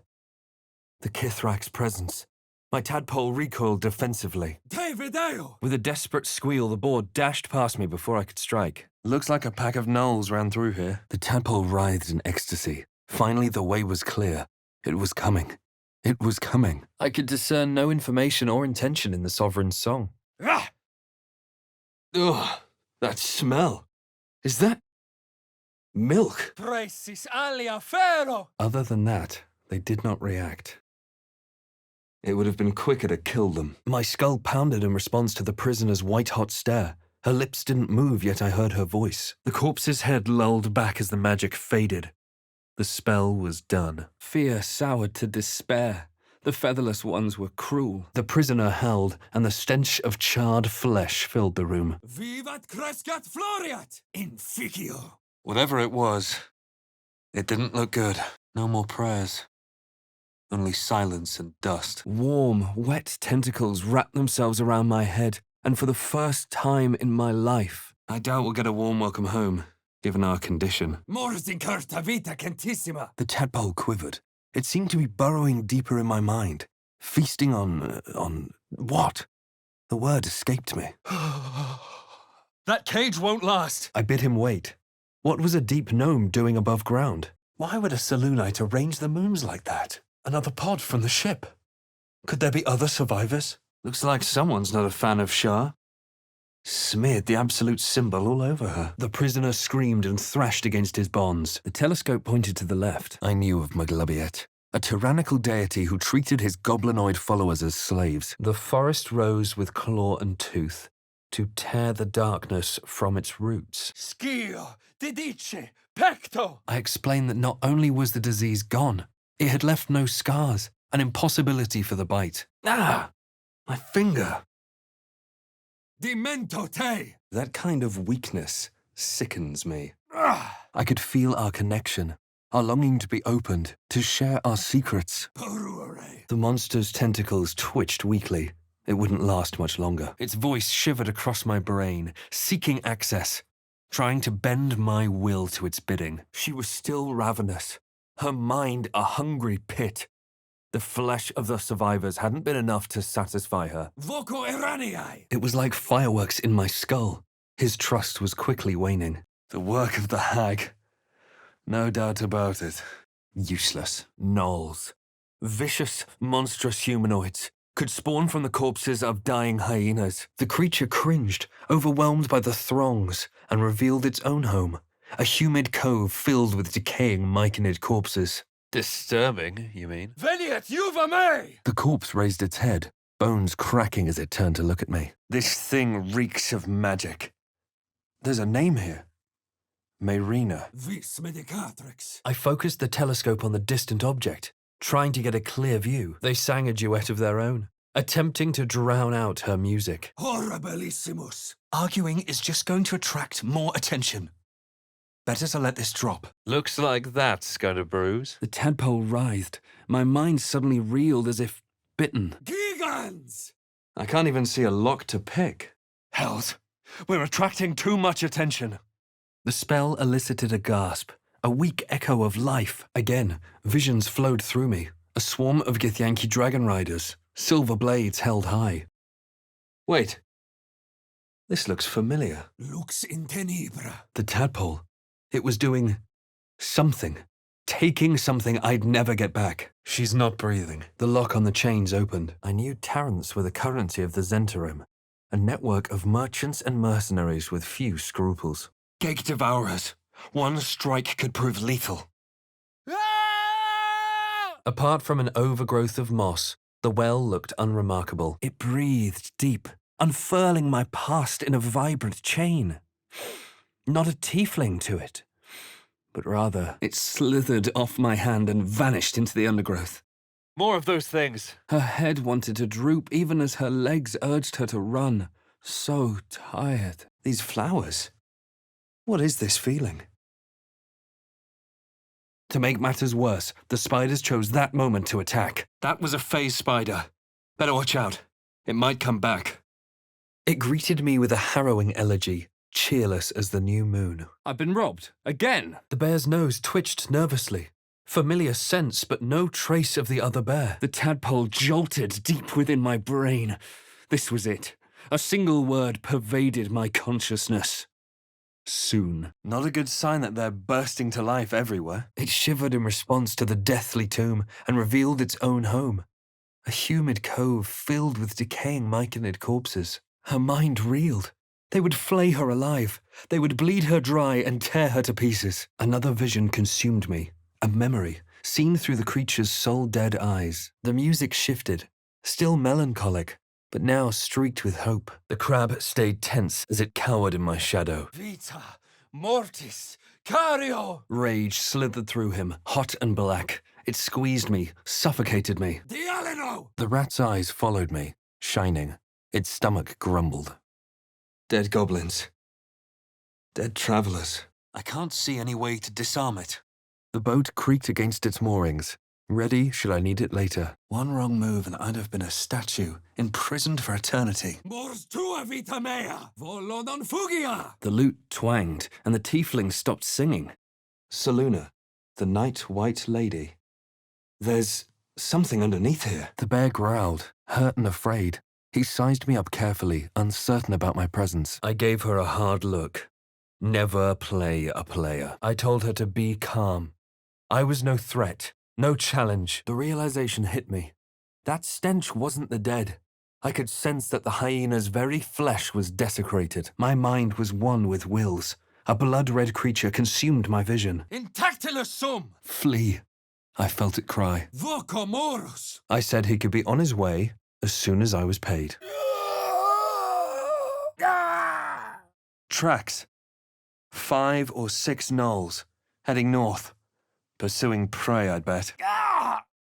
S3: The Kithrak's presence. My tadpole recoiled defensively.
S5: Davideo!
S3: With a desperate squeal, the board dashed past me before I could strike.
S4: Looks like a pack of gnolls ran through here.
S3: The tadpole writhed in ecstasy. Finally, the way was clear. It was coming. It was coming. I could discern no information or intention in the sovereign's song.
S5: Ah!
S4: Ugh, that smell. Is that milk?
S5: Precis alia ferro!
S3: Other than that, they did not react.
S4: It would have been quicker to kill them.
S3: My skull pounded in response to the prisoner's white-hot stare. Her lips didn't move, yet I heard her voice. The corpse's head lulled back as the magic faded. The spell was done. Fear soured to despair. The featherless ones were cruel. The prisoner howled, and the stench of charred flesh filled the room.
S5: Vivat crescat floriat! Inficio!
S4: Whatever it was, it didn't look good. No more prayers. Only silence and dust.
S3: Warm, wet tentacles wrap themselves around my head, and for the first time in my life,
S4: I doubt we'll get a warm welcome home, given our condition.
S5: Mors incarta vita centissima.
S3: the tadpole quivered. It seemed to be burrowing deeper in my mind, feasting on what? The word escaped me.
S5: That cage won't last.
S3: I bid him wait. What was a deep gnome doing above ground?
S4: Why would a Selûnite arrange the moons like that? Another pod from the ship. Could there be other survivors? Looks like someone's not a fan of Shah. Smeared the absolute symbol all over her.
S3: The prisoner screamed and thrashed against his bonds. The telescope pointed to the left. I knew of Maglabiet, a tyrannical deity who treated his goblinoid followers as slaves. The forest rose with claw and tooth to tear the darkness from its roots.
S5: Schio, didice, pecto.
S3: I explained that not only was the disease gone, it had left no scars, an impossibility for the bite.
S4: Ah! My finger!
S5: Dimento te.
S3: That kind of weakness sickens me.
S5: Ah,
S3: I could feel our connection, our longing to be opened, to share our secrets.
S5: porure.
S3: The monster's tentacles twitched weakly. It wouldn't last much longer. Its voice shivered across my brain, seeking access, trying to bend my will to its bidding. She was still ravenous, her mind a hungry pit. The flesh of the survivors hadn't been enough to satisfy her.
S5: Voco eraniai.
S3: It was like fireworks in my skull. His trust was quickly waning.
S4: The work of the hag. No doubt about it.
S3: Useless. Gnolls. Vicious, monstrous humanoids could spawn from the corpses of dying hyenas. The creature cringed, overwhelmed by the throngs, and revealed its own home. A humid cove filled with decaying myconid corpses.
S2: Disturbing, you mean?
S5: Veniet juva me.
S3: The corpse raised its head, bones cracking as it turned to look at me. This thing reeks of magic. There's a name here. Mayrina.
S5: Vis medicatrix.
S3: I focused the telescope on the distant object, trying to get a clear view. They sang a duet of their own, attempting to drown out her music.
S5: Horribilissimus.
S4: Arguing is just going to attract more attention. Better to let this drop.
S2: Looks like that's going to bruise.
S3: The tadpole writhed. My mind suddenly reeled as if bitten.
S5: Gigans.
S4: I can't even see a lock to pick.
S3: Hells, we're attracting too much attention. The spell elicited a gasp, a weak echo of life. Again, visions flowed through me. A swarm of Githyanki dragon riders, silver blades held high.
S4: Wait. This looks familiar.
S5: Lux in tenebra.
S3: The tadpole. It was doing something. Taking something I'd never get back.
S4: She's not breathing.
S3: The lock on the chains opened. I knew Tarrants were the currency of the Zentarim, a network of merchants and mercenaries with few scruples.
S4: Gate Devourers. One strike could prove lethal.
S5: Ah!
S3: Apart from an overgrowth of moss, the well looked unremarkable. It breathed deep, unfurling my past in a vibrant chain. Not a tiefling to it, but rather it slithered off my hand and vanished into the undergrowth.
S2: More of those things.
S3: Her head wanted to droop even as her legs urged her to run. So tired.
S4: These flowers. What is this feeling?
S3: To make matters worse, the spiders chose that moment to attack.
S4: That was a phase spider. Better watch out. It might come back.
S3: It greeted me with a harrowing elegy, cheerless as the new moon.
S5: I've been robbed. Again.
S3: The bear's nose twitched nervously. Familiar sense, but no trace of the other bear. The tadpole jolted deep within my brain. This was it. A single word pervaded my consciousness. Soon.
S4: Not a good sign that they're bursting to life everywhere.
S3: It shivered in response to the deathly tomb and revealed its own home. A humid cove filled with decaying myconid corpses. Her mind reeled. They would flay her alive. They would bleed her dry and tear her to pieces. Another vision consumed me. A memory, seen through the creature's soul-dead eyes. The music shifted, still melancholic, but now streaked with hope. The crab stayed tense as it cowered in my shadow.
S5: Vita. Mortis. Cario.
S3: Rage slithered through him, hot and black. It squeezed me, suffocated me.
S5: Dialeno.
S3: The rat's eyes followed me, shining. Its stomach grumbled.
S4: Dead goblins. Dead travelers. I can't see any way to disarm it.
S3: The boat creaked against its moorings, ready should I need it later.
S4: One wrong move and I'd have been a statue, imprisoned for eternity.
S5: Mors tua vita mea, volo non fugia!
S3: The lute twanged, and the tiefling stopped singing.
S4: Saluna, the Night White Lady. There's something underneath here.
S3: The bear growled, hurt and afraid. He sized me up carefully, uncertain about my presence. I gave her a hard look. Never play a player. I told her to be calm. I was no threat, no challenge. The realization hit me. That stench wasn't the dead. I could sense that the hyena's very flesh was desecrated. My mind was one with Will's. A blood-red creature consumed my vision.
S5: Intactilus sum!
S3: Flee. I felt it cry.
S5: Voco morus!
S3: I said he could be on his way as soon as I was paid. Tracks. 5 or 6 gnolls, heading north. Pursuing prey, I'd bet.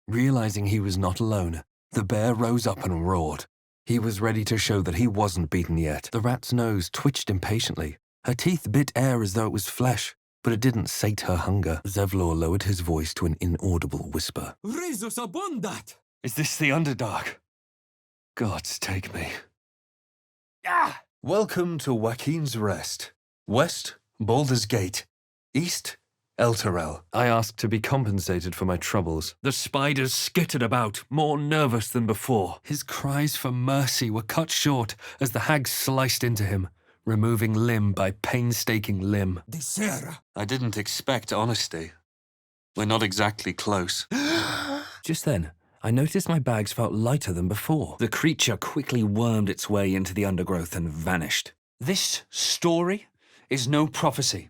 S3: Realizing he was not alone, the bear rose up and roared. He was ready to show that he wasn't beaten yet. The rat's nose twitched impatiently. Her teeth bit air as though it was flesh, but it didn't sate her hunger. Zevlor lowered his voice to an inaudible whisper.
S5: Risus abundat!
S3: Is this the Underdark? Gods take me.
S4: Welcome to Joaquin's Rest. West, Baldur's Gate. East, Elturel.
S3: I asked to be compensated for my troubles. The spiders skittered about, more nervous than before. His cries for mercy were cut short as the hag sliced into him, removing limb by painstaking limb.
S5: Dissera!
S4: I didn't expect honesty. We're not exactly close.
S3: Just then, I noticed my bags felt lighter than before. The creature quickly wormed its way into the undergrowth and vanished. This story is no prophecy.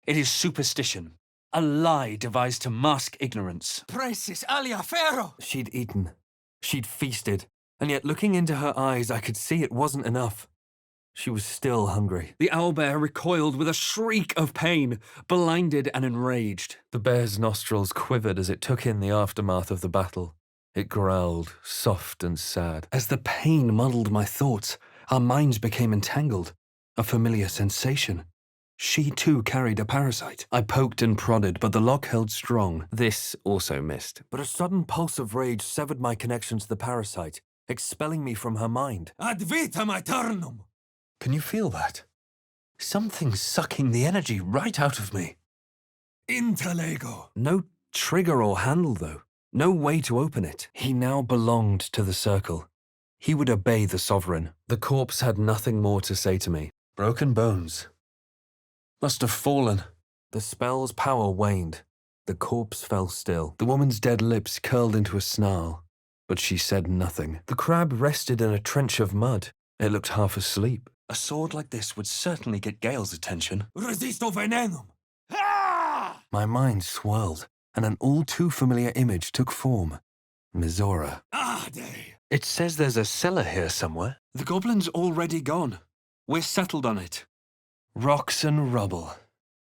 S3: It is superstition. A lie devised to mask ignorance.
S5: Precis alia ferro!
S3: She'd eaten. She'd feasted. And yet looking into her eyes, I could see it wasn't enough. She was still hungry. The owlbear recoiled with a shriek of pain, blinded and enraged. The bear's nostrils quivered as it took in the aftermath of the battle. It growled, soft and sad. As the pain muddled my thoughts, our minds became entangled. A familiar sensation. She too carried a parasite. I poked and prodded, but the lock held strong. This also missed. But a sudden pulse of rage severed my connection to the parasite, expelling me from her mind.
S5: Ad vitam aeternum!
S4: Can you feel that? Something's sucking the energy right out of me.
S5: Intellego!
S3: No trigger or handle, though. No way to open it. He now belonged to the circle. He would obey the sovereign. The corpse had nothing more to say to me.
S4: Broken bones. Must have fallen.
S3: The spell's power waned. The corpse fell still. The woman's dead lips curled into a snarl, but she said nothing. The crab rested in a trench of mud. It looked half asleep.
S4: A sword like this would certainly get Gale's attention.
S5: Resisto venenum!
S3: My mind swirled, and an all-too-familiar image took form. Mizora.
S5: Ade!
S4: It says there's a cellar here somewhere.
S3: The goblin's already gone. We're settled on it. Rocks and rubble.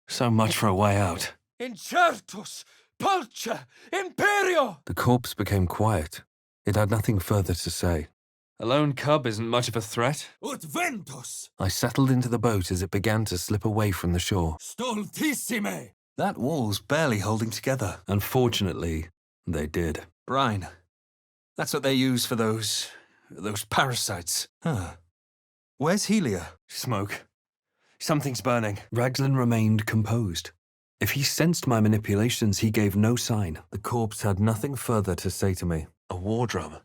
S3: So much for a way out.
S5: Incertus! Pulcha! Imperio!
S3: The corpse became quiet. It had nothing further to say. A lone cub isn't much of a threat.
S5: Ut ventus!
S3: I settled into the boat as it began to slip away from the shore.
S5: Stoltissime!
S4: That wall's barely holding together.
S3: Unfortunately, they did.
S4: Brine. That's what they use for those parasites. Huh. Where's Helia?
S3: Smoke. Something's burning. Raglan remained composed. If he sensed my manipulations, he gave no sign. The corpse had nothing further to say to me.
S2: A war drum.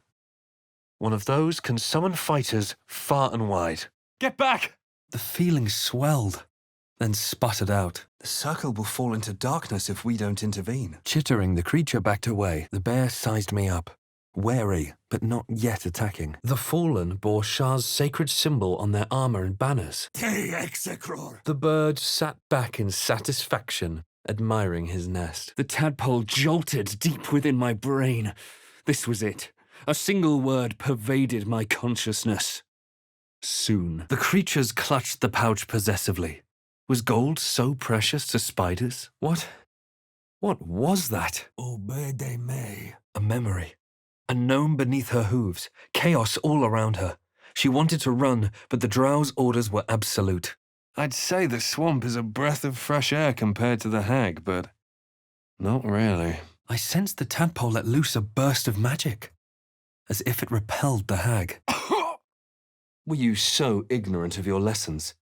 S2: One of those can summon fighters far and wide.
S5: Get back!
S3: The feeling swelled, then sputtered out.
S4: The circle will fall into darkness if we don't intervene.
S3: Chittering, the creature backed away. The bear sized me up. Wary, but not yet attacking. The fallen bore Shah's sacred symbol on their armor and banners.
S5: Te execror!
S3: The bird sat back in satisfaction, admiring his nest. The tadpole jolted deep within my brain. This was it. A single word pervaded my consciousness. Soon. The creatures clutched the pouch possessively. Was gold so precious to spiders? What was that?
S5: Obede me.
S3: A memory. A gnome beneath her hooves. Chaos all around her. She wanted to run, but the drow's orders were absolute. I'd say the swamp is a breath of fresh air compared to the hag, but
S4: Not really.
S3: I sensed the tadpole let loose a burst of magic, as if it repelled the hag.
S4: Were you so ignorant of your lessons?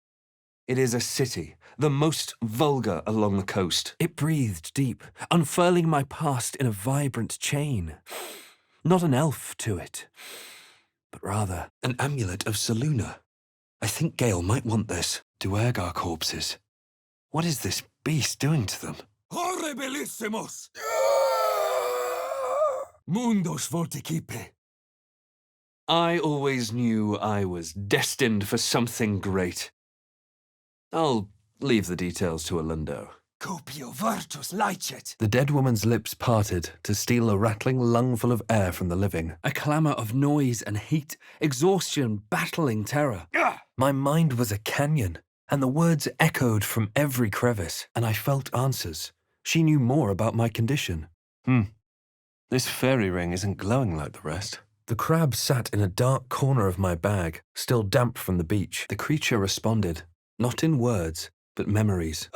S4: It is a city, the most vulgar along the coast.
S3: It breathed deep, unfurling my past in a vibrant chain. Not an elf to it, but rather
S4: An amulet of Saluna. I think Gale might want this. Duergar corpses. What is this beast doing to them?
S5: Horribilissimos! Mundos vorticipe.
S4: I always knew I was destined for something great. I'll leave the details to Alundo.
S5: Copio virtus licet.
S3: the dead woman's lips parted to steal a rattling lungful of air from the living. A clamour of noise and heat, exhaustion, battling terror. My mind was a canyon, and the words echoed from every crevice, and I felt answers. She knew more about my condition.
S4: This fairy ring isn't glowing like the rest.
S3: The crab sat in a dark corner of my bag, still damp from the beach. The creature responded, not in words, but memories.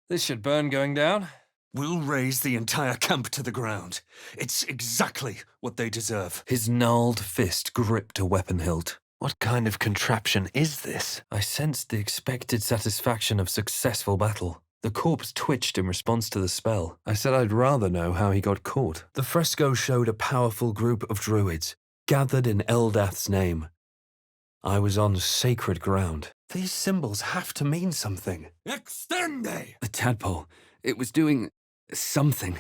S1: This should burn going down.
S4: We'll raise the entire camp to the ground. It's exactly what they deserve.
S3: His gnarled fist gripped a weapon hilt.
S2: What kind of contraption is this?
S3: I sensed the expected satisfaction of successful battle. The corpse twitched in response to the spell. I said I'd rather know how he got caught. The fresco showed a powerful group of druids, gathered in Eldath's name. I was on sacred ground.
S4: These symbols have to mean something.
S5: Extende.
S3: The tadpole, it was doing something.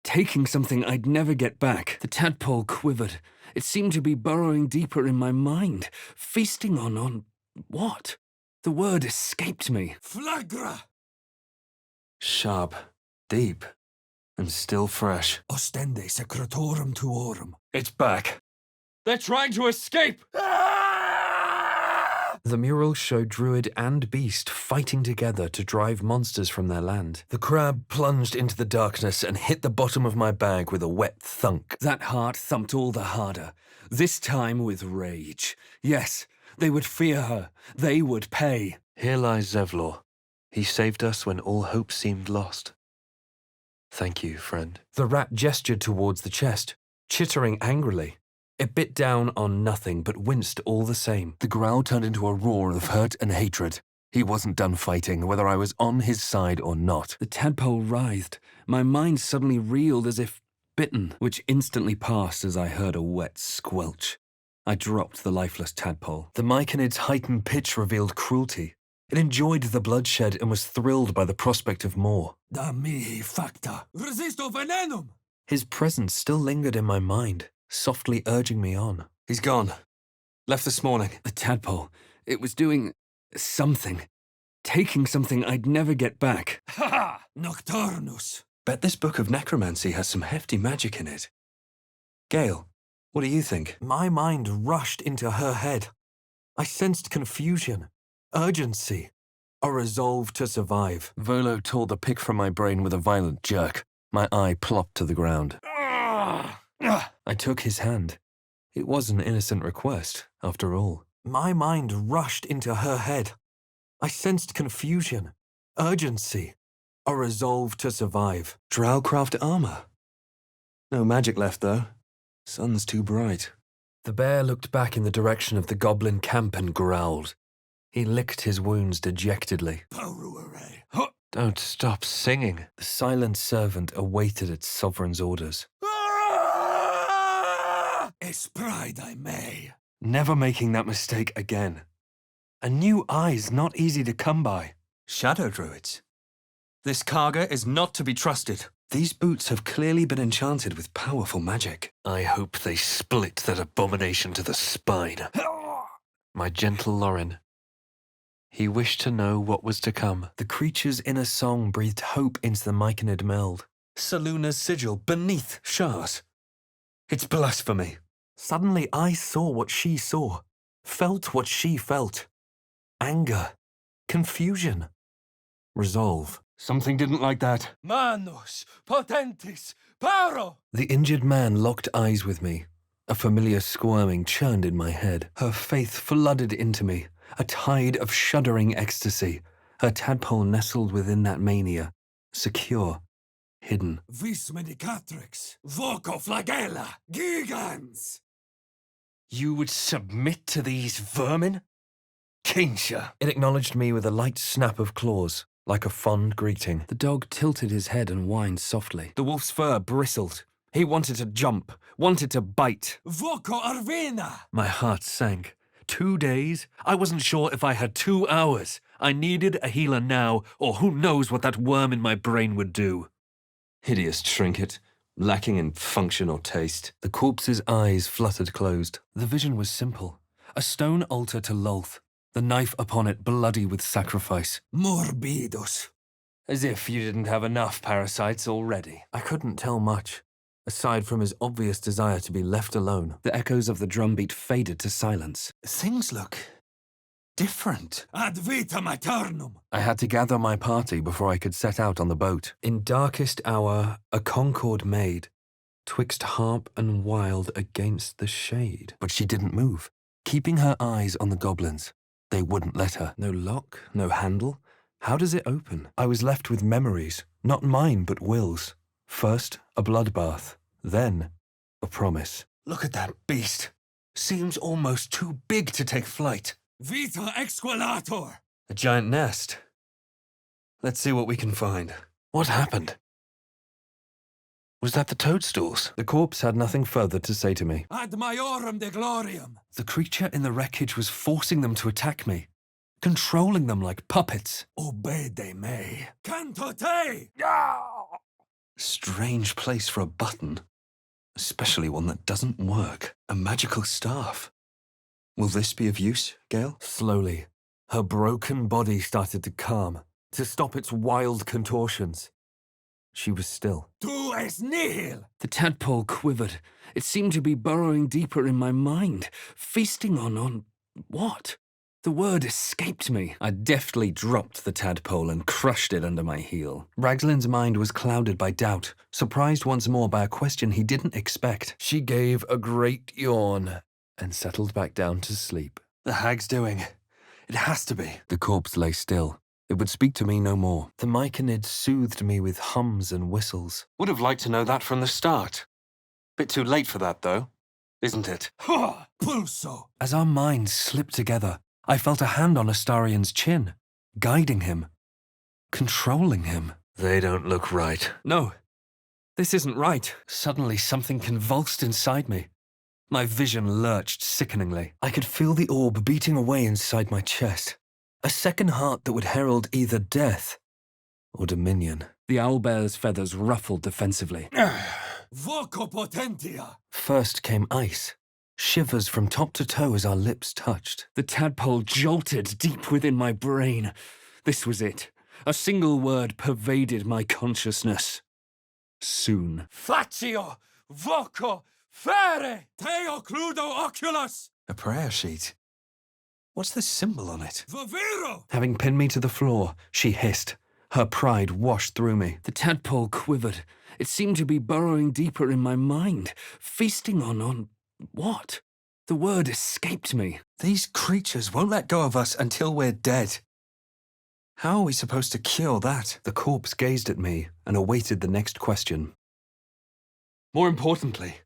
S3: Taking something I'd never get back. The tadpole quivered. It seemed to be burrowing deeper in my mind, feasting on what? The word escaped me.
S5: Flagra.
S4: Sharp, deep, and still fresh.
S5: Ostende secretorum tuorum.
S4: It's back.
S1: They're trying to escape!
S3: The mural showed druid and beast fighting together to drive monsters from their land. The crab plunged into the darkness and hit the bottom of my bag with a wet thunk. That heart thumped all the harder, this time with rage. Yes, they would fear her. They would pay.
S2: Here lies Zevlor. He saved us when all hope seemed lost. Thank you, friend.
S3: The rat gestured towards the chest, chittering angrily. It bit down on nothing, but winced all the same. The growl turned into a roar of hurt and hatred. He wasn't done fighting, whether I was on his side or not. The tadpole writhed. My mind suddenly reeled as if bitten, which instantly passed as I heard a wet squelch. I dropped the lifeless tadpole. The myconid's heightened pitch revealed cruelty. It enjoyed the bloodshed and was thrilled by the prospect of more.
S5: Da mihi facta. Resisto venenum.
S3: His presence still lingered in my mind, softly urging me on.
S4: He's gone. Left this morning.
S3: The tadpole, it was doing something. Taking something I'd never get back.
S5: Ha! Nocturnus.
S4: Bet this book of necromancy has some hefty magic in it. Gale, what do you think?
S3: My mind rushed into her head. I sensed confusion, urgency, a resolve to survive. Volo tore the pick from my brain with a violent jerk. My eye plopped to the ground. I took his hand. It was an innocent request, after all. My mind rushed into her head. I sensed confusion, urgency, a resolve to survive.
S4: Drowcraft armor. No magic left, though. Sun's too bright.
S3: The bear looked back in the direction of the goblin camp and growled. He licked his wounds dejectedly.
S5: Pauruere.
S2: Don't stop singing.
S3: The silent servant awaited its sovereign's orders.
S5: Espride I may.
S3: Never making that mistake again. And new eyes not easy to come by.
S4: Shadow druids. This Karga is not to be trusted. These boots have clearly been enchanted with powerful magic.
S2: I hope they split that abomination to the spine. My gentle Lauren. He wished to know what was to come.
S3: The creature's inner song breathed hope into the myconid meld.
S4: Saluna's sigil beneath Shah's. It's blasphemy.
S3: Suddenly I saw what she saw, felt what she felt. Anger, confusion, resolve. Something didn't like that.
S5: Manus potentis paro.
S3: The injured man locked eyes with me. A familiar squirming churned in my head. Her faith flooded into me, a tide of shuddering ecstasy. Her tadpole nestled within that mania, secure, hidden.
S5: Vis medicatrix, voco flagella, gigans!
S2: You would submit to these vermin? Kinsha!
S3: It acknowledged me with a light snap of claws, like a fond greeting. The dog tilted his head and whined softly. The wolf's fur bristled. He wanted to jump, wanted to bite.
S5: Voco arvena!
S2: My heart sank. 2 days? I wasn't sure if I had 2 hours. I needed a healer now, or who knows what that worm in my brain would do.
S4: Hideous trinket, lacking in function or taste.
S3: The corpse's eyes fluttered closed. The vision was simple. A stone altar to Lolth, the knife upon it bloody with sacrifice.
S5: Morbidos.
S3: As if you didn't have enough parasites already. I couldn't tell much, aside from his obvious desire to be left alone. The echoes of the drumbeat faded to silence.
S4: Things look different.
S5: Ad vitam aeternum.
S3: I had to gather my party before I could set out on the boat. In darkest hour, a concord made, twixt harp and wild against the shade. But she didn't move, keeping her eyes on the goblins. They wouldn't let her. No lock, no handle. How does it open? I was left with memories, not mine but Will's. First, a bloodbath, then a promise.
S2: Look at that beast. Seems almost too big to take flight.
S5: Vita exqualator.
S4: A giant nest. Let's see what we can find.
S2: What happened? Was that the toadstools?
S3: The corpse had nothing further to say to me.
S5: Ad maiorum de gloriam.
S3: The creature in the wreckage was forcing them to attack me, controlling them like puppets.
S5: Obede me. Canto te.
S4: Strange place for a button. Especially one that doesn't work. A magical staff. Will this be of use, Gale?
S3: Slowly, her broken body started to calm, to stop its wild contortions. She was still.
S5: Tu es nihil.
S3: The tadpole quivered. It seemed to be burrowing deeper in my mind, feasting on what? The word escaped me. I deftly dropped the tadpole and crushed it under my heel. Ragslin's mind was clouded by doubt, surprised once more by a question he didn't expect. She gave a great yawn and settled back down to sleep.
S4: The hag's doing. It has to be.
S3: The corpse lay still. It would speak to me no more. The myconid soothed me with hums and whistles.
S4: Would have liked to know that from the start. Bit too late for that, though, isn't it?
S5: Ha! Pulso.
S3: As our minds slipped together, I felt a hand on Astarian's chin, guiding him, controlling him.
S2: They don't look right.
S3: No, this isn't right. Suddenly something convulsed inside me. My vision lurched sickeningly. I could feel the orb beating away inside my chest. A second heart that would herald either death or dominion. The owlbear's feathers ruffled defensively.
S5: Voco potentia.
S3: First came ice. Shivers from top to toe as our lips touched. The tadpole jolted deep within my brain. This was it. A single word pervaded my consciousness. Soon.
S5: Faccio. Voco. Fere. Teo cludo oculus.
S4: A prayer sheet. What's the symbol on it?
S5: Vivero.
S3: Having pinned me to the floor, she hissed. Her pride washed through me. The tadpole quivered. It seemed to be burrowing deeper in my mind, feasting on what? The word escaped me.
S4: These creatures won't let go of us until we're dead. How are we supposed to cure that?
S3: The corpse gazed at me and awaited the next question. More importantly,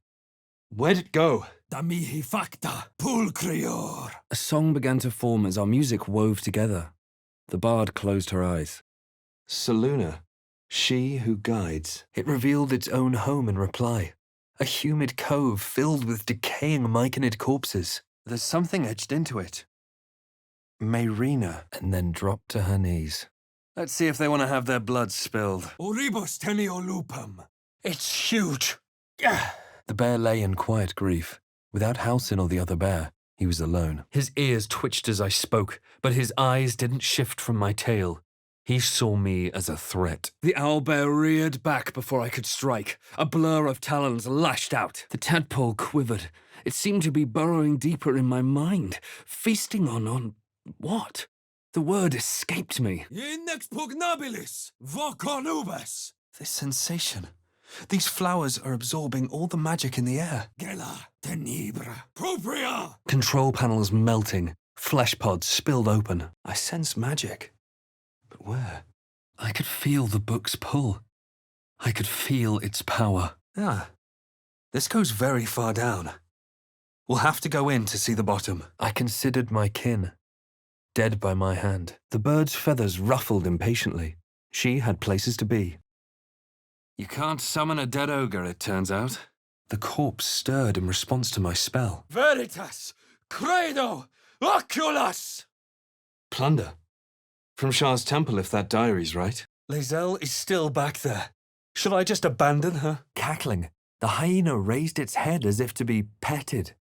S3: where'd it go?
S5: Da mihi facta. Pulcrior.
S3: A song began to form as our music wove together. The bard closed her eyes.
S4: Saluna, she who guides.
S3: It revealed its own home in reply. A humid cove filled with decaying myconid corpses. There's something etched into it. Mayrina, and then dropped to her knees.
S2: Let's see if they want to have their blood spilled.
S5: Oribus teneo lupum. It's huge.
S3: The bear lay in quiet grief. Without Halsin or the other bear, he was alone. His ears twitched as I spoke, but his eyes didn't shift from my tail. He saw me as a threat. The owlbear reared back before I could strike. A blur of talons lashed out. The tadpole quivered. It seemed to be burrowing deeper in my mind, feasting on what? The word escaped me.
S5: Inex pugnabilis. Voco nubes.
S4: This sensation. These flowers are absorbing all the magic in the air.
S5: Gela tenebra. Propria.
S3: Control panels melting. Flesh pods spilled open.
S4: I sense magic. But where?
S3: I could feel the book's pull. I could feel its power.
S4: Ah, this goes very far down. We'll have to go in to see the bottom.
S3: I considered my kin, dead by my hand. The bird's feathers ruffled impatiently. She had places to be.
S1: You can't summon a dead ogre, it turns out.
S3: The corpse stirred in response to my spell.
S5: Veritas! Credo! Oculus!
S4: Plunder. From Shah's temple, if that diary's right.
S5: Lizelle is still back there. Should I just abandon her?
S3: Cackling, the hyena raised its head as if to be petted.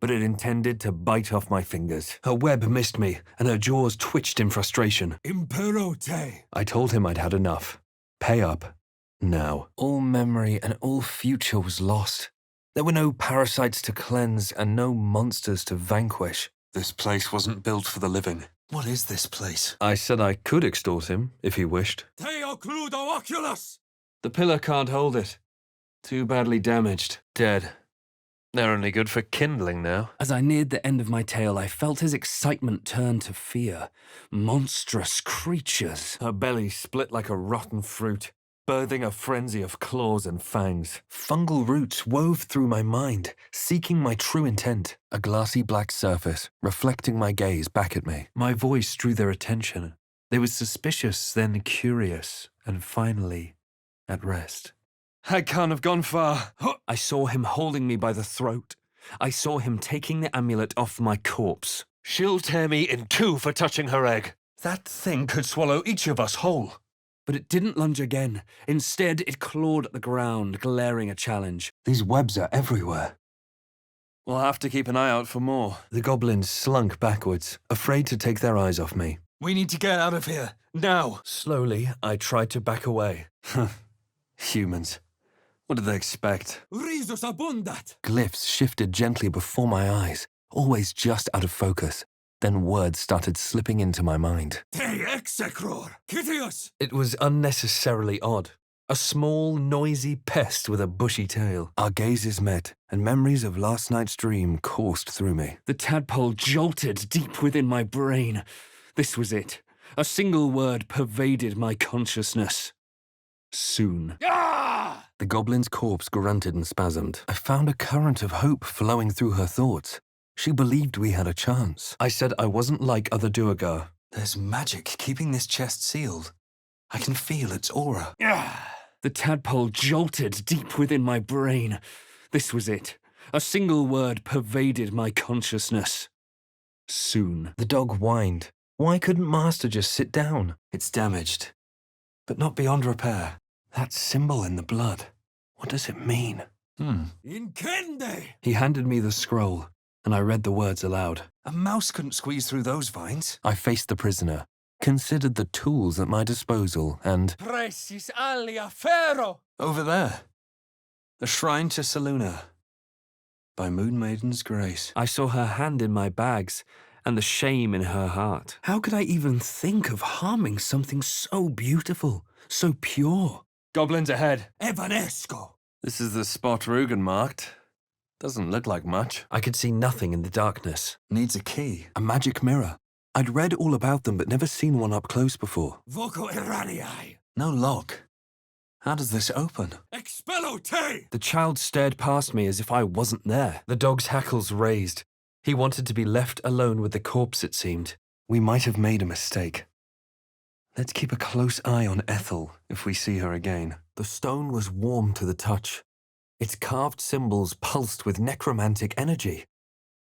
S3: But it intended to bite off my fingers. Her web missed me, and her jaws twitched in frustration.
S5: Imperote!
S3: I told him I'd had enough. Pay up. Now. All memory and all future was lost. There were no parasites to cleanse and no monsters to vanquish.
S4: This place wasn't built for the living. What is this place?
S3: I said I could extort him, if he wished.
S5: Teo cludo oculus!
S4: The pillar can't hold it. Too badly damaged.
S2: Dead. They're only good for kindling now.
S3: As I neared the end of my tale, I felt his excitement turn to fear. Monstrous creatures.
S1: Her belly split like a rotten fruit, birthing a frenzy of claws and fangs.
S3: Fungal roots wove through my mind, seeking my true intent. A glassy black surface, reflecting my gaze back at me. My voice drew their attention. They were suspicious, then curious, and finally at rest.
S1: I can't have gone far.
S3: I saw him holding me by the throat. I saw him taking the amulet off my corpse.
S2: She'll tear me in two for touching her egg.
S5: That thing could swallow each of us whole.
S3: But it didn't lunge again. Instead, it clawed at the ground, glaring a challenge. These webs are everywhere.
S1: We'll have to keep an eye out for more.
S3: The goblins slunk backwards, afraid to take their eyes off me.
S5: We need to get out of here, now.
S3: Slowly, I tried to back away.
S1: Humans. What did they expect?
S5: Risus abundat!
S3: Glyphs shifted gently before my eyes, always just out of focus. Then words started slipping into my mind.
S5: Te execror! Kitius!
S3: It was unnecessarily odd. A small, noisy pest with a bushy tail. Our gazes met, and memories of last night's dream coursed through me. The tadpole jolted deep within my brain. This was it. A single word pervaded my consciousness. Soon.
S5: Ah!
S3: The goblin's corpse grunted and spasmed. I found a current of hope flowing through her thoughts. She believed we had a chance. I said I wasn't like other Duergar.
S4: There's magic keeping this chest sealed. I can feel its aura.
S3: The tadpole jolted deep within my brain. This was it. A single word pervaded my consciousness. Soon. The dog whined. Why couldn't Master just sit down?
S4: It's damaged, but not beyond repair.
S3: That symbol in the blood. What does it mean?
S5: Incende!
S3: He handed me the scroll, and I read the words aloud.
S4: A mouse couldn't squeeze through those vines.
S3: I faced the prisoner, considered the tools at my disposal, and...
S5: Precis alia ferro!
S4: Over there. The Shrine to Saluna. By Moon Maiden's grace.
S3: I saw her hand in my bags, and the shame in her heart. How could I even think of harming something so beautiful, so pure?
S1: Goblins ahead.
S5: Evanesco!
S1: This is the spot Rugen marked. Doesn't look like much.
S3: I could see nothing in the darkness.
S4: Needs a key.
S3: A magic mirror. I'd read all about them but never seen one up close before.
S5: Voco erranii!
S4: No lock. How does this open?
S5: Expello te!
S3: The child stared past me as if I wasn't there. The dog's hackles raised. He wanted to be left alone with the corpse, it seemed. We might have made a mistake. Let's keep a close eye on Ethel if we see her again. The stone was warm to the touch. Its carved symbols pulsed with necromantic energy,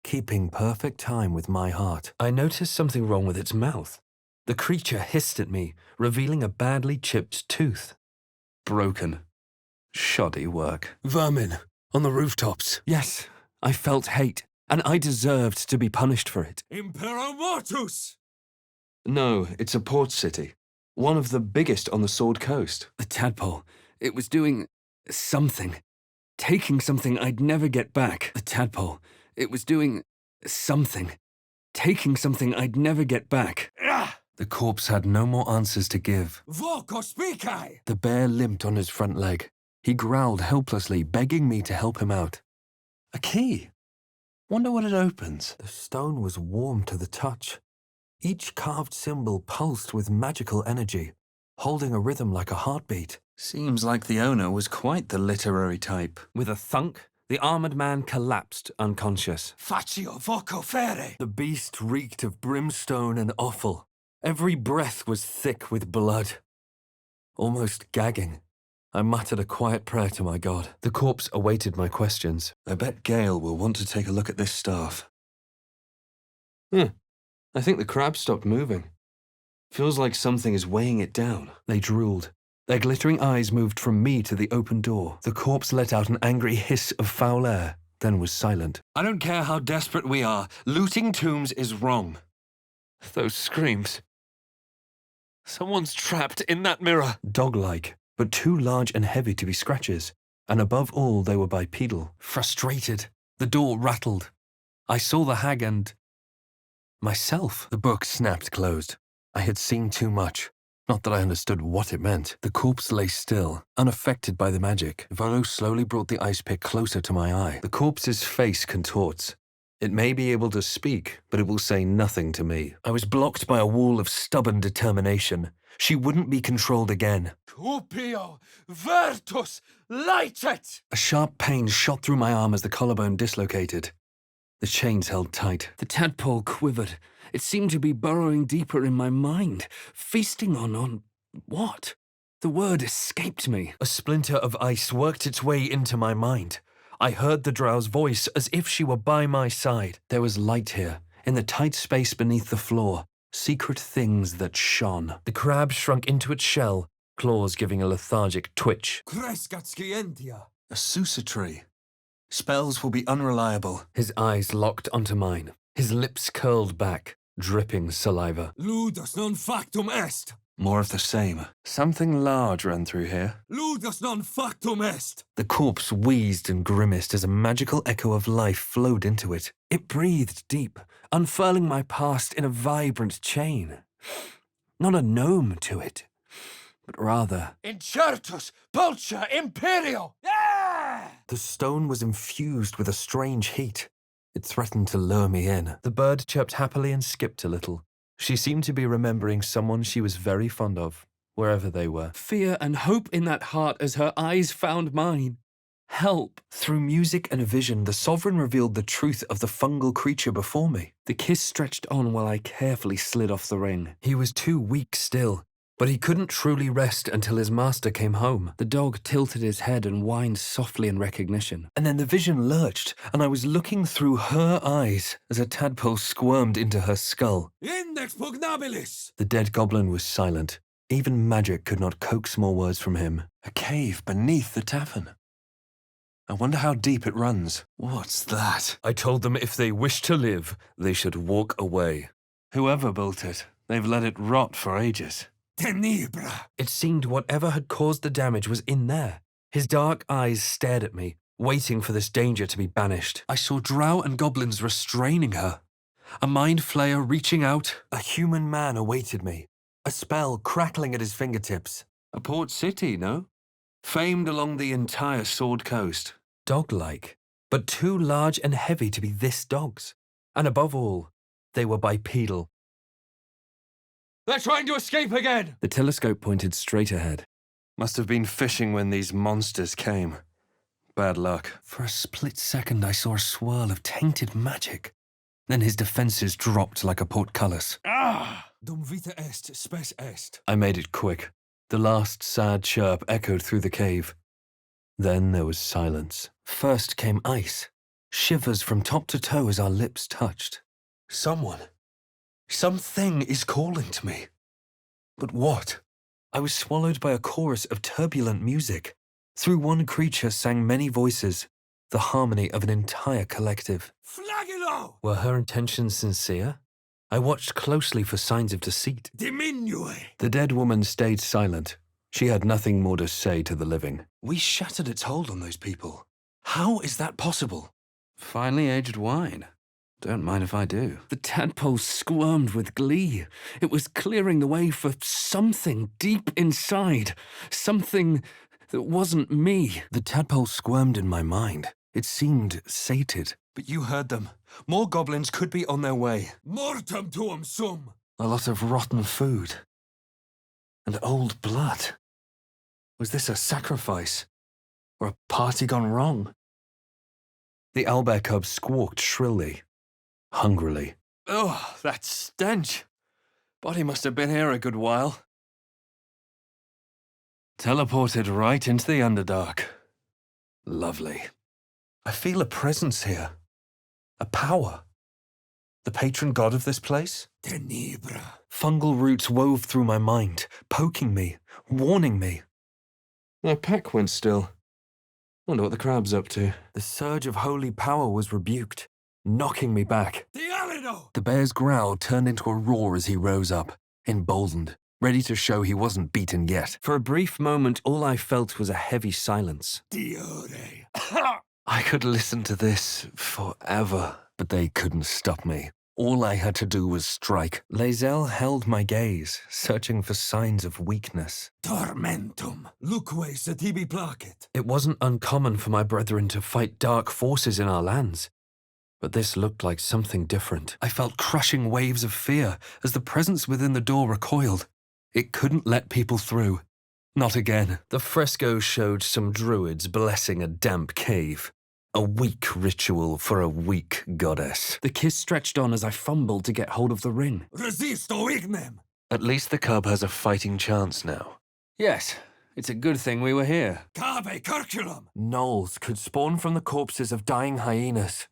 S3: keeping perfect time with my heart. I noticed something wrong with its mouth. The creature hissed at me, revealing a badly chipped tooth. Broken. Shoddy work. Vermin. On the rooftops. Yes, I felt hate, and I deserved to be punished for it.
S5: Impero mortus!
S4: No, it's a port city. One of the biggest on the Sword Coast.
S3: The tadpole. It was doing something. Taking something I'd never get back. The tadpole. It was doing something. Taking something I'd never get back. The corpse had no more answers to give.
S5: Voco spicai!
S3: The bear limped on his front leg. He growled helplessly, begging me to help him out.
S4: A key. Wonder what it opens.
S3: The stone was warm to the touch. Each carved symbol pulsed with magical energy.
S1: holding a rhythm like a heartbeat.
S4: Seems like the owner was quite the literary type.
S1: With a thunk, the armored man collapsed unconscious.
S5: Faccio voco fere!
S1: The beast reeked of brimstone and offal. Every breath was thick with blood. Almost gagging, I muttered a quiet prayer to my god. The corpse awaited my questions.
S4: I bet Gale will want to take a look at this staff.
S3: I think the crab stopped moving. Feels like something is weighing it down.
S1: They drooled. Their glittering eyes moved from me to the open door. The corpse let out an angry hiss of foul air, then was silent.
S3: I don't care how desperate we are. Looting tombs is wrong.
S2: Those screams. Someone's trapped in that mirror.
S1: Dog-like, but too large and heavy to be scratches. And above all, they were bipedal. Frustrated, the door rattled. I saw the hag and... myself. The book snapped closed. I had seen too much. Not that I understood what it meant. The corpse lay still, unaffected by the magic. Volo slowly brought the ice pick closer to my eye. The corpse's face contorts. It may be able to speak, but it will say nothing to me. I was blocked by a wall of stubborn determination. She wouldn't be controlled again.
S5: Cupio virtus lightet!
S1: A sharp pain shot through my arm as the collarbone dislocated. The chains held tight. The tadpole quivered. It seemed to be burrowing deeper in my mind, feasting on what? The word escaped me. A splinter of ice worked its way into my mind. I heard the drow's voice as if she were by my side. There was light here, in the tight space beneath the floor, secret things that shone. The crab shrunk into its shell, claws giving a lethargic twitch.
S5: Crescat scientia!
S4: A sussurtree. Spells will be unreliable.
S1: His eyes locked onto mine. His lips curled back, dripping saliva.
S5: Ludus non factum est!
S4: More of the same.
S3: Something large ran through here.
S5: Ludus non factum est!
S1: The corpse wheezed and grimaced as a magical echo of life flowed into it. It breathed deep, unfurling my past in a vibrant chain. Not a gnome to it, but rather...
S5: Incertus pulcha imperio! Yeah!
S1: The stone was infused with a strange heat. It threatened to lure me in. The bird chirped happily and skipped a little. She seemed to be remembering someone she was very fond of, wherever they were. Fear and hope in that heart as her eyes found mine. Help! Through music and vision, the sovereign revealed the truth of the fungal creature before me. The kiss stretched on while I carefully slid off the ring. He was too weak still, but he couldn't truly rest until his master came home. The dog tilted his head and whined softly in recognition. And then the vision lurched, and I was looking through her eyes as a tadpole squirmed into her skull.
S5: Index pugnabilis!
S1: The dead goblin was silent. Even magic could not coax more words from him.
S4: A cave beneath the tavern. I wonder how deep it runs. What's that?
S1: I told them if they wish to live, they should walk away.
S3: Whoever built it, they've let it rot for ages.
S5: Tenebra!
S1: It seemed whatever had caused the damage was in there. His dark eyes stared at me, waiting for this danger to be banished. I saw drow and goblins restraining her. A mind flayer reaching out. A human man awaited me. A spell crackling at his fingertips.
S3: A port city, no? Famed along the entire Sword Coast.
S1: Dog-like, but too large and heavy to be this dog's. And above all, they were bipedal.
S5: They're trying to escape again!
S1: The telescope pointed straight ahead.
S3: Must have been fishing when these monsters came. Bad luck.
S1: For a split second, I saw a swirl of tainted magic. Then his defenses dropped like a portcullis.
S5: Ah! Dum vita est, spes est.
S1: I made it quick. The last sad chirp echoed through the cave. Then there was silence. First came ice. Shivers from top to toe as our lips touched. Something is calling to me. But what? I was swallowed by a chorus of turbulent music. Through one creature sang many voices, the harmony of an entire collective.
S5: Flagelo!
S1: Were her intentions sincere? I watched closely for signs of deceit.
S5: Diminue!
S1: The dead woman stayed silent. She had nothing more to say to the living.
S4: We shattered its hold on those people. How is that possible?
S3: Finely aged wine. Don't mind if I do.
S1: The tadpole squirmed with glee. It was clearing the way for something deep inside. Something that wasn't me. The tadpole squirmed in my mind. It seemed sated.
S4: But you heard them. More goblins could be on their way.
S5: Mortem tuum sum!
S1: A lot of rotten food.
S4: And old blood. Was this a sacrifice? Or a party gone wrong?
S3: The owlbear cub squawked shrilly, hungrily.
S4: Oh, that stench! Body must have been here a good while. Teleported right into the Underdark. Lovely. I feel a presence here. A power. The patron god of this place?
S5: Tenebra.
S3: Fungal roots wove through my mind, poking me, warning me.
S4: My pack went still. Wonder what the crab's up to.
S3: The surge of holy power was rebuked, knocking me back.
S5: Dialido!
S3: The bear's growl turned into a roar as he rose up, emboldened, ready to show he wasn't beaten yet. For a brief moment, all I felt was a heavy silence.
S5: Diore.
S2: I could listen to this forever.
S3: But they couldn't stop me. All I had to do was strike. Lae'zel held my gaze, searching for signs of weakness.
S5: Tormentum. Luque setibi placet.
S3: It wasn't uncommon for my brethren to fight dark forces in our lands. But this looked like something different. I felt crushing waves of fear as the presence within the door recoiled. It couldn't let people through. Not again. The fresco showed some druids blessing a damp cave. A weak ritual for a weak goddess. The kiss stretched on as I fumbled to get hold of the ring.
S5: Resisto ignem.
S2: At least the cub has a fighting chance now.
S3: Yes, it's a good thing we were here.
S5: Cave curculum.
S3: Gnolls could spawn from the corpses of dying hyenas.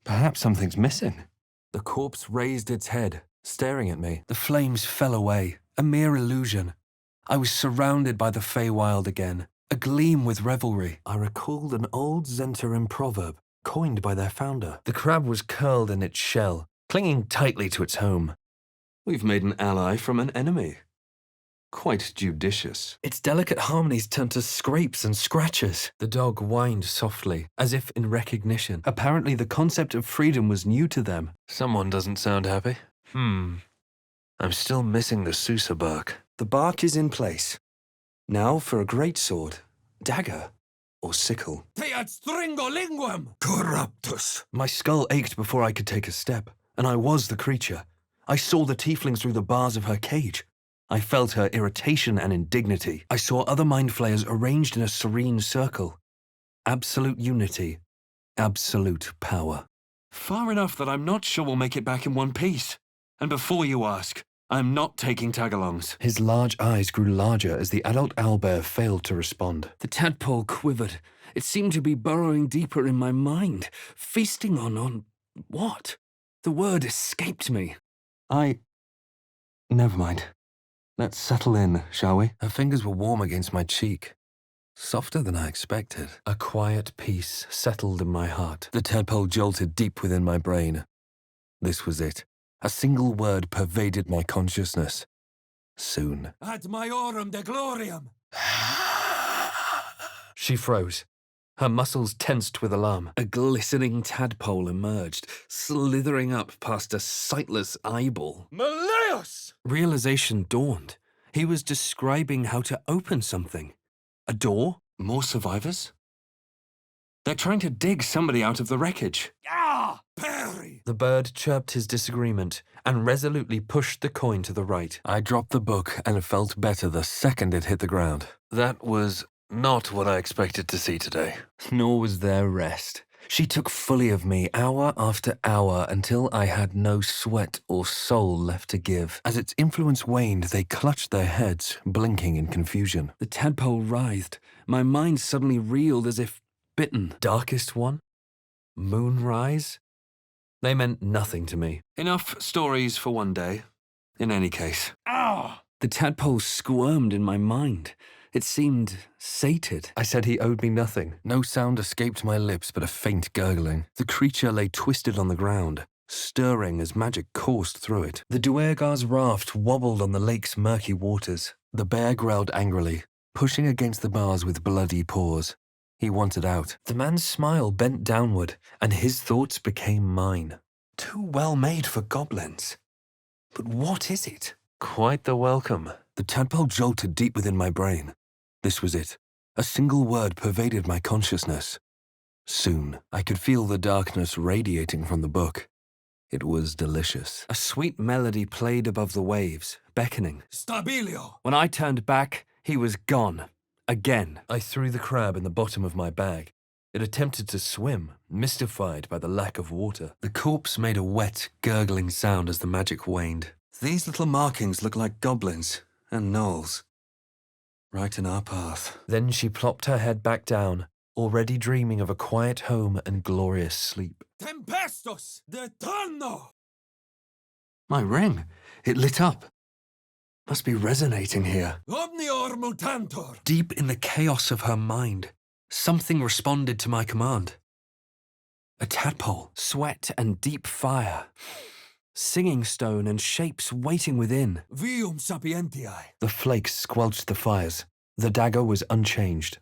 S3: Perhaps something's missing. The corpse raised its head, staring at me. The flames fell away, a mere illusion. I was surrounded by the Feywild again, a gleam with revelry. I recalled an old Zentarim proverb, coined by their founder. The crab was curled in its shell, clinging tightly to its home.
S4: We've made an ally from an enemy. Quite judicious.
S3: Its delicate harmonies turned to scrapes and scratches. The dog whined softly, as if in recognition. Apparently the concept of freedom was new to them.
S2: Someone doesn't sound happy. I'm still missing the Susa bark.
S4: The bark is in place. Now for a greatsword, dagger, or sickle.
S5: Te ad stringo linguam. Corruptus.
S3: My skull ached before I could take a step, and I was the creature. I saw the tiefling through the bars of her cage. I felt her irritation and indignity. I saw other mind flayers arranged in a serene circle. Absolute unity. Absolute power. Far enough that I'm not sure we'll make it back in one piece. And before you ask, I'm not taking tagalongs. His large eyes grew larger as the adult owlbear failed to respond. The tadpole quivered. It seemed to be burrowing deeper in my mind, feasting on what? The word escaped me. Never mind. Let's settle in, shall we? Her fingers were warm against my cheek. Softer than I expected. A quiet peace settled in my heart. The tadpole jolted deep within my brain. This was it. A single word pervaded my consciousness. Soon.
S5: Ad maiorum de gloriam.
S3: She froze. Her muscles tensed with alarm. A glistening tadpole emerged, slithering up past a sightless eyeball.
S5: Malleus!
S3: Realization dawned. He was describing how to open something. A door? More survivors? They're trying to dig somebody out of the wreckage.
S5: Ah! Perry!
S3: The bird chirped his disagreement and resolutely pushed the coin to the right. I dropped the book and felt better the second it hit the ground.
S2: That was not what I expected to see today.
S3: Nor was there rest. She took fully of me hour after hour until I had no sweat or soul left to give. As its influence waned, they clutched their heads, blinking in confusion. The tadpole writhed. My mind suddenly reeled as if bitten. Darkest one? Moonrise? They meant nothing to me. Enough stories for one day. In any case.
S5: Ah!
S3: The tadpole squirmed in my mind. It seemed sated. I said he owed me nothing. No sound escaped my lips but a faint gurgling. The creature lay twisted on the ground, stirring as magic coursed through it. The Duergar's raft wobbled on the lake's murky waters. The bear growled angrily, pushing against the bars with bloody paws. He wanted out. The man's smile bent downward, and his thoughts became mine. Too well made for goblins. But what is it?
S2: Quite the welcome.
S3: The tadpole jolted deep within my brain. This was it. A single word pervaded my consciousness. Soon, I could feel the darkness radiating from the book. It was delicious. A sweet melody played above the waves, beckoning.
S5: Stabilio!
S3: When I turned back, he was gone. Again. I threw the crab in the bottom of my bag. It attempted to swim, mystified by the lack of water. The corpse made a wet, gurgling sound as the magic waned.
S4: These little markings look like goblins and gnolls. Right in our path.
S3: Then she plopped her head back down, already dreaming of a quiet home and glorious sleep.
S5: Tempestos de tonno!
S4: My ring. It lit up. Must be resonating here.
S5: Omnior mutantor!
S3: Deep in the chaos of her mind, something responded to my command. A tadpole, sweat and deep fire. Singing stone and shapes waiting within.
S5: Vium sapientiae!
S3: The flakes squelched the fires. The dagger was unchanged.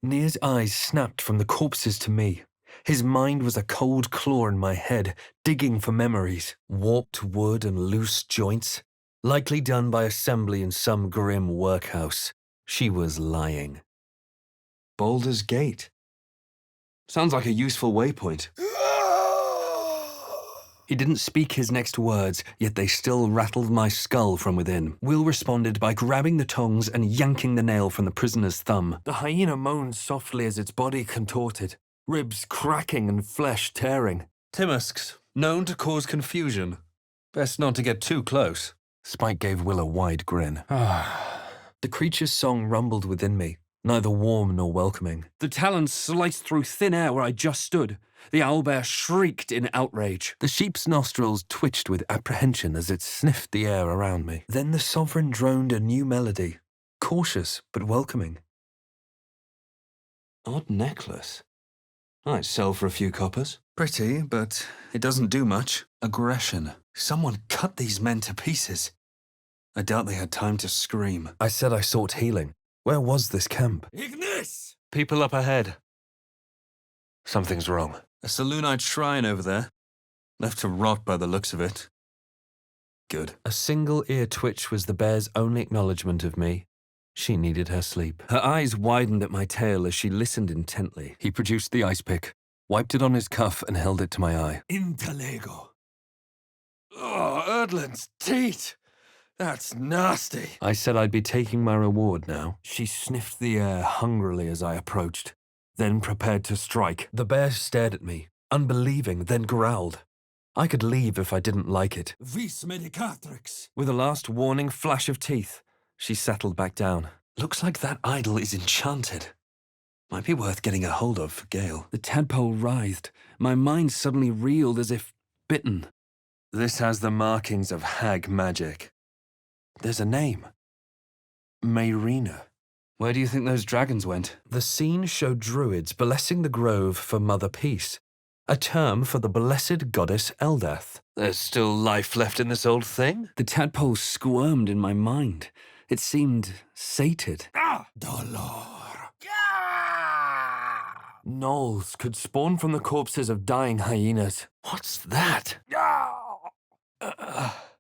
S3: Nir's eyes snapped from the corpses to me. His mind was a cold claw in my head, digging for memories. Warped wood and loose joints. Likely done by assembly in some grim workhouse. She was lying.
S4: Baldur's Gate. Sounds like a useful waypoint.
S3: He didn't speak his next words, yet they still rattled my skull from within. Will responded by grabbing the tongs and yanking the nail from the prisoner's thumb. The hyena moaned softly as its body contorted, ribs cracking and flesh tearing.
S4: Timusks, known to cause confusion. Best not to get too close.
S3: Spike gave Will a wide grin. The creature's song rumbled within me, neither warm nor welcoming. The talons sliced through thin air where I just stood. The owlbear shrieked in outrage. The sheep's nostrils twitched with apprehension as it sniffed the air around me. Then the sovereign droned a new melody, cautious but welcoming.
S4: Odd necklace. Might sell for a few coppers. Pretty, but it doesn't do much. Aggression. Someone cut these men to pieces. I doubt they had time to scream.
S3: I said I sought healing. Where was this camp?
S5: Ignis!
S2: People up ahead. Something's wrong.
S4: A Saloonite shrine over there. Left to rot by the looks of it. Good.
S3: A single ear twitch was the bear's only acknowledgement of me. She needed her sleep. Her eyes widened at my tail as she listened intently. He produced the ice pick, wiped it on his cuff, and held it to my eye.
S5: Intalego. Oh, Erdlin's teat! That's nasty.
S3: I said I'd be taking my reward now. She sniffed the air hungrily as I approached, then prepared to strike. The bear stared at me, unbelieving, then growled. I could leave if I didn't like it.
S5: Vis medicatrix.
S3: With a last warning flash of teeth, she settled back down.
S4: Looks like that idol is enchanted. Might be worth getting a hold of for Gale.
S3: The tadpole writhed. My mind suddenly reeled as if bitten. This has the markings of hag magic. There's a name. Mayrina. Where do you think those dragons went? The scene showed druids blessing the grove for Mother Peace, a term for the blessed goddess Eldath.
S2: There's still life left in this old thing?
S3: The tadpole squirmed in my mind. It seemed sated.
S5: Ah! Dolor.
S3: Gnolls could spawn from the corpses of dying hyenas.
S2: What's that?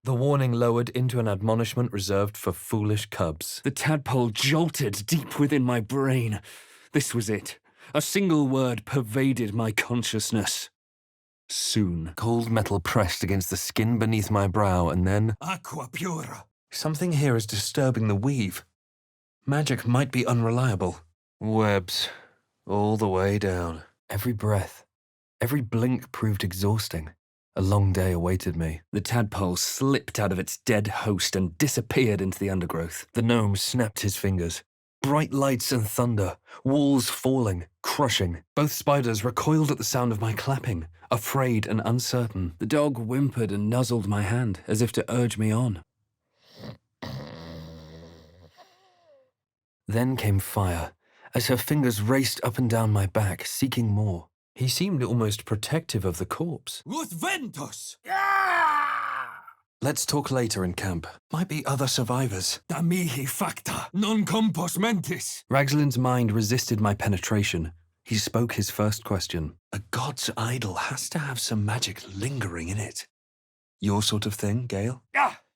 S3: The warning lowered into an admonishment reserved for foolish cubs. The tadpole jolted deep within my brain. This was it. A single word pervaded my consciousness. Soon, cold metal pressed against the skin beneath my brow, and then...
S5: Aqua pura.
S4: Something here is disturbing the weave. Magic might be unreliable.
S2: Webs. All the way down.
S3: Every breath, every blink proved exhausting. A long day awaited me. The tadpole slipped out of its dead host and disappeared into the undergrowth. The gnome snapped his fingers. Bright lights and thunder, walls falling, crushing. Both spiders recoiled at the sound of my clapping, afraid and uncertain. The dog whimpered and nuzzled my hand, as if to urge me on. Then came fire, as her fingers raced up and down my back, seeking more. He seemed almost protective of the corpse.
S5: Ut ventos.
S4: Let's talk later in camp. Might be other survivors.
S5: Da mihi facta, non compos mentis.
S3: Ragslin's mind resisted my penetration. He spoke his first question.
S4: A god's idol has to have some magic lingering in it. Your sort of thing, Gale?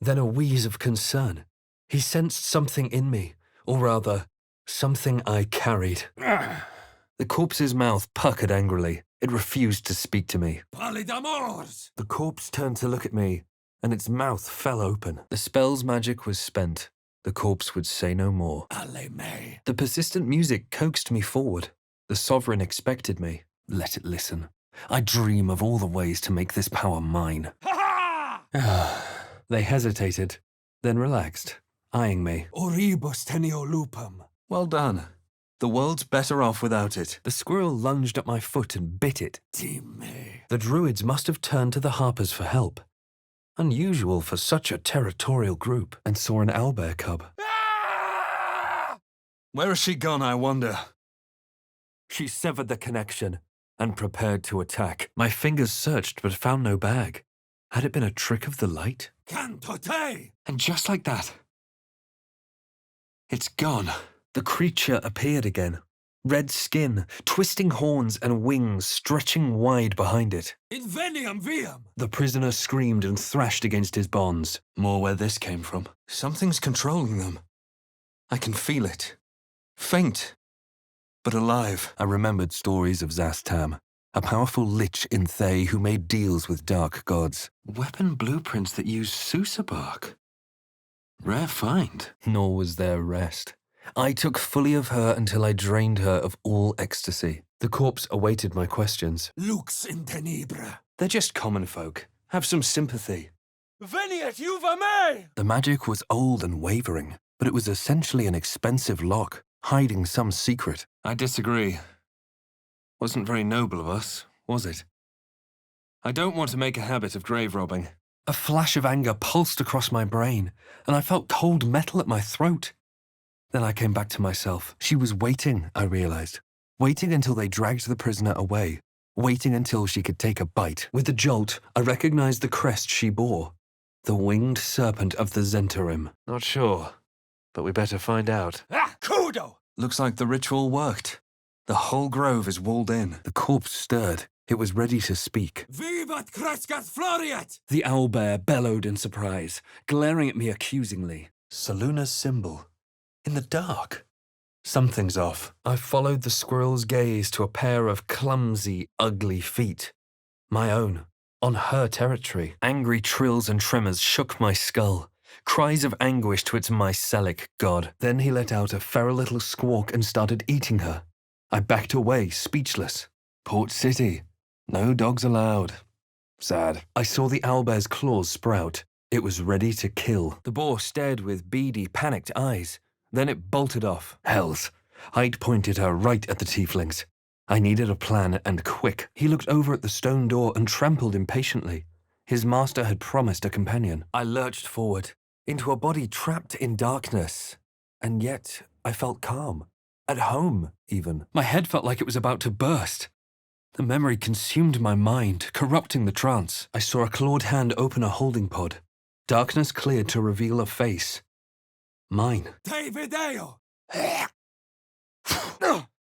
S3: Then a wheeze of concern. He sensed something in me, or rather, something I carried. The corpse's mouth puckered angrily,
S1: It refused to speak to me.
S5: Palidamors!
S1: The corpse turned to look at me, and its mouth fell open. The spell's magic was spent. The corpse would say no more.
S5: Aleme.
S1: The persistent music coaxed me forward. The sovereign expected me. Let it listen. I dream of all the ways to make this power mine.
S5: Ha ha!
S1: They hesitated, then relaxed, eyeing me.
S5: Oribus tenio lupum.
S4: Well done. The world's better off without it.
S1: The squirrel lunged at my foot and bit it.
S5: Time.
S1: The druids must have turned to the harpers for help. Unusual for such a territorial group, and saw an owlbear cub.
S5: Ah!
S4: Where has she gone, I wonder?
S1: She severed the connection and prepared to attack. My fingers searched but found no bag. Had it been a trick of the light?
S5: Cantote!
S1: And just like that, it's gone. The creature appeared again. Red skin, twisting horns and wings stretching wide behind it.
S5: Inveniam viam!
S1: The prisoner screamed and thrashed against his bonds.
S4: More where this came from. Something's controlling them. I can feel it. Faint, but alive.
S1: I remembered stories of Zastam, a powerful lich in Thay who made deals with dark gods. Weapon blueprints that use Susa bark. Rare find. Nor was there rest. I took fully of her until I drained her of all ecstasy. The corpse awaited my questions.
S5: Lux in tenebra.
S1: They're just common folk. Have some sympathy.
S5: Veniet juva me!
S1: The magic was old and wavering, but it was essentially an expensive lock, hiding some secret. I disagree. Wasn't very noble of us, was it? I don't want to make a habit of grave robbing. A flash of anger pulsed across my brain, and I felt cold metal at my throat. Then I came back to myself. She was waiting, I realized. Waiting until they dragged the prisoner away. Waiting until she could take a bite. With a jolt, I recognized the crest she bore. The winged serpent of the Zentarim. Not sure, but we better find out.
S5: Ah, kudo!
S4: Looks like the ritual worked. The whole grove is walled in.
S1: The corpse stirred. It was ready to speak.
S5: Vivat crescat floriat!
S1: The owlbear bellowed in surprise, glaring at me accusingly. Saluna's symbol. In the dark. Something's off. I followed the squirrel's gaze to a pair of clumsy, ugly feet. My own. On her territory. Angry trills and tremors shook my skull. Cries of anguish to its mycelic god. Then he let out a feral little squawk and started eating her. I backed away, speechless. Port City. No dogs allowed. Sad. I saw the owlbear's claws sprout. It was ready to kill. The boar stared with beady, panicked eyes. Then it bolted off. Hells. I'd pointed her right at the tieflings. I needed a plan, and quick. He looked over at the stone door and trampled impatiently. His master had promised a companion. I lurched forward, into a body trapped in darkness. And yet, I felt calm. At home, even. My head felt like it was about to burst. The memory consumed my mind, corrupting the trance. I saw a clawed hand open a holding pod. Darkness cleared to reveal a face. Mine.
S5: Te video!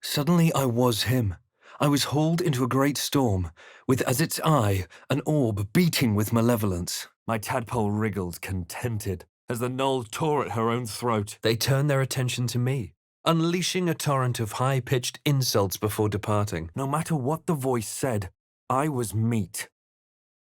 S1: Suddenly I was him. I was hauled into a great storm, with as its eye an orb beating with malevolence. My tadpole wriggled, contented, as the knoll tore at her own throat. They turned their attention to me, unleashing a torrent of high-pitched insults before departing. No matter what the voice said, I was meat.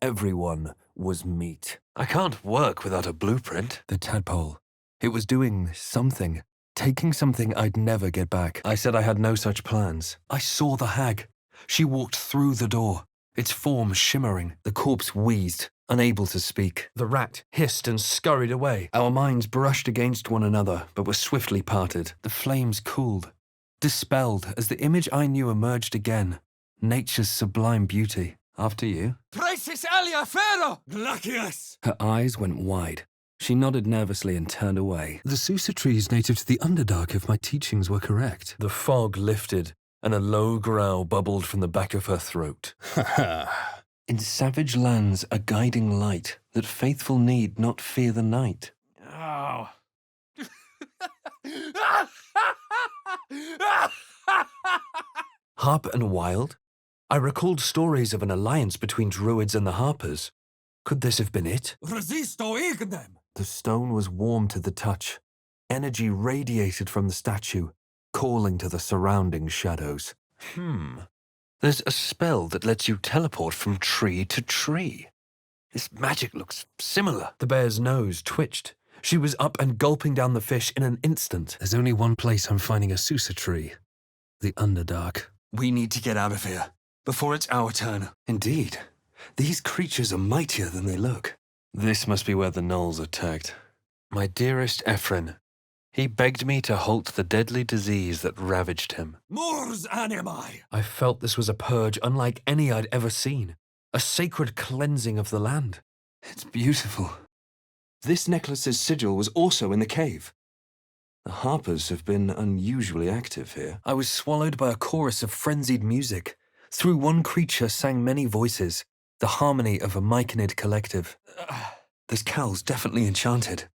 S1: Everyone was meat. I can't work without a blueprint. The tadpole. It was doing something. Taking something I'd never get back. I said I had no such plans. I saw the hag. She walked through the door, its form shimmering. The corpse wheezed, unable to speak. The rat hissed and scurried away. Our minds brushed against one another, but were swiftly parted. The flames cooled, dispelled as the image I knew emerged again. Nature's sublime beauty. After you.
S5: Praesis alia ferro! Glacius!
S1: Her eyes went wide. She nodded nervously and turned away. The Susa tree is native to the Underdark if my teachings were correct. The fog lifted, and a low growl bubbled from the back of her throat. Ha ha. In savage lands, a guiding light, that faithful need not fear the night.
S5: Oh.
S1: Harp and Wild? I recalled stories of an alliance between druids and the Harpers. Could this have been it?
S5: Resisto ignem!
S1: The stone was warm to the touch. Energy radiated from the statue, calling to the surrounding shadows.
S2: There's a spell that lets you teleport from tree to tree. This magic looks similar.
S3: The bear's nose twitched. She was up and gulping down the fish in an instant. There's only one place I'm finding a Susa tree. The Underdark.
S4: We need to get out of here, before it's our turn. Indeed, these creatures are mightier than they look.
S1: This must be where the gnolls attacked.
S2: My dearest Ephron, he begged me to halt the deadly disease that ravaged him.
S5: Mors animae!
S3: I felt this was a purge unlike any I'd ever seen. A sacred cleansing of the land.
S4: It's beautiful. This necklace's sigil was also in the cave. The harpers have been unusually active here.
S3: I was swallowed by a chorus of frenzied music. Through one creature sang many voices, the harmony of a myconid collective.
S4: This cowl's definitely enchanted.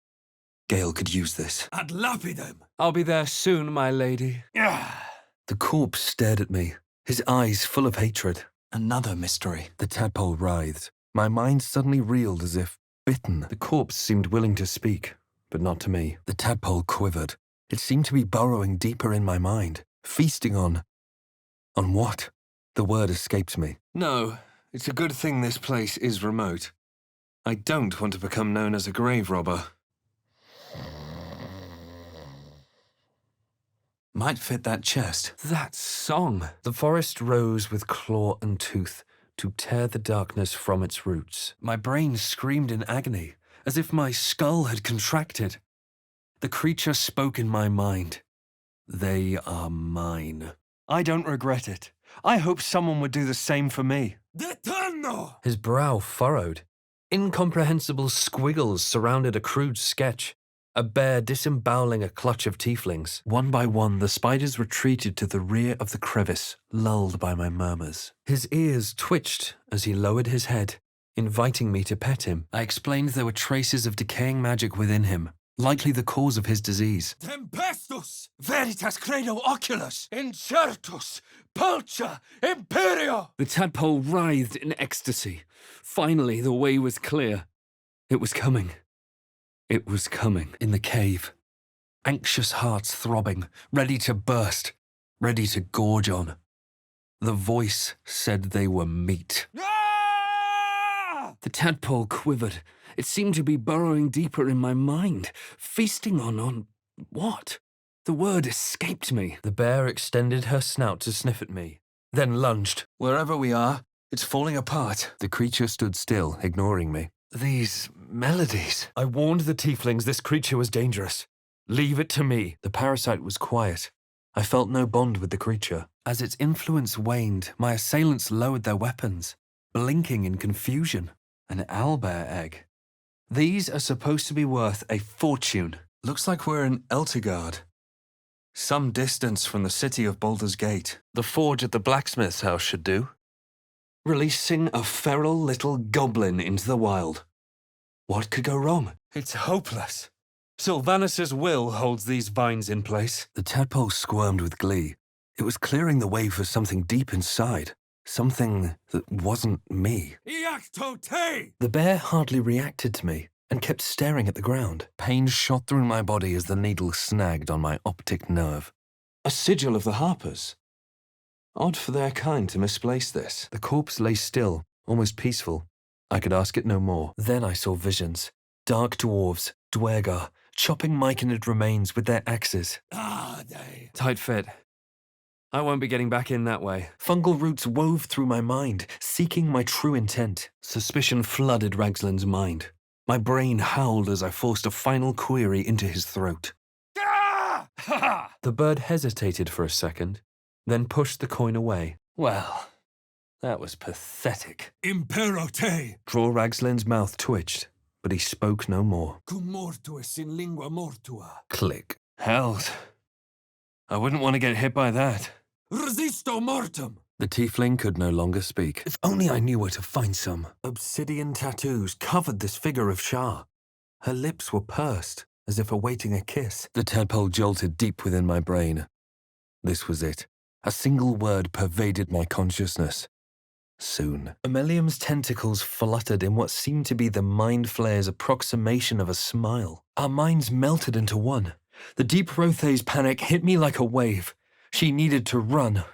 S4: Gale could use this.
S5: Ad lapidem!
S3: I'll be there soon, my lady. The corpse stared at me, his eyes full of hatred.
S4: Another mystery.
S3: The tadpole writhed. My mind suddenly reeled as if bitten. The corpse seemed willing to speak, but not to me. The tadpole quivered. It seemed to be burrowing deeper in my mind, feasting on what? The word escaped me.
S1: No, it's a good thing this place is remote. I don't want to become known as a grave robber.
S4: Might fit that chest.
S3: That song! The forest rose with claw and tooth to tear the darkness from its roots. My brain screamed in agony, as if my skull had contracted. The creature spoke in my mind. They are mine. I don't regret it. I hope someone would do the same for me.
S5: Deterno!
S3: His brow furrowed. Incomprehensible squiggles surrounded a crude sketch. A bear disemboweling a clutch of tieflings. One by one, the spiders retreated to the rear of the crevice, lulled by my murmurs. His ears twitched as he lowered his head, inviting me to pet him. I explained there were traces of decaying magic within him, likely the cause of his disease.
S5: Tempestus! Veritas credo oculus! Incertus! Pulcha! Imperio!
S3: The tadpole writhed in ecstasy. Finally, the way was clear. It was coming. It was coming. In the cave. Anxious hearts throbbing, ready to burst, ready to gorge on. The voice said they were meat.
S5: Ah!
S3: The tadpole quivered. It seemed to be burrowing deeper in my mind, feasting on what? The word escaped me. The bear extended her snout to sniff at me, then lunged.
S4: Wherever we are, it's falling apart.
S3: The creature stood still, ignoring me.
S2: These melodies.
S3: I warned the tieflings this creature was dangerous. Leave it to me. The parasite was quiet. I felt no bond with the creature. As its influence waned, my assailants lowered their weapons, blinking in confusion. An owlbear egg. These are supposed to be worth a fortune.
S4: Looks like we're in Eltigard. Some distance from the city of Baldur's Gate.
S2: The forge at the blacksmith's house should do.
S4: Releasing a feral little goblin into the wild. What could go wrong?
S3: It's hopeless. Sylvanus's will holds these vines in place. The tadpole squirmed with glee. It was clearing the way for something deep inside. Something that wasn't me.
S5: Iacto te!
S3: The bear hardly reacted to me and kept staring at the ground. Pain shot through my body as the needle snagged on my optic nerve.
S4: A sigil of the Harpers. Odd for their kind to misplace this.
S3: The corpse lay still, almost peaceful. I could ask it no more. Then I saw visions. Dark dwarves, Dwergar, chopping myconid remains with their axes.
S5: Ah, they.
S3: Tight fit. I won't be getting back in that way. Fungal roots wove through my mind, seeking my true intent. Suspicion flooded Ragsland's mind. My brain howled as I forced a final query into his throat.
S5: Ah! Ha ha!
S3: The bird hesitated for a second, then pushed the coin away. Well, that was pathetic.
S5: Impero te!
S3: Draw Ragsland's mouth twitched, but he spoke no more.
S5: Cum mortuis in lingua mortua.
S3: Click.
S1: Hells. I wouldn't want to get hit by that.
S5: Resisto mortem!
S3: The tiefling could no longer speak. If only I knew where to find some. Obsidian tattoos covered this figure of Shah. Her lips were pursed, as if awaiting a kiss. The tadpole jolted deep within my brain. This was it. A single word pervaded my consciousness. Soon. Amelium's tentacles fluttered in what seemed to be the mind flayer's approximation of a smile. Our minds melted into one. The deep Rothe's panic hit me like a wave. She needed to run.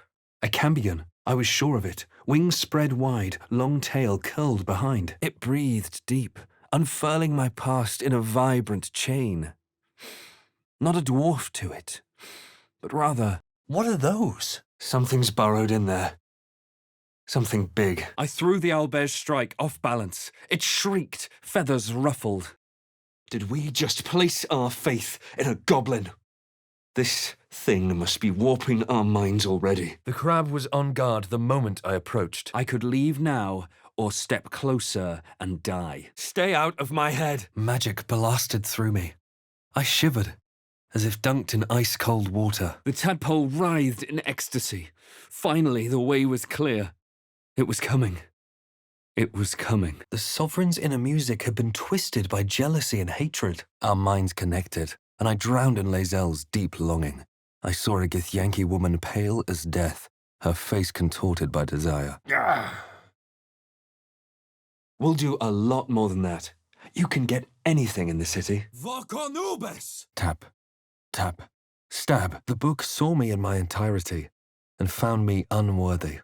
S3: A cambion. I was sure of it. Wings spread wide, long tail curled behind. It breathed deep, unfurling my past in a vibrant chain. Not a dwarf to it, but rather, what are those?
S4: Something's burrowed in there. Something big.
S3: I threw the owlbear's strike off balance. It shrieked, feathers ruffled.
S4: Did we just place our faith in a goblin? This thing must be warping our minds already.
S3: The crab was on guard the moment I approached. I could leave now or step closer and die.
S4: Stay out of my head.
S3: Magic blasted through me. I shivered, as if dunked in ice-cold water. The tadpole writhed in ecstasy. Finally, the way was clear. It was coming. It was coming. The sovereign's inner music had been twisted by jealousy and hatred. Our minds connected, and I drowned in Lae'zel's deep longing. I saw a Githyanki woman pale as death, her face contorted by desire.
S4: We'll do a lot more than that. You can get anything in the city.
S5: Vokonubes!
S3: Tap, tap, stab. The book saw me in my entirety and found me unworthy.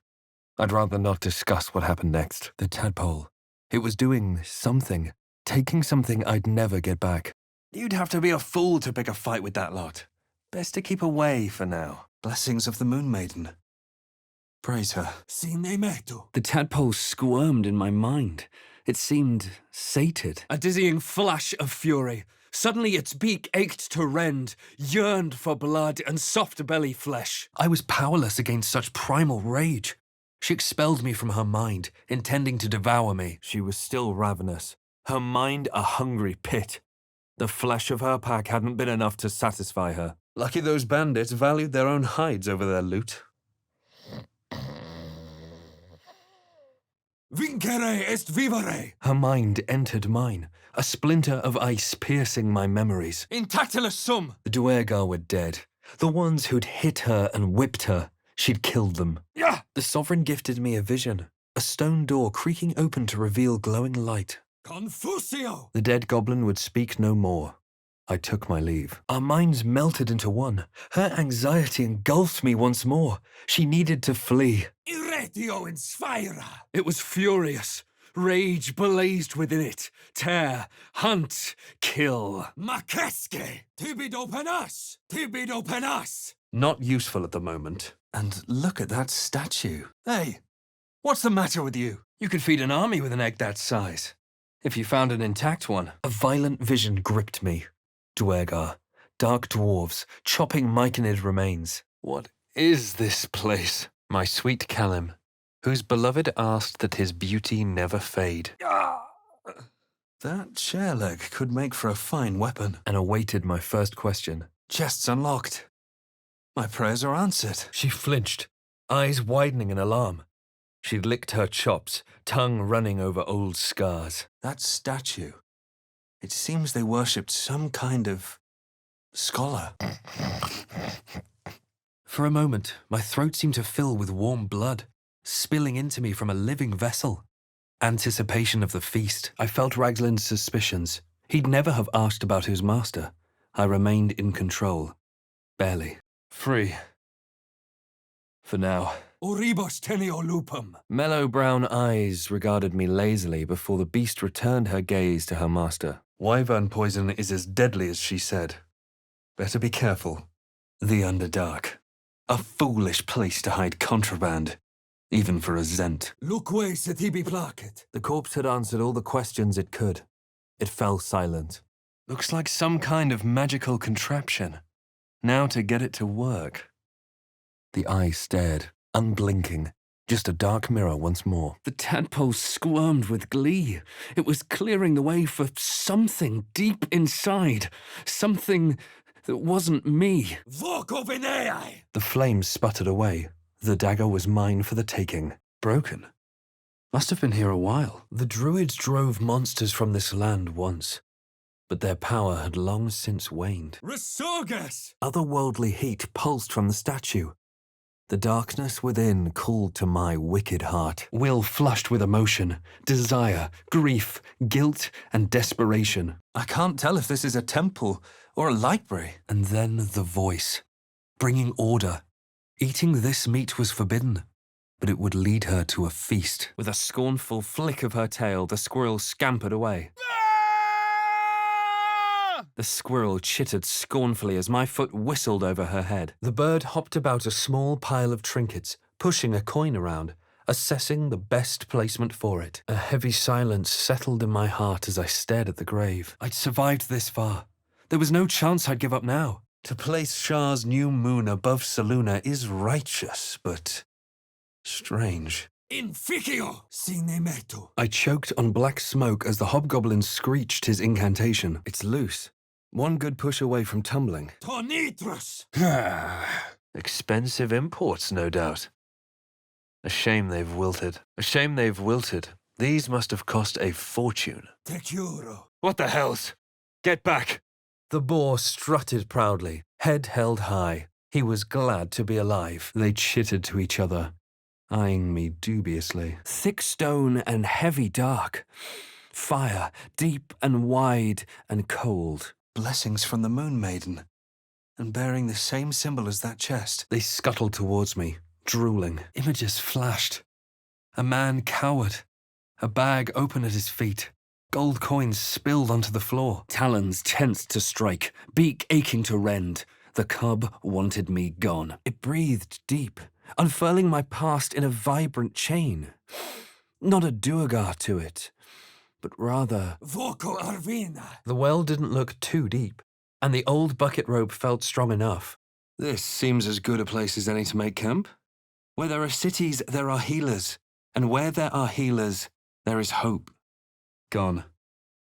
S3: I'd rather not discuss what happened next. The tadpole. It was doing something, taking something I'd never get back. You'd have to be a fool to pick a fight with that lot. Best to keep away for now.
S4: Blessings of the Moon Maiden. Praise her.
S5: Sinemetu.
S3: The tadpole squirmed in my mind. It seemed sated. A dizzying flash of fury. Suddenly its beak ached to rend, yearned for blood and soft belly flesh. I was powerless against such primal rage. She expelled me from her mind, intending to devour me. She was still ravenous, her mind a hungry pit. The flesh of her pack hadn't been enough to satisfy her. Lucky those bandits valued their own hides over their loot.
S5: Vincere est vivere!
S3: Her mind entered mine, a splinter of ice piercing my memories.
S5: Intactila sum!
S3: The Duergar were dead. The ones who'd hit her and whipped her, she'd killed them.
S5: Yeah!
S3: The sovereign gifted me a vision, a stone door creaking open to reveal glowing light.
S5: Confusio!
S3: The dead goblin would speak no more. I took my leave. Our minds melted into one. Her anxiety engulfed me once more. She needed to flee.
S5: Irretio in sphira!
S3: It was furious. Rage blazed within it. Tear, hunt, kill.
S5: Makeske! Tibido penas! Tibido penas!
S3: Not useful at the moment.
S4: And look at that statue.
S3: Hey, what's the matter with you? You could feed an army with an egg that size. If you found an intact one. A violent vision gripped me. Duergar, dark dwarves, chopping myconid remains.
S2: What is this place? My sweet Callum, whose beloved asked that his beauty never fade.
S4: That chair leg could make for a fine weapon.
S3: And awaited my first question.
S4: Chests unlocked. My prayers are answered.
S3: She flinched, eyes widening in alarm. She'd licked her chops, tongue running over old scars.
S4: That statue. It seems they worshipped some kind of scholar.
S3: For a moment, my throat seemed to fill with warm blood, spilling into me from a living vessel. Anticipation of the feast. I felt Raglan's suspicions. He'd never have asked about his master. I remained in control. Barely. Free. For now.
S5: Oribus teneo lupum.
S3: Mellow brown eyes regarded me lazily before the beast returned her gaze to her master.
S4: Wyvern poison is as deadly as she said. Better be careful. The Underdark. A foolish place to hide contraband, even for a Zent.
S5: Luque se tibi placet.
S3: The corpse had answered all the questions it could. It fell silent. Looks like some kind of magical contraption. Now to get it to work. The eye stared, unblinking, just a dark mirror once more. The tadpole squirmed with glee. It was clearing the way for something deep inside. Something that wasn't me.
S5: Voco venei!
S3: The flames sputtered away. The dagger was mine for the taking. Broken. Must have been here a while. The druids drove monsters from this land once, but their power had long since waned.
S5: Resurges!
S3: Otherworldly heat pulsed from the statue. The darkness within called to my wicked heart. Will flushed with emotion, desire, grief, guilt, and desperation.
S4: I can't tell if this is a temple or a library.
S3: And then the voice, bringing order. Eating this meat was forbidden. but it would lead her to a feast. With a scornful flick of her tail, the squirrel scampered away. The squirrel chittered scornfully as my foot whistled over her head. The bird hopped about a small pile of trinkets, pushing a coin around, assessing the best placement for it. A heavy silence settled in my heart as I stared at the grave. I'd survived this far. There was no chance I'd give up now. To place Shah's new moon above Saluna is righteous, but strange.
S5: Inficio sine metu.
S3: I choked on black smoke as the hobgoblin screeched his incantation. It's loose. One good push away from tumbling.
S5: Tonitrus.
S2: Expensive imports, no doubt. A shame they've wilted. A shame they've wilted. These must have cost a fortune.
S5: Tecuro.
S2: What the hells? Get back!
S3: The boar strutted proudly, head held high. He was glad to be alive. They chittered to each other, eyeing me dubiously. Thick stone and heavy dark. Fire, deep and wide and cold. Blessings from the moon maiden, and bearing the same symbol as that chest. They scuttled towards me, drooling. Images flashed. A man cowered, a bag open at his feet. Gold coins spilled onto the floor. Talons tensed to strike, beak aching to rend. The cub wanted me gone. It breathed deep, unfurling my past in a vibrant chain. Not a duergar to it, but rather...
S5: Voco arvina.
S3: The well didn't look too deep, and the old bucket rope felt strong enough. This seems as good a place as any to make camp. Where there are cities, there are healers, and where there are healers, there is hope. Gone.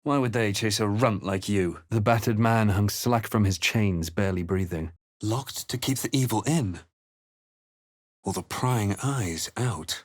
S3: Why would they chase a runt like you? The battered man hung slack from his chains, barely breathing. Locked to keep the evil in? Or the prying eyes out?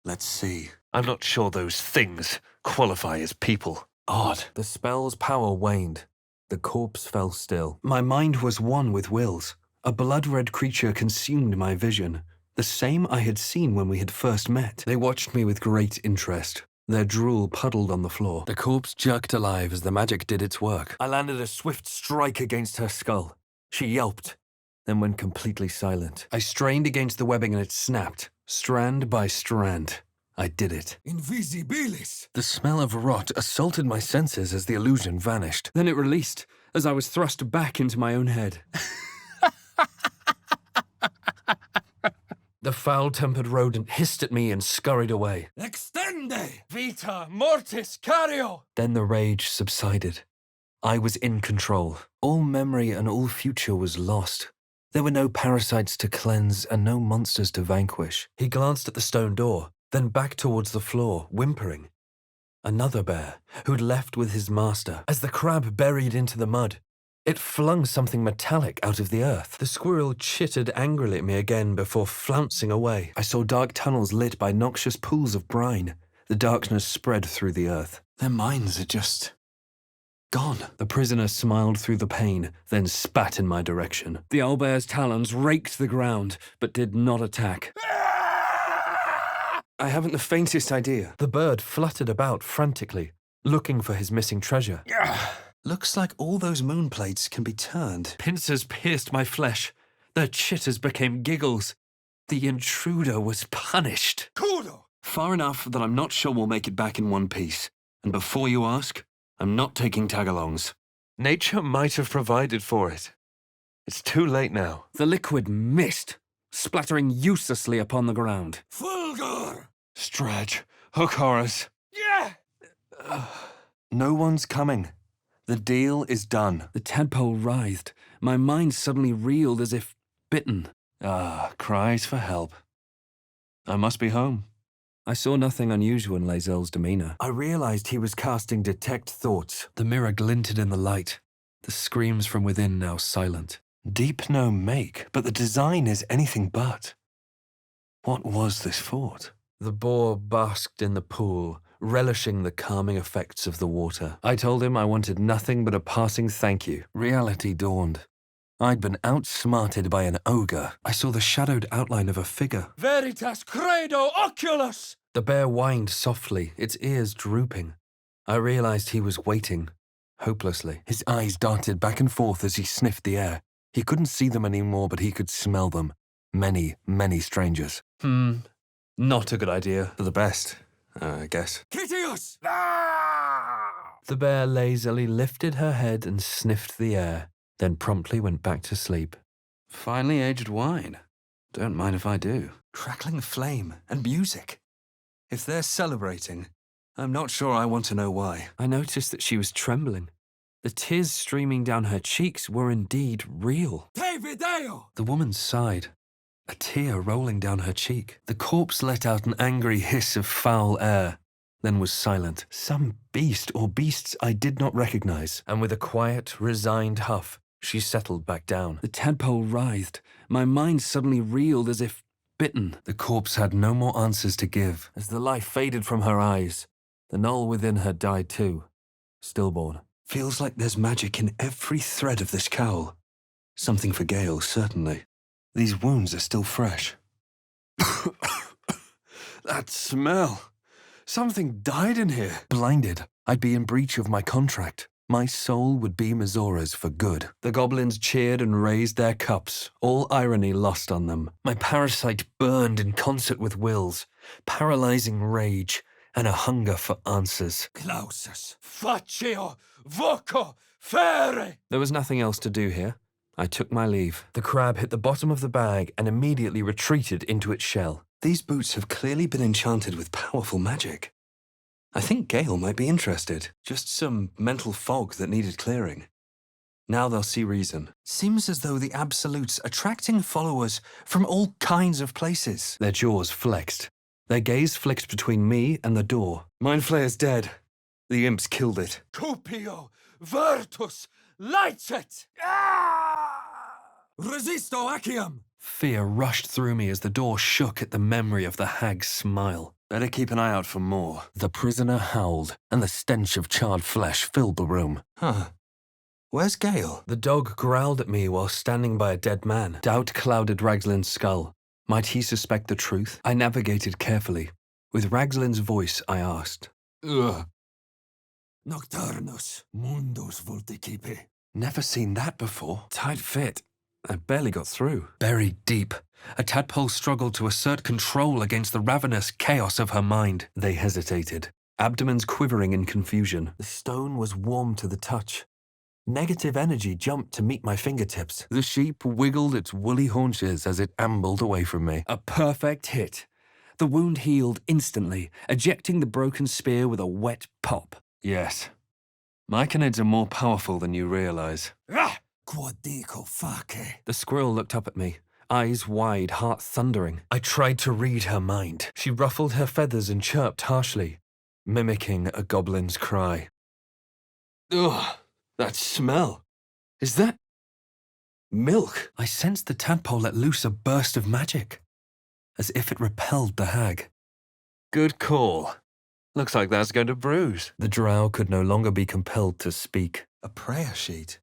S3: Let's see.
S2: I'm not sure those things qualify as people.
S3: Odd. The spell's power waned. The corpse fell still. My mind was one with Will's. A blood-red creature consumed my vision, the same I had seen when we had first met. They watched me with great interest. Their drool puddled on the floor. The corpse jerked alive as the magic did its work. I landed a swift strike against her skull. She yelped, then went completely silent. I strained against the webbing and it snapped, strand by strand. I did it.
S5: Invisibilis.
S3: The smell of rot assaulted my senses as the illusion vanished. Then it released, as I was thrust back into my own head. The foul-tempered rodent hissed at me and scurried away.
S5: Extende.
S3: Vita mortis cario! Then the rage subsided. I was in control. All memory and all future was lost. There were no parasites to cleanse and no monsters to vanquish. He glanced at the stone door, then back towards the floor, whimpering. Another bear, who'd left with his master. As the crab buried into the mud, it flung something metallic out of the earth. The squirrel chittered angrily at me again before flouncing away. I saw dark tunnels lit by noxious pools of brine. The darkness spread through the earth. Their minds are just... gone. The prisoner smiled through the pain, then spat in my direction. The owlbear's talons raked the ground, but did not attack. I haven't the faintest idea. The bird fluttered about frantically, looking for his missing treasure. Looks like all those moon plates can be turned. Pincers pierced my flesh. Their chitters became giggles. The intruder was punished.
S5: Kudo.
S3: Far enough that I'm not sure we'll make it back in one piece. And before you ask, I'm not taking tagalongs.
S2: Nature might have provided for it. It's too late now.
S3: The liquid missed, splattering uselessly upon the ground.
S5: Fulgur.
S3: Stretch. Hook horrors.
S5: Yeah.
S3: No one's coming. The deal is done. The tadpole writhed. My mind suddenly reeled as if bitten. Cries for help. I must be home. I saw nothing unusual in Lae'zel's demeanor. I realized he was casting detect thoughts. The mirror glinted in the light. The screams from within now silent. Deep no make, but the design is anything but. What was this fort? The boar basked in the pool, relishing the calming effects of the water. I told him I wanted nothing but a passing thank you. Reality dawned. I'd been outsmarted by an ogre. I saw the shadowed outline of a figure.
S5: Veritas credo oculus.
S3: The bear whined softly, its ears drooping. I realized he was waiting, hopelessly. His eyes darted back and forth as he sniffed the air. He couldn't see them anymore, but he could smell them. Many, many strangers.
S4: Not a good idea. For the best, I guess.
S5: Critius!
S1: The bear lazily lifted her head and sniffed the air, then promptly went back to sleep.
S4: Finely aged wine. Don't mind if I do. Crackling flame and music. If they're celebrating, I'm not sure I want to know why.
S1: I noticed that she was trembling. The tears streaming down her cheeks were indeed real.
S5: Te video!
S1: The woman sighed, a tear rolling down her cheek. The corpse let out an angry hiss of foul air, then was silent. Some beast or beasts I did not recognize, and with a quiet, resigned huff, she settled back down. The tadpole writhed. My mind suddenly reeled as if bitten. The corpse had no more answers to give. As the life faded from her eyes, the knoll within her died too, stillborn.
S4: Feels like there's magic in every thread of this cowl. Something for Gale, certainly. These wounds are still fresh.
S1: That smell! Something died in here. Blinded, I'd be in breach of my contract. My soul would be Mizora's for good. The goblins cheered and raised their cups, all irony lost on them. My parasite burned in concert with Will's, paralyzing rage and a hunger for answers.
S5: Clausus, faccio, voco, fere!
S1: There was nothing else to do here. I took my leave. The crab hit the bottom of the bag and immediately retreated into its shell.
S4: These boots have clearly been enchanted with powerful magic. I think Gale might be interested. Just some mental fog that needed clearing. Now they'll see reason. Seems as though the Absolute's attracting followers from all kinds of places.
S1: Their jaws flexed. Their gaze flicked between me and the door.
S4: Mindflayer's dead. The imps killed it.
S5: Cupio, virtus, licet! Resisto acciam!
S1: Fear rushed through me as the door shook at the memory of the hag's smile.
S4: Better keep an eye out for more.
S1: The prisoner howled, and the stench of charred flesh filled the room.
S4: Huh. Where's Gale?
S1: The dog growled at me while standing by a dead man. Doubt clouded Ragslin's skull. Might he suspect the truth? I navigated carefully. With Ragslin's voice, I asked.
S4: Ugh.
S5: Nocturnus, mundus vulticipe.
S1: Never seen that before. Tight fit. I barely got through. Buried deep, a tadpole struggled to assert control against the ravenous chaos of her mind. They hesitated, abdomens quivering in confusion. The stone was warm to the touch. Negative energy jumped to meet my fingertips. The sheep wiggled its woolly haunches as it ambled away from me. A perfect hit. The wound healed instantly, ejecting the broken spear with a wet pop.
S4: Yes. Myconids are more powerful than you realize.
S5: Ah! Quod dico face.
S1: The squirrel looked up at me, eyes wide, heart thundering. I tried to read her mind. She ruffled her feathers and chirped harshly, mimicking a goblin's cry.
S4: Ugh, that smell. Is that milk?
S1: I sensed the tadpole let loose a burst of magic, as if it repelled the hag.
S4: Good call. Looks like that's going to bruise.
S1: The drow could no longer be compelled to speak.
S4: A prayer sheet.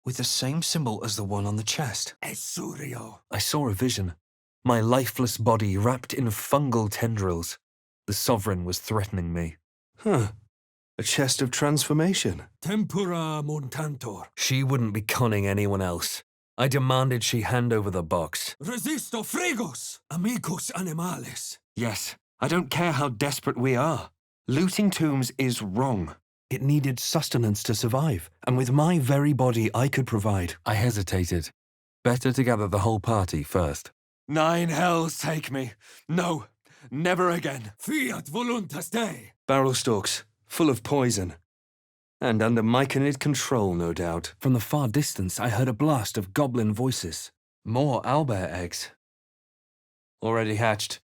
S4: With the same symbol as the one on the chest.
S5: Essurio.
S1: I saw a vision. My lifeless body wrapped in fungal tendrils. The sovereign was threatening me.
S4: Huh. A chest of transformation.
S5: Tempura montantor.
S1: She wouldn't be conning anyone else. I demanded she hand over the box.
S5: Resisto frigos, amicus animales.
S4: Yes, I don't care how desperate we are. Looting tombs is wrong.
S1: It needed sustenance to survive, and with my very body I could provide. I hesitated. Better to gather the whole party first.
S5: 9 hells take me. No, never again. Fiat voluntas Dei.
S4: Barrel stalks, full of poison. And under Myconid control, no doubt.
S1: From the far distance, I heard a blast of goblin voices. More owlbear eggs.
S4: Already hatched.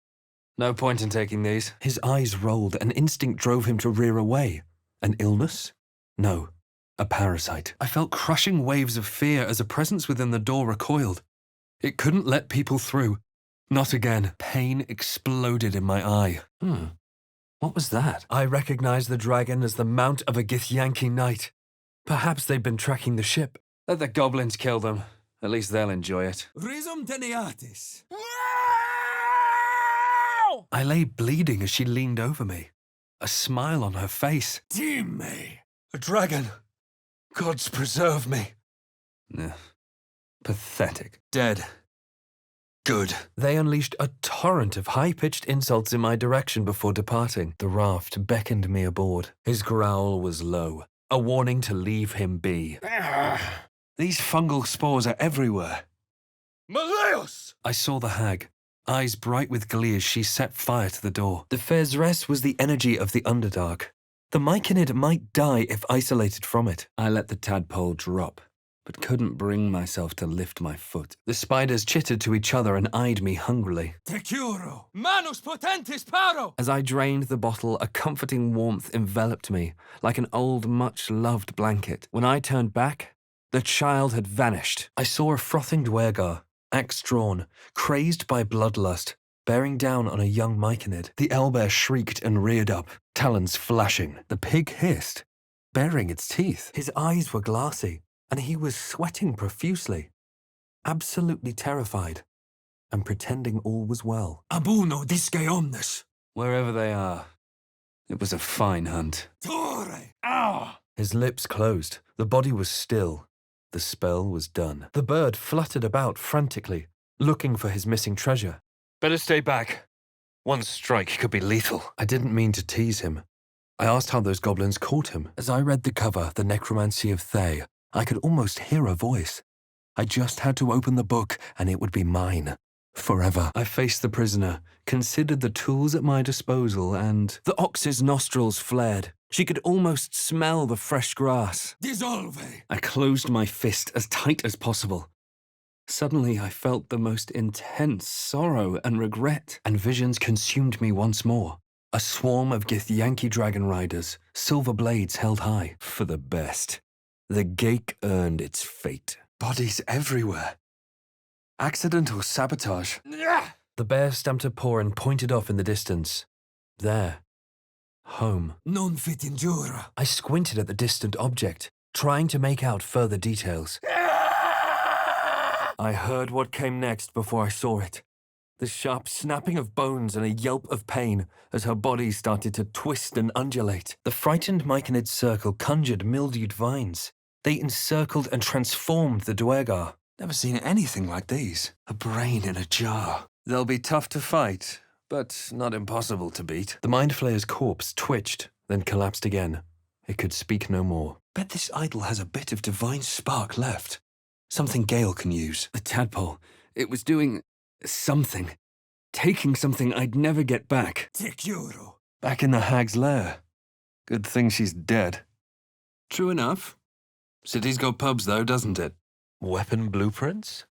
S4: No point in taking these.
S1: His eyes rolled, and instinct drove him to rear away. An illness? No, a parasite. I felt crushing waves of fear as a presence within the door recoiled. It couldn't let people through. Not again. Pain exploded in my eye.
S4: What was that?
S1: I recognized the dragon as the mount of a Githyanki knight. Perhaps they'd been tracking the ship.
S4: Let the goblins kill them. At least they'll enjoy it.
S5: Risum teneatis.
S1: I lay bleeding as she leaned over me, a smile on her face.
S5: Time.
S4: A dragon. Gods preserve me.
S1: Pathetic.
S4: Dead. Good.
S1: They unleashed a torrent of high-pitched insults in my direction before departing. The raft beckoned me aboard. His growl was low, a warning to leave him be.
S4: These fungal spores are everywhere.
S5: Maleus!
S1: I saw the hag, eyes bright with glee as she set fire to the door. The Fezres was the energy of the Underdark. The Myconid might die if isolated from it. I let the tadpole drop, but couldn't bring myself to lift my foot. The spiders chittered to each other and eyed me hungrily.
S5: Tecuro! Manus potentis paro!
S1: As I drained the bottle, a comforting warmth enveloped me, like an old, much-loved blanket. When I turned back, the child had vanished. I saw a frothing Dwergar, axe drawn, crazed by bloodlust, bearing down on a young Myconid. The owlbear shrieked and reared up, talons flashing. The pig hissed, baring its teeth. His eyes were glassy, and he was sweating profusely, absolutely terrified, and pretending all was well.
S5: Abuno disce omnes!
S1: Wherever they are, it was a fine hunt.
S5: Tore! Ah!
S1: His lips closed. The body was still. The spell was done. The bird fluttered about frantically, looking for his missing treasure.
S2: Better stay back. One strike could be lethal.
S1: I didn't mean to tease him. I asked how those goblins caught him. As I read the cover, The Necromancy of Thay, I could almost hear a voice. I just had to open the book, and it would be mine. Forever. I faced the prisoner, considered the tools at my disposal, and the ox's nostrils flared. She could almost smell the fresh grass.
S5: Dissolve!
S1: I closed my fist as tight as possible. Suddenly, I felt the most intense sorrow and regret, and visions consumed me once more. A swarm of Githyanki dragon riders, silver blades held high. For the best. The Gake earned its fate.
S4: Bodies everywhere. Accidental sabotage.
S1: The bear stamped a paw and pointed off in the distance. There. Home.
S5: Non fit injura.
S1: I squinted at the distant object, trying to make out further details. I heard what came next before I saw it. The sharp snapping of bones and a yelp of pain as her body started to twist and undulate. The frightened Myconid circle conjured mildewed vines. They encircled and transformed the Dwergar.
S4: Never seen anything like these. A brain in a jar.
S1: They'll be tough to fight, but not impossible to beat. The Mind Flayer's corpse twitched, then collapsed again. It could speak no more.
S4: Bet this idol has a bit of divine spark left. Something Gale can use.
S1: The tadpole. It was doing something. Taking something I'd never get back.
S5: Tecuro.
S1: Back in the hag's lair. Good thing she's dead.
S4: True enough. City's got pubs though, doesn't it?
S2: Weapon blueprints?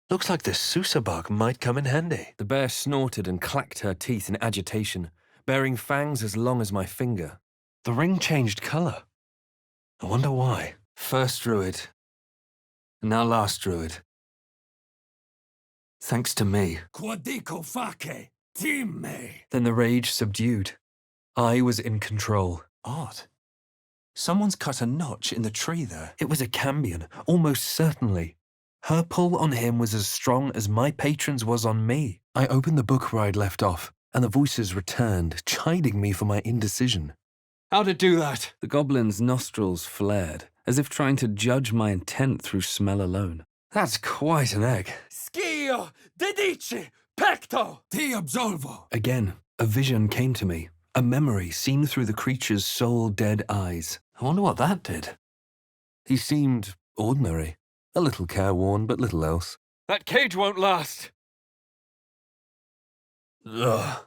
S2: Looks like the Sousa bark might come in handy.
S1: The bear snorted and clacked her teeth in agitation, bearing fangs as long as my finger. The ring changed colour. I wonder why.
S4: First druid. Now last druid. Thanks to me.
S5: Quadico face. Time.
S1: Then the rage subdued. I was in control.
S4: Odd. Someone's cut a notch in the tree there.
S1: It was a cambion, almost certainly. Her pull on him was as strong as my patron's was on me. I opened the book where I'd left off, and the voices returned, chiding me for my indecision.
S4: How'd it do that?
S1: The goblin's nostrils flared, as if trying to judge my intent through smell alone. That's quite an egg.
S5: Schio! Dedici! Pecto! Ti absolvo!
S1: Again, a vision came to me, a memory seen through the creature's soul-dead eyes. I wonder what that did. He seemed ordinary. A little careworn, but little else.
S2: That cage won't last!
S4: Ugh.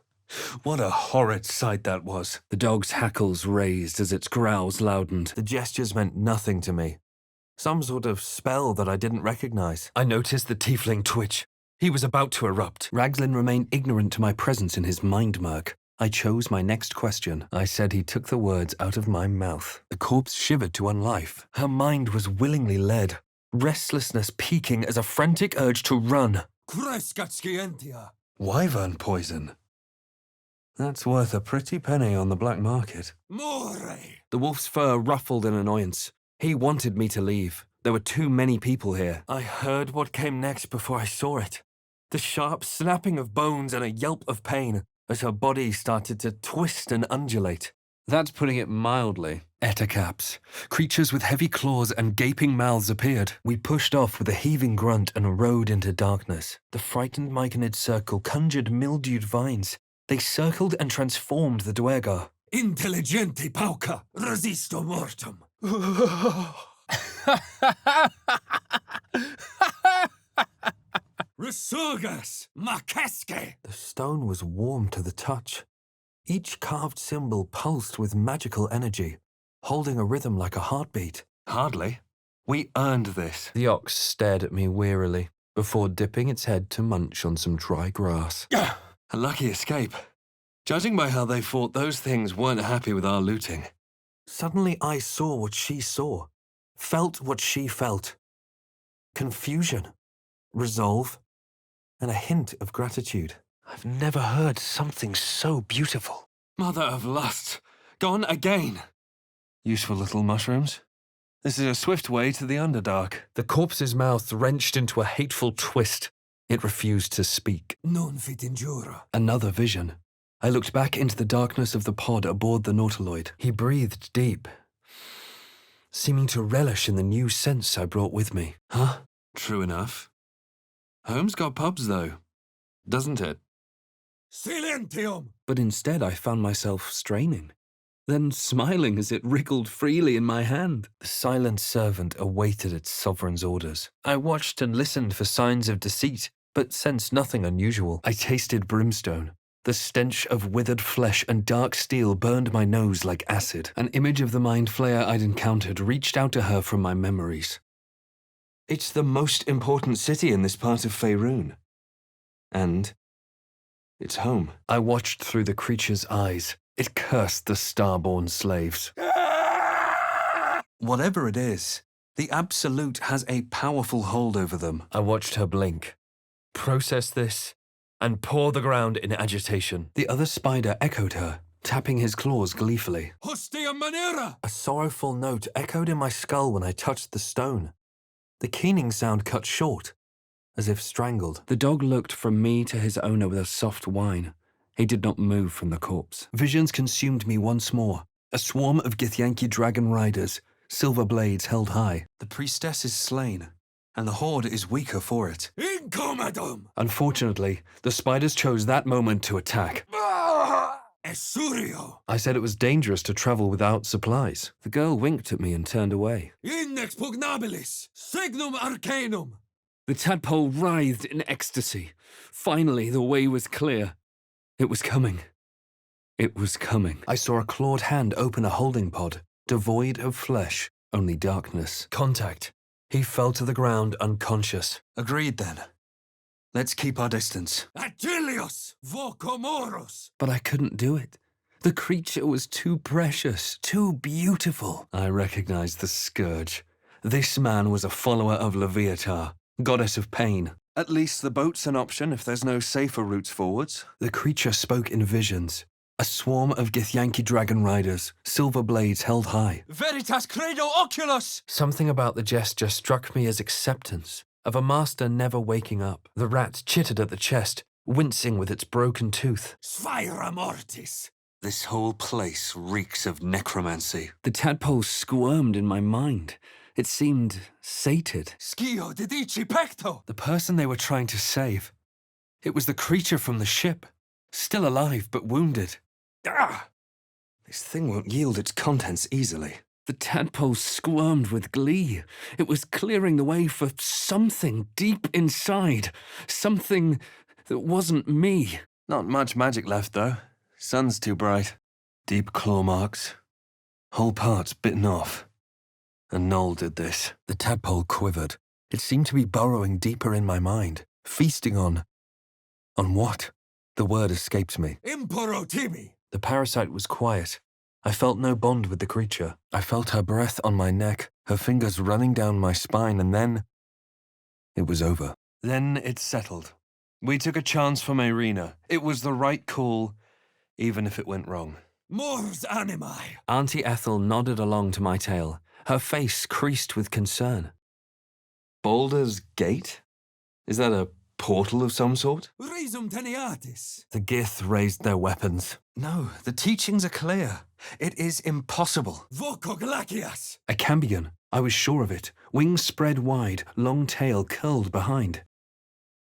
S4: What a horrid sight that was.
S1: The dog's hackles raised as its growls loudened. The gestures meant nothing to me. Some sort of spell that I didn't recognize. I noticed the tiefling twitch. He was about to erupt. Ragzlin remained ignorant to my presence in his mind murk. I chose my next question. I said he took the words out of my mouth. The corpse shivered to unlife. Her mind was willingly led, restlessness peaking as a frantic urge to run.
S5: Crescatskientia.
S4: Wyvern poison.
S1: That's worth a pretty penny on the black market.
S5: More.
S1: The wolf's fur ruffled in annoyance. He wanted me to leave. There were too many people here. I heard what came next before I saw it. The sharp snapping of bones and a yelp of pain as her body started to twist and undulate.
S3: That's putting it mildly. Ettercaps. Creatures with heavy claws and gaping mouths appeared. We pushed off with a heaving grunt and rode into darkness. The frightened myconid circle conjured mildewed vines. They circled and transformed the Dwergar.
S5: Intelligenti pauca, resisto mortem. Resurgas, makeske.
S1: The stone was warm to the touch. Each carved symbol pulsed with magical energy, holding a rhythm like a heartbeat.
S3: Hardly. We earned this. The ox stared at me wearily, before dipping its head to munch on some dry grass.
S4: A lucky escape. Judging by how they fought, those things weren't happy with our looting.
S1: Suddenly I saw what she saw, felt what she felt. Confusion, resolve, and a hint of gratitude.
S2: I've never heard something so beautiful.
S4: Mother of lust, gone again. Useful little mushrooms. This is a swift way to the Underdark.
S3: The corpse's mouth wrenched into a hateful twist. It refused to speak.
S5: Non fit injura.
S3: Another vision. I looked back into the darkness of the pod aboard the Nautiloid. He breathed deep, seeming to relish in the new sense I brought with me.
S4: Huh? True enough. Home's got pubs, though, doesn't it?
S5: Silentium.
S3: But instead I found myself straining, then smiling as it wriggled freely in my hand.
S1: The silent servant awaited its sovereign's orders. I watched and listened for signs of deceit, but sensed nothing unusual. I tasted brimstone. The stench of withered flesh and dark steel burned my nose like acid. An image of the mind flayer I'd encountered reached out to her from my memories.
S4: It's the most important city in this part of Faerun. And it's home.
S3: I watched through the creature's eyes. It cursed the starborn slaves.
S4: Whatever it is, the Absolute has a powerful hold over them.
S3: I watched her blink, process this, and paw the ground in agitation. The other spider echoed her, tapping his claws gleefully.
S5: Hostia manera.
S1: A sorrowful note echoed in my skull when I touched the stone. The keening sound cut short, as if strangled.
S3: The dog looked from me to his owner with a soft whine. He did not move from the corpse. Visions consumed me once more. A swarm of Githyanki dragon riders, silver blades held high.
S4: The priestess is slain, and the horde is weaker for it.
S5: Incomodum.
S3: Unfortunately, the spiders chose that moment to attack.
S5: Essurio.
S3: I said it was dangerous to travel without supplies. The girl winked at me and turned away.
S5: Inexpugnabilis. Signum arcanum.
S3: The tadpole writhed in ecstasy. Finally, the way was clear. It was coming. It was coming. I saw a clawed hand open a holding pod, devoid of flesh, only darkness. Contact. He fell to the ground unconscious.
S4: Agreed, then. Let's keep our distance.
S5: Achillios. Vocomoros.
S3: But I couldn't do it. The creature was too precious, too beautiful. I recognized the scourge. This man was a follower of Leviatar, goddess of pain.
S4: At least the boat's an option if there's no safer routes forwards.
S3: The creature spoke in visions. A swarm of Githyanki dragon riders, silver blades held high.
S5: Veritas credo oculos.
S3: Something about the gesture struck me as acceptance, of a master never waking up. The rat chittered at the chest, wincing with its broken tooth.
S5: Sphira mortis.
S4: This whole place reeks of necromancy.
S3: The tadpole squirmed in my mind. It seemed sated.
S5: Schio didici pecto.
S3: The person they were trying to save. It was the creature from the ship, still alive but wounded.
S4: Ah! This thing won't yield its contents easily.
S3: The tadpole squirmed with glee. It was clearing the way for something deep inside. Something that wasn't me.
S4: Not much magic left, though. Sun's too bright. Deep claw marks. Whole parts bitten off. And Noel did this.
S1: The tadpole quivered. It seemed to be burrowing deeper in my mind, feasting on what? The word escaped me.
S5: Imporotimi.
S1: The parasite was quiet. I felt no bond with the creature. I felt her breath on my neck, her fingers running down my spine, and then it was over.
S4: Then it settled. We took a chance for Myrina. It was the right call, even if it went wrong.
S5: Mors animae.
S3: Auntie Ethel nodded along to my tale, her face creased with concern.
S4: Baldur's Gate? Is that a portal of some sort?
S5: Risum teneatis.
S1: The Gith raised their weapons.
S4: No, the teachings are clear. It is impossible.
S5: Voco glacias.
S1: A cambion. I was sure of it. Wings spread wide, long tail curled behind.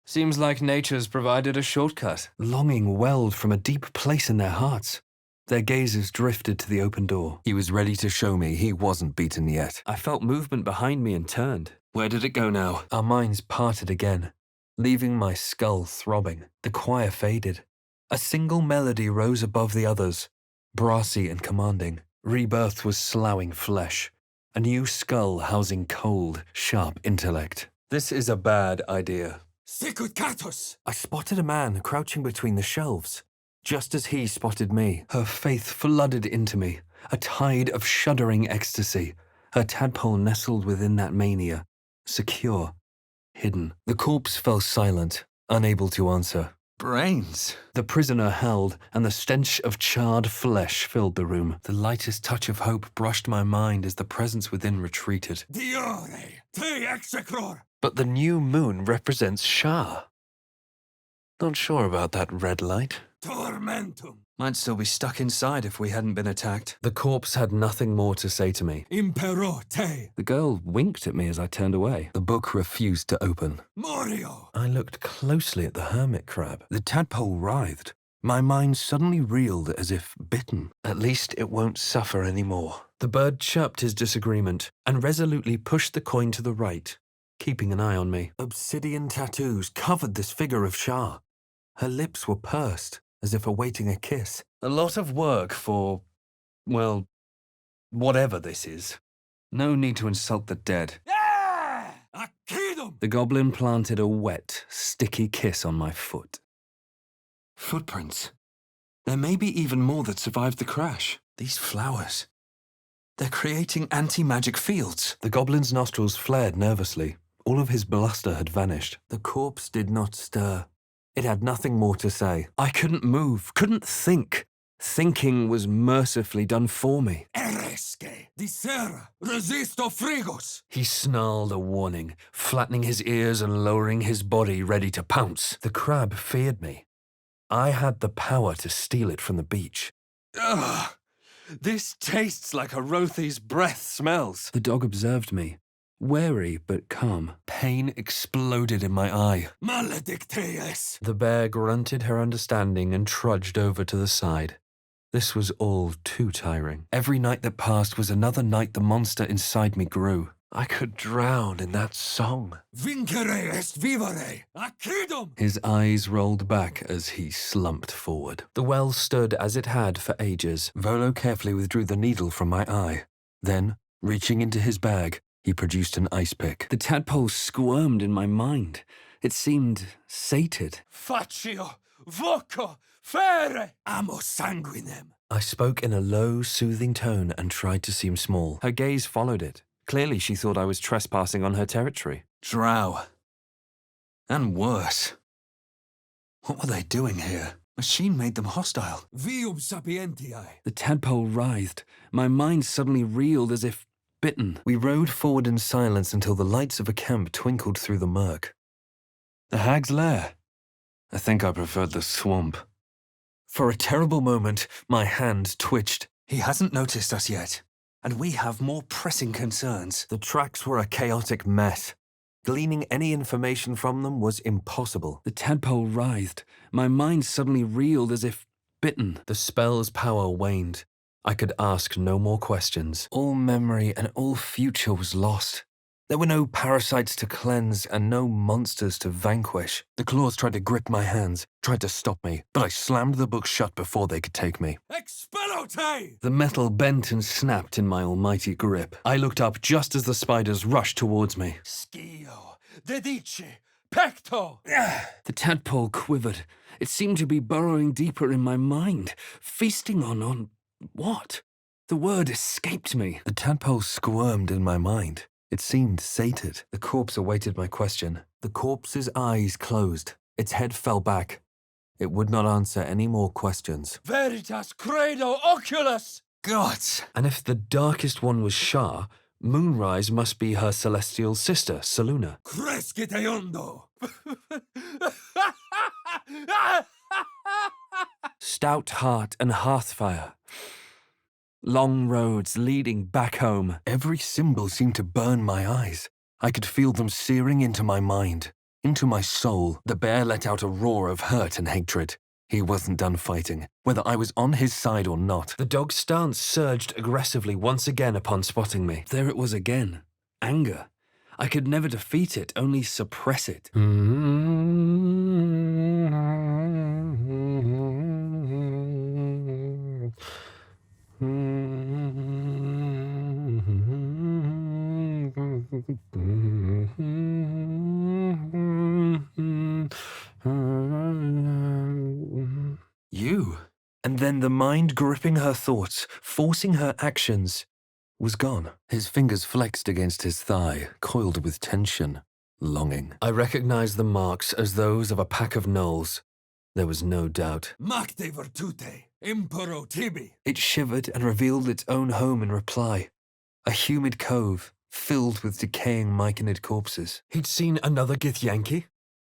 S3: Seems like nature's provided a shortcut.
S1: Longing welled from a deep place in their hearts. Their gazes drifted to the open door.
S4: He was ready to show me he wasn't beaten yet.
S1: I felt movement behind me and turned.
S4: Where did it go now?
S1: Our minds parted again, leaving my skull throbbing. The choir faded. A single melody rose above the others, brassy and commanding. Rebirth was sloughing flesh, a new skull housing cold, sharp intellect.
S4: This is a bad idea.
S5: Sicut catus.
S1: I spotted a man crouching between the shelves. Just as he spotted me, her faith flooded into me, a tide of shuddering ecstasy. Her tadpole nestled within that mania, secure, hidden. The corpse fell silent, unable to answer.
S4: Brains.
S1: The prisoner held, and the stench of charred flesh filled the room. The lightest touch of hope brushed my mind as the presence within retreated.
S5: Diore. Te execror.
S2: But the new moon represents Shah. Not sure about that red light.
S5: Tormentum.
S4: Might still be stuck inside if we hadn't been attacked.
S1: The corpse had nothing more to say to me.
S5: Impero te.
S1: The girl winked at me as I turned away. The book refused to open.
S5: Morio.
S1: I looked closely at the hermit crab. The tadpole writhed. My mind suddenly reeled as if bitten.
S2: At least it won't suffer anymore.
S1: The bird chirped his disagreement and resolutely pushed the coin to the right, keeping an eye on me. Obsidian tattoos covered this figure of Shah. Her lips were pursed, as if awaiting a kiss. A lot of work for, well, whatever this is. No need to insult the dead.
S5: Yeah! Accidum.
S1: The goblin planted a wet, sticky kiss on my foot.
S4: Footprints. There may be even more that survived the crash. These flowers. They're creating anti-magic fields.
S1: The goblin's nostrils flared nervously. All of his bluster had vanished. The corpse did not stir. It had nothing more to say. I couldn't move, couldn't think. Thinking was mercifully done for me.
S5: Eresque. Dissera. Resisto frigos.
S1: He snarled a warning, flattening his ears and lowering his body, ready to pounce. The crab feared me. I had the power to steal it from the beach.
S4: Ugh! This tastes like a Rothi's breath smells.
S1: The dog observed me, wary but calm. Pain exploded in my eye.
S5: Maledictees.
S1: The bear grunted her understanding and trudged over to the side. This was all too tiring. Every night that passed was another night the monster inside me grew.
S2: I could drown in that song.
S5: Vincere est vivere. Accidum.
S1: His eyes rolled back as he slumped forward. The well stood as it had for ages. Volo carefully withdrew the needle from my eye. Then, reaching into his bag, he produced an ice pick. The tadpole squirmed in my mind. It seemed sated.
S5: Faccio. Voco. Fere. Amo sanguinem.
S1: I spoke in a low, soothing tone and tried to seem small. Her gaze followed it. Clearly she thought I was trespassing on her territory.
S4: Drow. And worse. What were they doing here? Machine made them hostile.
S5: Vium sapientiae.
S1: The tadpole writhed. My mind suddenly reeled as if bitten. We rode forward in silence until the lights of a camp twinkled through the murk.
S4: The hag's lair. I think I preferred the swamp.
S1: For a terrible moment, my hand twitched.
S4: He hasn't noticed us yet, and we have more pressing concerns.
S1: The tracks were a chaotic mess. Gleaning any information from them was impossible. The tadpole writhed. My mind suddenly reeled as if bitten. The spell's power waned. I could ask no more questions. All memory and all future was lost. There were no parasites to cleanse and no monsters to vanquish. The claws tried to grip my hands, tried to stop me, but I slammed the book shut before they could take me.
S5: Expelote!
S1: The metal bent and snapped in my almighty grip. I looked up just as the spiders rushed towards me.
S5: Scio. Dedice. Pecto.
S1: The tadpole quivered. It seemed to be burrowing deeper in my mind, feasting on what? The word escaped me. The tadpole squirmed in my mind. It seemed sated. The corpse awaited my question. The corpse's eyes closed. Its head fell back. It would not answer any more questions.
S5: Veritas credo oculus.
S4: Gods!
S1: And if the darkest one was Shah,
S3: Moonrise must be her celestial sister, Saluna.
S5: Cresciteondo!
S3: Stout heart and hearthfire. Long roads leading back home.
S1: Every symbol seemed to burn my eyes. I could feel them searing into my mind, into my soul. The bear let out a roar of hurt and hatred. He wasn't done fighting, whether I was on his side or not.
S3: The dog's stance surged aggressively once again upon spotting me. There it was again. Anger. I could never defeat it, only suppress it.
S1: You. And then the mind gripping her thoughts, forcing her actions, was gone. His fingers flexed against his thigh, coiled with tension, longing. I recognized the marks as those of a pack of gnolls. There was no doubt.
S5: Macte virtute, impero tibi.
S1: It shivered and revealed its own home in reply. A humid cove, filled with decaying myconid corpses.
S3: He'd seen another Githyanki?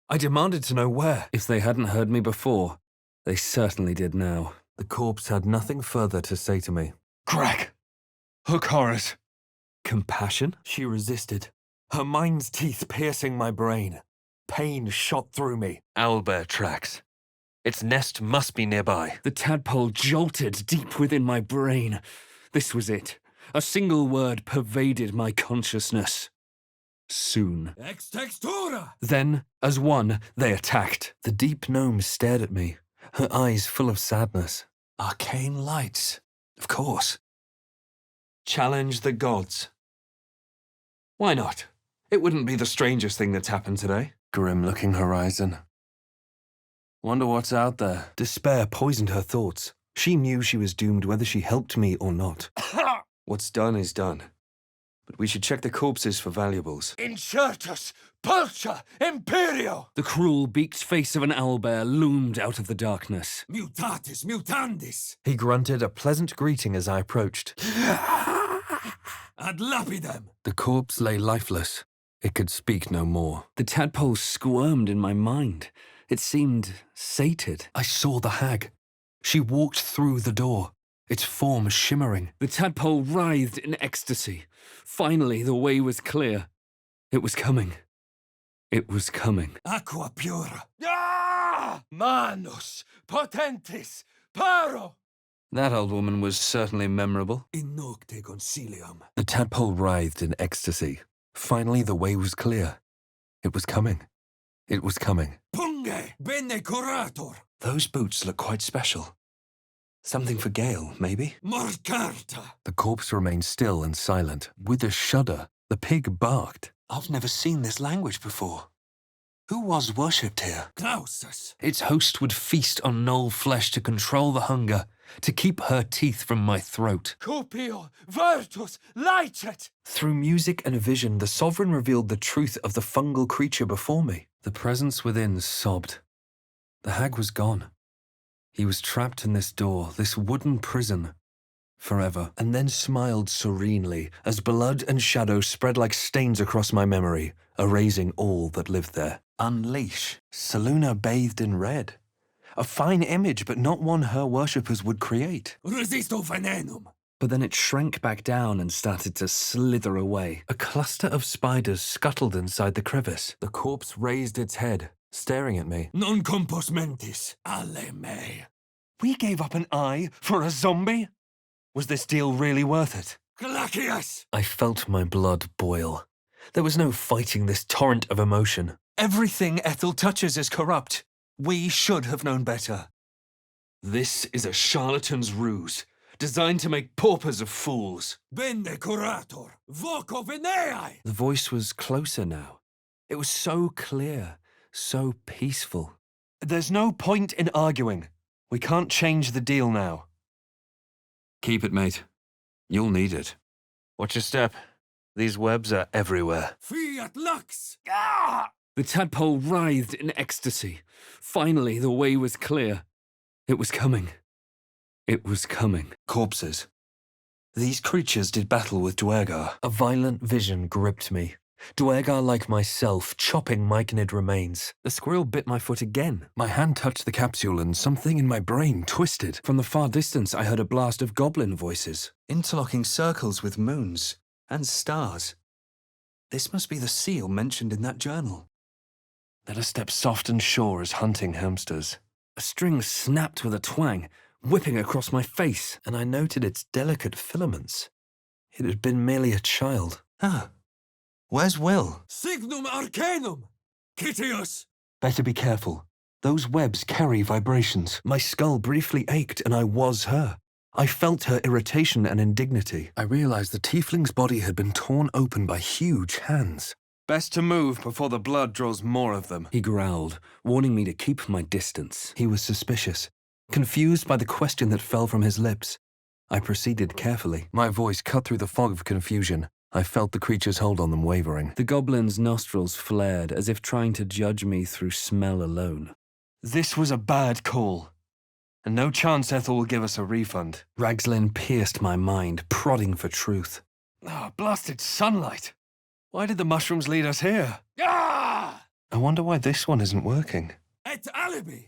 S3: I demanded to know where. If they hadn't heard me before, they certainly did now.
S1: The corpse had nothing further to say to me.
S5: Crack! Hook horrors!
S3: Compassion?
S1: She resisted, her mind's teeth piercing my brain. Pain shot through me.
S2: Owlbear tracks. Its nest must be nearby.
S3: The tadpole jolted deep within my brain. This was it. A single word pervaded my consciousness. Soon.
S5: Ex textura!
S3: Then, as one, they attacked.
S1: The deep gnome stared at me, her eyes full of sadness.
S4: Arcane lights. Of course. Challenge the gods. Why not? It wouldn't be the strangest thing that's happened today.
S1: Grim-looking horizon. Wonder what's out there. Despair poisoned her thoughts. She knew she was doomed whether she helped me or not.
S4: What's done is done. But we should check the corpses for valuables.
S5: Incertus! Pulcha! Imperio!
S3: The cruel beaked face of an owlbear loomed out of the darkness.
S5: Mutatis mutandis!
S1: He grunted a pleasant greeting as I approached.
S5: Ad lapidem!
S1: The corpse lay lifeless. It could speak no more.
S3: The tadpole squirmed in my mind. It seemed sated.
S1: I saw the hag. She walked through the door, its form shimmering.
S3: The tadpole writhed in ecstasy. Finally, the way was clear. It was coming. It was coming.
S5: Aqua pura! Ah! Manus! Potentis! Paro!
S3: That old woman was certainly memorable.
S5: In nocte concilium.
S1: The tadpole writhed in ecstasy. Finally, the way was clear. It was coming. It was coming.
S5: Punge! Bene curator!
S4: Those boots look quite special. Something for Gale, maybe?
S5: Morcarta!
S1: The corpse remained still and silent. With a shudder, the pig barked.
S4: I've never seen this language before. Who was worshipped here?
S5: Clausus!
S3: Its host would feast on gnoll flesh to control the hunger, to keep her teeth from my throat.
S5: Cupio! Virtus! Licet!
S1: Through music and vision, the sovereign revealed the truth of the fungal creature before me. The presence within sobbed. The hag was gone. He was trapped in this door, this wooden prison, forever, and then smiled serenely as blood and shadow spread like stains across my memory, erasing all that lived there. Unleash. Saluna bathed in red. A fine image, but not one her worshippers would create.
S5: Resisto venenum!
S3: But then it shrank back down and started to slither away.
S1: A cluster of spiders scuttled inside the crevice. The corpse raised its head, staring at me.
S5: Non compos mentis, alle me.
S1: We gave up an eye for a zombie? Was this deal really worth it?
S5: Glacius!
S1: I felt my blood boil. There was no fighting this torrent of emotion.
S4: Everything Ethel touches is corrupt. We should have known better. This is a charlatan's ruse, designed to make paupers of fools.
S5: Bene curator! Voco veneae!
S3: The voice was closer now. It was so clear, so peaceful.
S1: There's no point in arguing. We can't change the deal now.
S4: Keep it, mate. You'll need it.
S2: Watch your step. These webs are everywhere.
S5: Fiat lux! Ah!
S3: The tadpole writhed in ecstasy. Finally, the way was clear. It was coming. It was coming.
S4: Corpses.
S3: These creatures did battle with Duergar. A violent vision gripped me. Duergar like myself, chopping myconid remains. The squirrel bit my foot again. My hand touched the capsule and something in my brain twisted. From the far distance, I heard a blast of goblin voices. Interlocking circles with moons and stars. This must be the seal mentioned in that journal. Then a step soft and sure as hunting hamsters. A string snapped with a twang, whipping across my face, and I noted its delicate filaments. It had been merely a child. Ah, where's Will?
S5: Signum arcanum! Kitius!
S3: Better be careful. Those webs carry vibrations. My skull briefly ached, and I was her. I felt her irritation and indignity. I realized the tiefling's body had been torn open by huge hands.
S1: Best to move before the blood draws more of them.
S3: He growled, warning me to keep my distance. He was suspicious, confused by the question that fell from his lips. I proceeded carefully. My voice cut through the fog of confusion. I felt the creature's hold on them wavering. The goblin's nostrils flared, as if trying to judge me through smell alone.
S1: This was a bad call. And no chance Ethel will give us a refund.
S3: Ragslin pierced my mind, prodding for truth.
S1: Ah, blasted sunlight! Why did the mushrooms lead us here?
S5: Ah!
S3: I wonder why this one isn't working.
S5: Et alibi!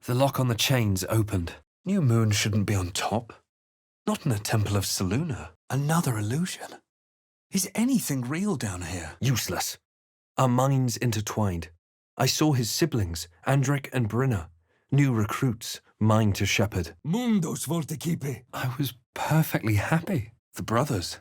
S3: The lock on the chains opened. New moon shouldn't be on top. Not in a temple of Saluna. Another illusion. Is anything real down here? Useless. Our minds intertwined. I saw his siblings, Andric and Brinna. New recruits, mine to shepherd.
S5: Mundos volticipe.
S3: I was perfectly happy. The brothers.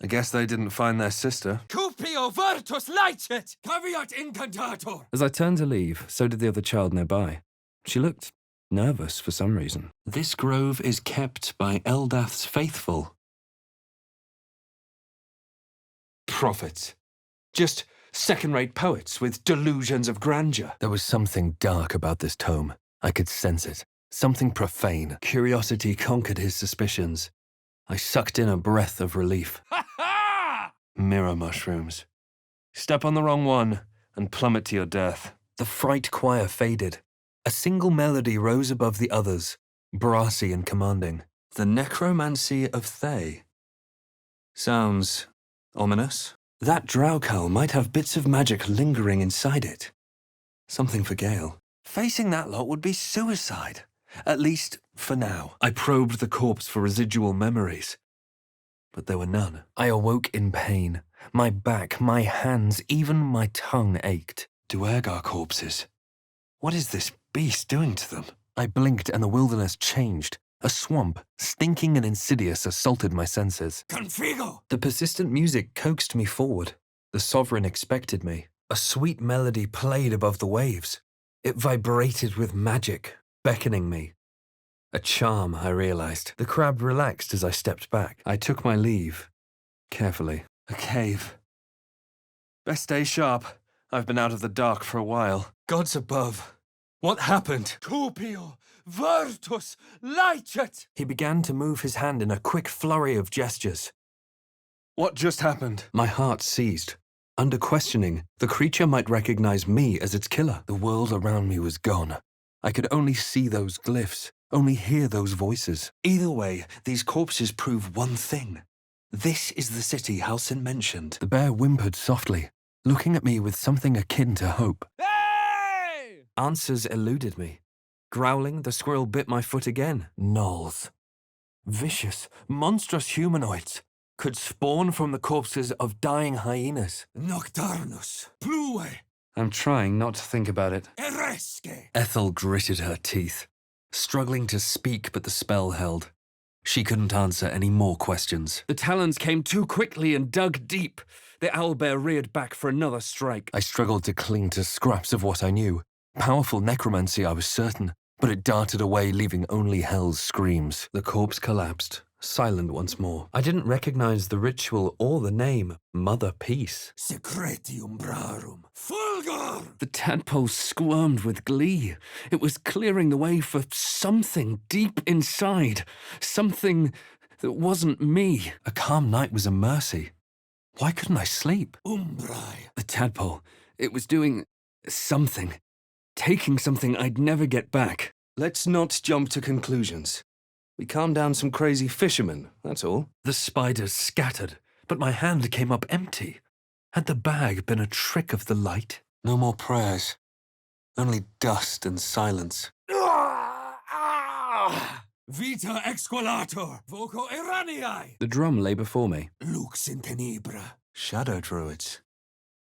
S1: I guess they didn't find their sister.
S5: Cupio virtus licet! Caveat incantator!
S3: As I turned to leave, so did the other child nearby. She looked nervous for some reason. This grove is kept by Eldath's faithful. Prophets. Just second-rate poets with delusions of grandeur. There was something dark about this tome. I could sense it. Something profane. Curiosity conquered his suspicions. I sucked in a breath of relief.
S5: Ha ha!
S1: Mirror mushrooms. Step on the wrong one and plummet to your death.
S3: The fright choir faded. A single melody rose above the others, brassy and commanding. The necromancy of Thay. Sounds ominous. That drow cowl might have bits of magic lingering inside it. Something for Gale. Facing that lot would be suicide. At least, for now. I probed the corpse for residual memories. But there were none. I awoke in pain. My back, my hands, even my tongue ached. Duergar corpses. What is this beast doing to them? I blinked and the wilderness changed. A swamp, stinking and insidious, assaulted my senses.
S5: Configo!
S3: The persistent music coaxed me forward. The sovereign expected me. A sweet melody played above the waves. It vibrated with magic, beckoning me. A charm, I realized. The crab relaxed as I stepped back. I took my leave. Carefully. A cave.
S1: Best stay sharp. I've been out of the dark for a while.
S3: Gods above. What happened?
S5: Cupio virtus licet!
S3: He began to move his hand in a quick flurry of gestures.
S1: What just happened?
S3: My heart seized. Under questioning, the creature might recognize me as its killer. The world around me was gone. I could only see those glyphs, only hear those voices. Either way, these corpses prove one thing. This is the city Halsin mentioned. The bear whimpered softly, looking at me with something akin to hope.
S5: Hey!
S3: Answers eluded me. Growling, the squirrel bit my foot again. Gnolls. Vicious, monstrous humanoids. Could spawn from the corpses of dying hyenas.
S5: Nocturnus plue
S3: I'm trying not to think about it.
S5: eresque!
S3: Ethel gritted her teeth, struggling to speak, but the spell held. She couldn't answer any more questions. The talons came too quickly and dug deep. The owlbear reared back for another strike. I struggled to cling to scraps of what I knew. Powerful necromancy, I was certain, but it darted away, leaving only hell's screams. The corpse collapsed, silent once more. I didn't recognize the ritual or the name, Mother Peace.
S5: Secretium brarum fulgar!
S3: The tadpole squirmed with glee. It was clearing the way for something deep inside. Something that wasn't me. A calm night was a mercy. Why couldn't I sleep?
S5: Umbrae.
S3: The tadpole. It was doing something. Taking something I'd never get back. Let's not jump to conclusions.
S4: We calmed down some crazy fishermen, that's all.
S3: The spiders scattered, but my hand came up empty. Had the bag been a trick of the light?
S4: No more prayers. Only dust and silence.
S5: Vita exqualator, voco iraniae.
S3: The drum lay before me.
S5: Lux in tenebra.
S4: Shadow druids.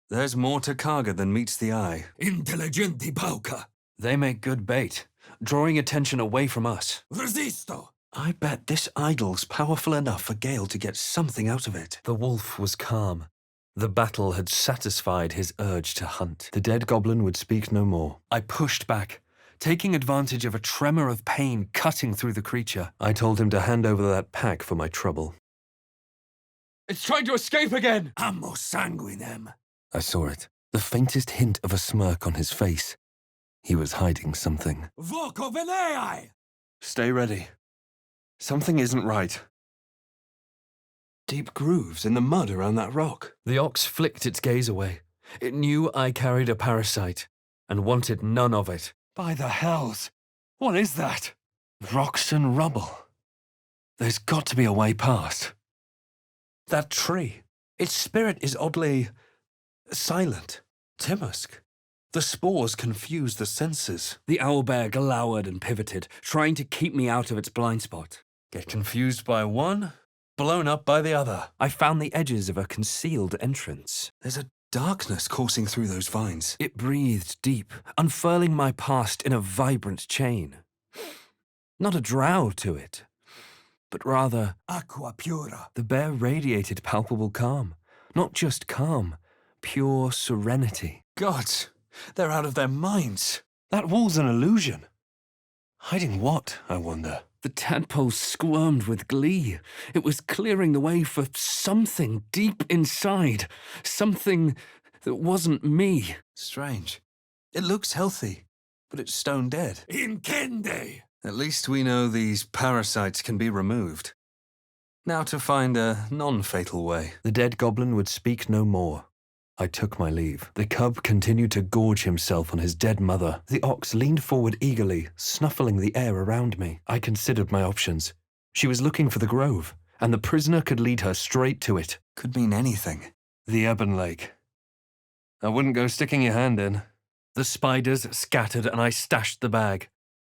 S4: There's more to Kaga than meets the eye.
S5: Intelligenti pauca.
S3: They make good bait, drawing attention away from us.
S5: Resisto.
S4: I bet this idol's powerful enough for Gale to get something out of it.
S3: The wolf was calm. The battle had satisfied his urge to hunt. The dead goblin would speak no more. I pushed back, taking advantage of a tremor of pain cutting through the creature. I told him to hand over that pack for my trouble.
S5: It's trying to escape again. Ammo sanguinem.
S3: I saw it. The faintest hint of a smirk on his face. He was hiding something.
S5: Voco veneae.
S4: Stay ready. Something isn't right. Deep grooves in the mud around that rock.
S3: The ox flicked its gaze away. It knew I carried a parasite and wanted none of it.
S5: By the hells. What is that?
S4: Rocks and rubble. There's got to be a way past. That tree. Its spirit is oddly silent. Timusk. The spores confuse the senses.
S3: The owlbear glowered and pivoted, trying to keep me out of its blind spot.
S4: Get confused by one, blown up by the other.
S3: I found the edges of a concealed entrance.
S4: There's a darkness coursing through those vines.
S3: It breathed deep, unfurling my past in a vibrant chain. Not a drow to it, but rather
S5: Aqua pura.
S3: the bear radiated palpable calm. Not just calm, pure serenity.
S4: Gods, they're out of their minds.
S3: That wall's an illusion.
S4: Hiding what, I wonder?
S3: The tadpole squirmed with glee. It was clearing the way for something deep inside. Something that wasn't me.
S4: Strange. It looks healthy, but it's stone dead.
S5: Incende.
S4: At least we know these parasites can be removed. Now to find a non-fatal way.
S3: The dead goblin would speak no more. I took my leave. The cub continued to gorge himself on his dead mother. The ox leaned forward eagerly, snuffling the air around me. I considered my options. She was looking for the grove, and the prisoner could lead her straight to it.
S4: Could mean anything.
S3: The Ebon Lake. I wouldn't go sticking your hand in. The spiders scattered, and I stashed the bag.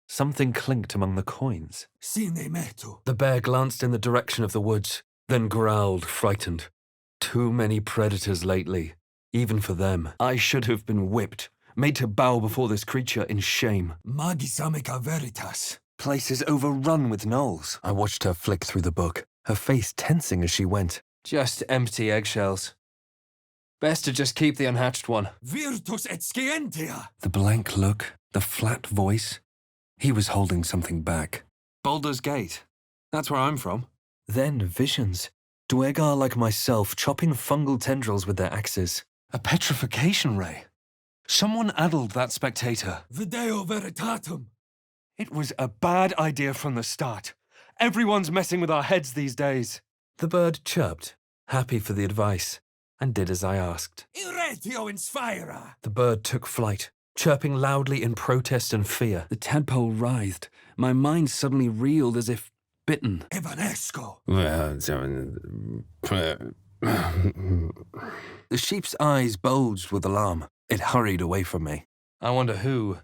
S3: Something clinked among the coins.
S5: Sine metu.
S3: The bear glanced in the direction of the woods, then growled, frightened. Too many predators lately. Even for them, I should have been whipped, made to bow before this creature in shame.
S5: Magis amica veritas.
S3: Place is overrun with gnolls. I watched her flick through the book, her face tensing as she went. Just empty eggshells. Best to just keep the unhatched one.
S5: Virtus et scientia.
S3: The blank look, the flat voice. He was holding something back.
S4: Baldur's Gate. That's where I'm from.
S3: Then visions. Dwegar like myself chopping fungal tendrils with their axes. A petrification ray. Someone addled that spectator.
S5: Video veritatum.
S3: It was a bad idea from the start. Everyone's messing with our heads these days. The bird chirped, happy for the advice, and did as I asked.
S5: Irretio inspira.
S3: The bird took flight, chirping loudly in protest and fear. The tadpole writhed. My mind suddenly reeled as if bitten.
S5: Evanesco.
S3: The sheep's eyes bulged with alarm. It hurried away from me. I wonder who,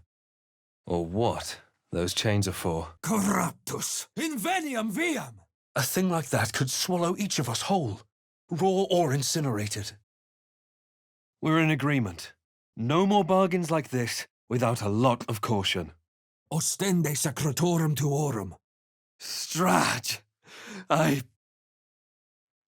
S3: or what, those chains are for.
S5: Corruptus. Inveniam viam.
S4: A thing like that could swallow each of us whole, raw or incinerated.
S3: We're in agreement. No more bargains like this without a lot of caution.
S5: Ostende secretorum tuorum.
S3: Strach! I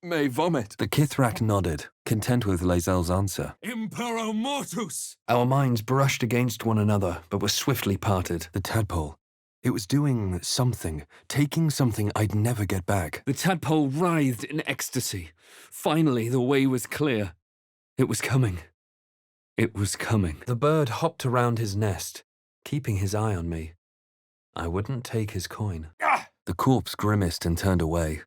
S3: may vomit. The Kithrak nodded, content with Lae'zel's answer.
S5: Impero mortus.
S3: Our minds brushed against one another, but were swiftly parted. The tadpole. It was doing something, taking something I'd never get back. The tadpole writhed in ecstasy. Finally, the way was clear. It was coming. It was coming. The bird hopped around his nest, keeping his eye on me. I wouldn't take his coin. The corpse grimaced and turned away.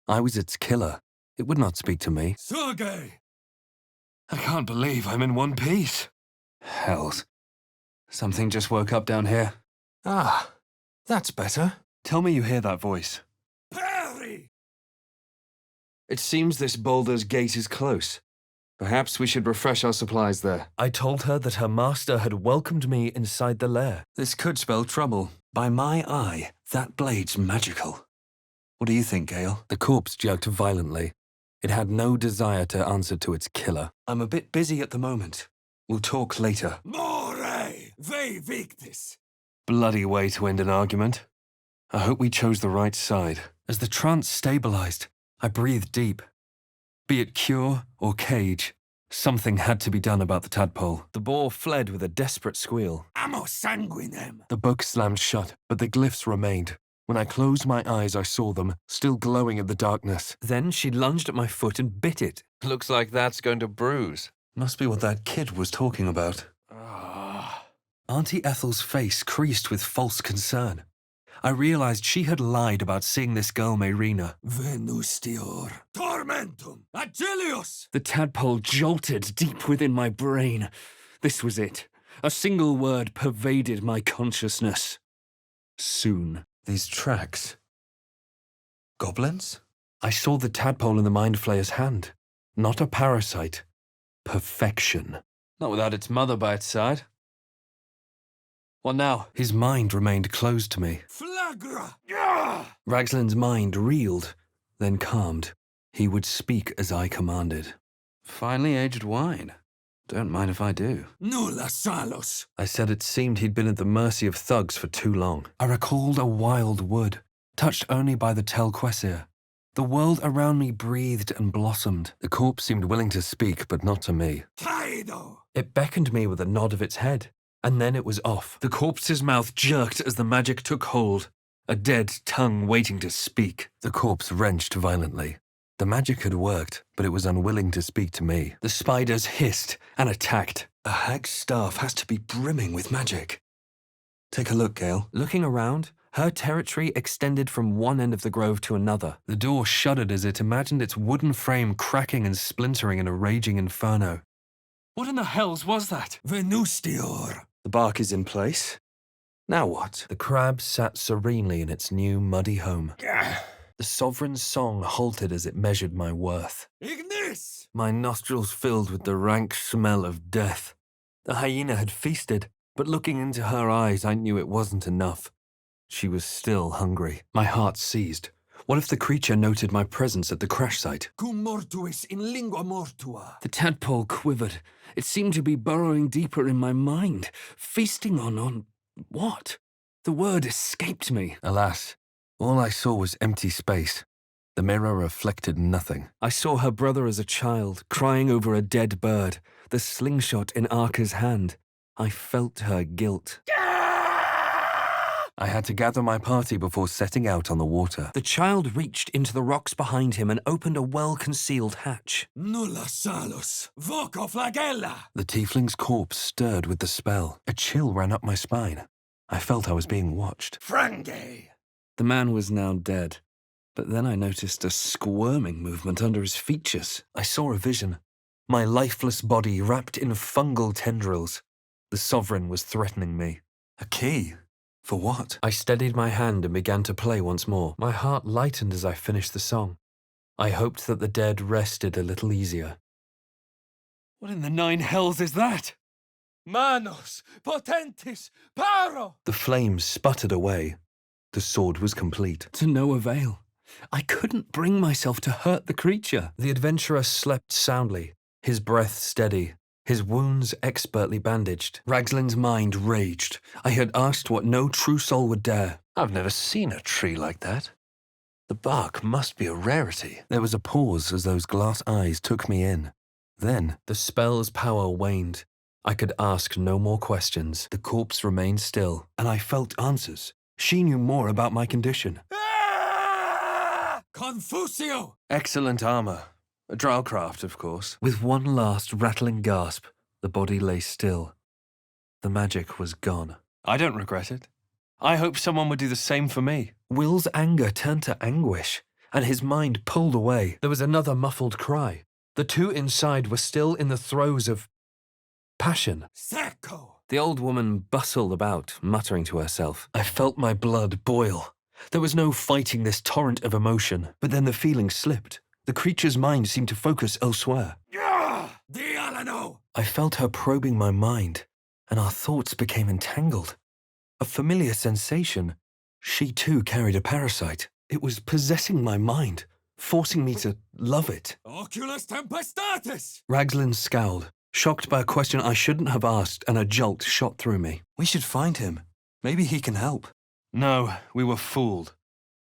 S3: I was its killer. It would not speak to me.
S5: Surge.
S3: I can't believe I'm in one piece. Hells. Something just woke up down here.
S4: Ah, that's better.
S3: Tell me you hear that voice.
S5: Perry!
S4: It seems this Baldur's gate is close. Perhaps we should refresh our supplies there.
S3: I told her that her master had welcomed me inside the lair.
S4: This could spell trouble. By my eye, that blade's magical. What do you think, Gale?
S3: The corpse jerked violently. It had no desire to answer to its killer.
S4: I'm a bit busy at the moment. We'll talk later.
S5: More! Ve victis!
S3: Bloody way to end an argument. I hope we chose the right side. As the trance stabilized, I breathed deep. Be it cure or cage, something had to be done about the tadpole. The boar fled with a desperate squeal.
S5: Amo sanguinem!
S3: The book slammed shut, but the glyphs remained. When I closed my eyes, I saw them, still glowing in the darkness. Then she lunged at my foot and bit it.
S2: Looks like that's going to bruise.
S4: Must be what that kid was talking about.
S3: Auntie Ethel's face creased with false concern. I realized she had lied about seeing this girl Mayrina.
S5: Venustior! Tormentum! Agilius!
S3: The tadpole jolted deep within my brain. This was it. A single word pervaded my consciousness. Soon.
S4: These tracks. Goblins?
S3: I saw the tadpole in the Mind Flayer's hand. Not a parasite. Perfection.
S1: Not without its mother by its side. What now?
S3: His mind remained closed to me.
S5: Flagra!
S3: Ragslin's mind reeled, then calmed. He would speak as I commanded.
S4: Finely aged wine. Don't mind if I do.
S5: Nulla salos!
S3: I said it seemed he'd been at the mercy of thugs for too long. I recalled a wild wood, touched only by the Telquesir. The world around me breathed and blossomed. The corpse seemed willing to speak, but not to me.
S5: Kaido!
S3: It beckoned me with a nod of its head, and then it was off. The corpse's mouth jerked as the magic took hold, a dead tongue waiting to speak. The corpse wrenched violently. The magic had worked, but it was unwilling to speak to me. The spiders hissed and attacked.
S4: A hag's staff has to be brimming with magic. Take a look, Gale.
S3: Looking around, her territory extended from one end of the grove to another. The door shuddered as it imagined its wooden frame cracking and splintering in a raging inferno. What in the hells was that?
S5: Venustior!
S4: The bark is in place. Now what?
S3: The crab sat serenely in its new muddy home. The sovereign's song halted as it measured my worth.
S5: Ignis!
S3: My nostrils filled with the rank smell of death. The hyena had feasted, but looking into her eyes, I knew it wasn't enough. She was still hungry. My heart seized. What if the creature noted my presence at the crash site?
S5: Cum mortuis in lingua mortua.
S3: The tadpole quivered. It seemed to be burrowing deeper in my mind, feasting on what? The word escaped me. Alas, all I saw was empty space. The mirror reflected nothing. I saw her brother as a child, crying over a dead bird, the slingshot in Arca's hand. I felt her guilt. I had to gather my party before setting out on the water. The child reached into the rocks behind him and opened a well-concealed hatch.
S5: Nulla salos! Voco flagella!
S3: The tiefling's corpse stirred with the spell. A chill ran up my spine. I felt I was being watched.
S5: Frange!
S3: The man was now dead, but then I noticed a squirming movement under his features. I saw a vision. My lifeless body wrapped in fungal tendrils. The sovereign was threatening me.
S4: A key? For what?
S3: I steadied my hand and began to play once more. My heart lightened as I finished the song. I hoped that the dead rested a little easier. What in the nine hells is that?
S5: Manos! Potentis! Paro!
S3: The flames sputtered away. The sword was complete. To no avail. I couldn't bring myself to hurt the creature. The adventurer slept soundly, his breath steady, his wounds expertly bandaged. Ragslin's mind raged. I had asked what no true soul would dare.
S2: I've never seen a tree like that. The bark must be a rarity.
S3: There was a pause as those glass eyes took me in. Then the spell's power waned. I could ask no more questions. The corpse remained still, and I felt answers. She knew more about my condition.
S5: Confusio!
S3: Excellent armor. A drow-craft, of course. With one last rattling gasp, the body lay still. The magic was gone. I don't regret it. I hope someone would do the same for me. Will's anger turned to anguish, and his mind pulled away. There was another muffled cry. The two inside were still in the throes of passion.
S5: Secco!
S3: The old woman bustled about, muttering to herself. I felt my blood boil. There was no fighting this torrent of emotion, but then the feeling slipped. The creature's mind seemed to focus elsewhere. I felt her probing my mind, and our thoughts became entangled. A familiar sensation. She too carried a parasite. It was possessing my mind, forcing me to love it.
S5: Oculus tempestatis!
S3: Raglan scowled, shocked by a question I shouldn't have asked, and a jolt shot through me.
S4: We should find him. Maybe he can help.
S3: No, we were fooled.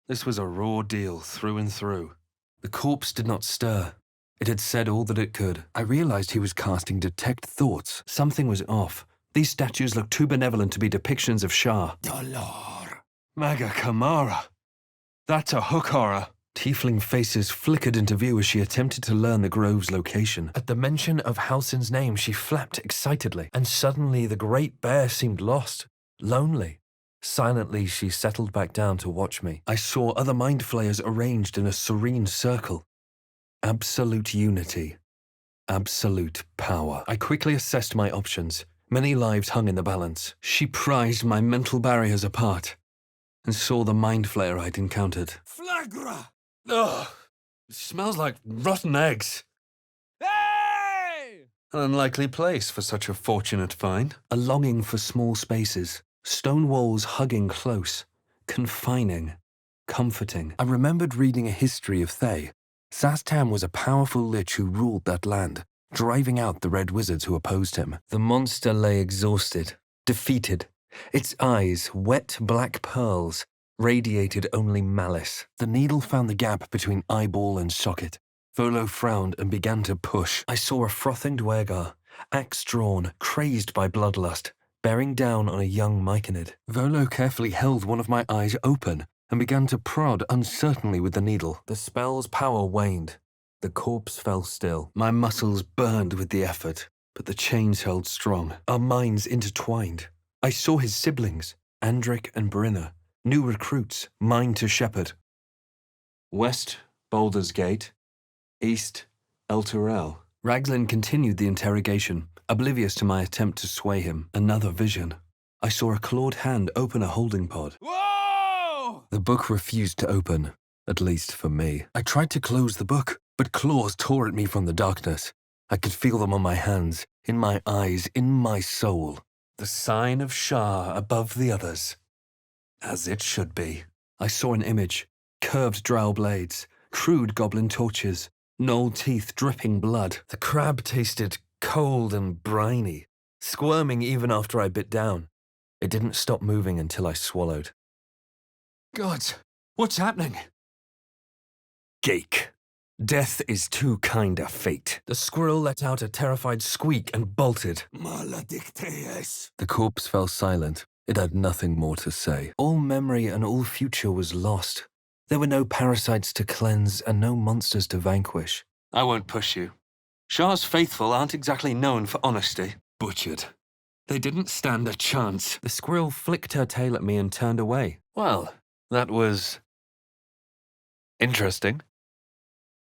S3: This was a raw deal through and through. The corpse did not stir. It had said all that it could. I realized he was casting detect thoughts. Something was off. These statues looked too benevolent to be depictions of Shah.
S5: Dolor.
S3: Maga Kamara. That's a hook horror. Tiefling faces flickered into view as she attempted to learn the grove's location. At the mention of Halsin's name, she flapped excitedly, and suddenly the great bear seemed lost, lonely. Silently, she settled back down to watch me. I saw other mind flayers arranged in a serene circle. Absolute unity. Absolute power. I quickly assessed my options. Many lives hung in the balance. She prized my mental barriers apart and saw the mind flayer I'd encountered.
S5: Flagra!
S3: Ugh! It smells like rotten eggs.
S5: Hey!
S3: An unlikely place for such a fortunate find. A longing for small spaces. Stone walls hugging close. Confining. Comforting. I remembered reading a history of Thay. Sastam was a powerful lich who ruled that land, driving out the red wizards who opposed him. The monster lay exhausted, defeated. Its eyes, wet black pearls, radiated only malice. The needle found the gap between eyeball and socket. Volo frowned and began to push. I saw a frothing Dwergar, axe drawn, crazed by bloodlust, bearing down on a young myconid. Volo carefully held one of my eyes open and began to prod uncertainly with the needle. The spell's power waned. The corpse fell still. My muscles burned with the effort, but the chains held strong. Our minds intertwined. I saw his siblings, Andric and Brinna, new recruits, mine to shepherd.
S4: West, Baldur's Gate. East, El Turel.
S3: Raglan continued the interrogation, oblivious to my attempt to sway him. Another vision. I saw a clawed hand open a holding pod.
S5: Whoa!
S3: The book refused to open, at least for me. I tried to close the book, but claws tore at me from the darkness. I could feel them on my hands, in my eyes, in my soul. The sign of Shah above the others. As it should be. I saw an image. Curved drow blades, crude goblin torches, gnoll teeth dripping blood. The crab tasted cold and briny, squirming even after I bit down. It didn't stop moving until I swallowed.
S4: Gods, what's happening?
S3: Gake. Death is too kind a fate. The squirrel let out a terrified squeak and bolted.
S5: Maledicteus.
S3: The corpse fell silent. It had nothing more to say. All memory and all future was lost. There were no parasites to cleanse and no monsters to vanquish.
S4: I won't push you. Shah's faithful aren't exactly known for honesty.
S3: Butchered. They didn't stand a chance. The squirrel flicked her tail at me and turned away.
S2: Well, that was interesting.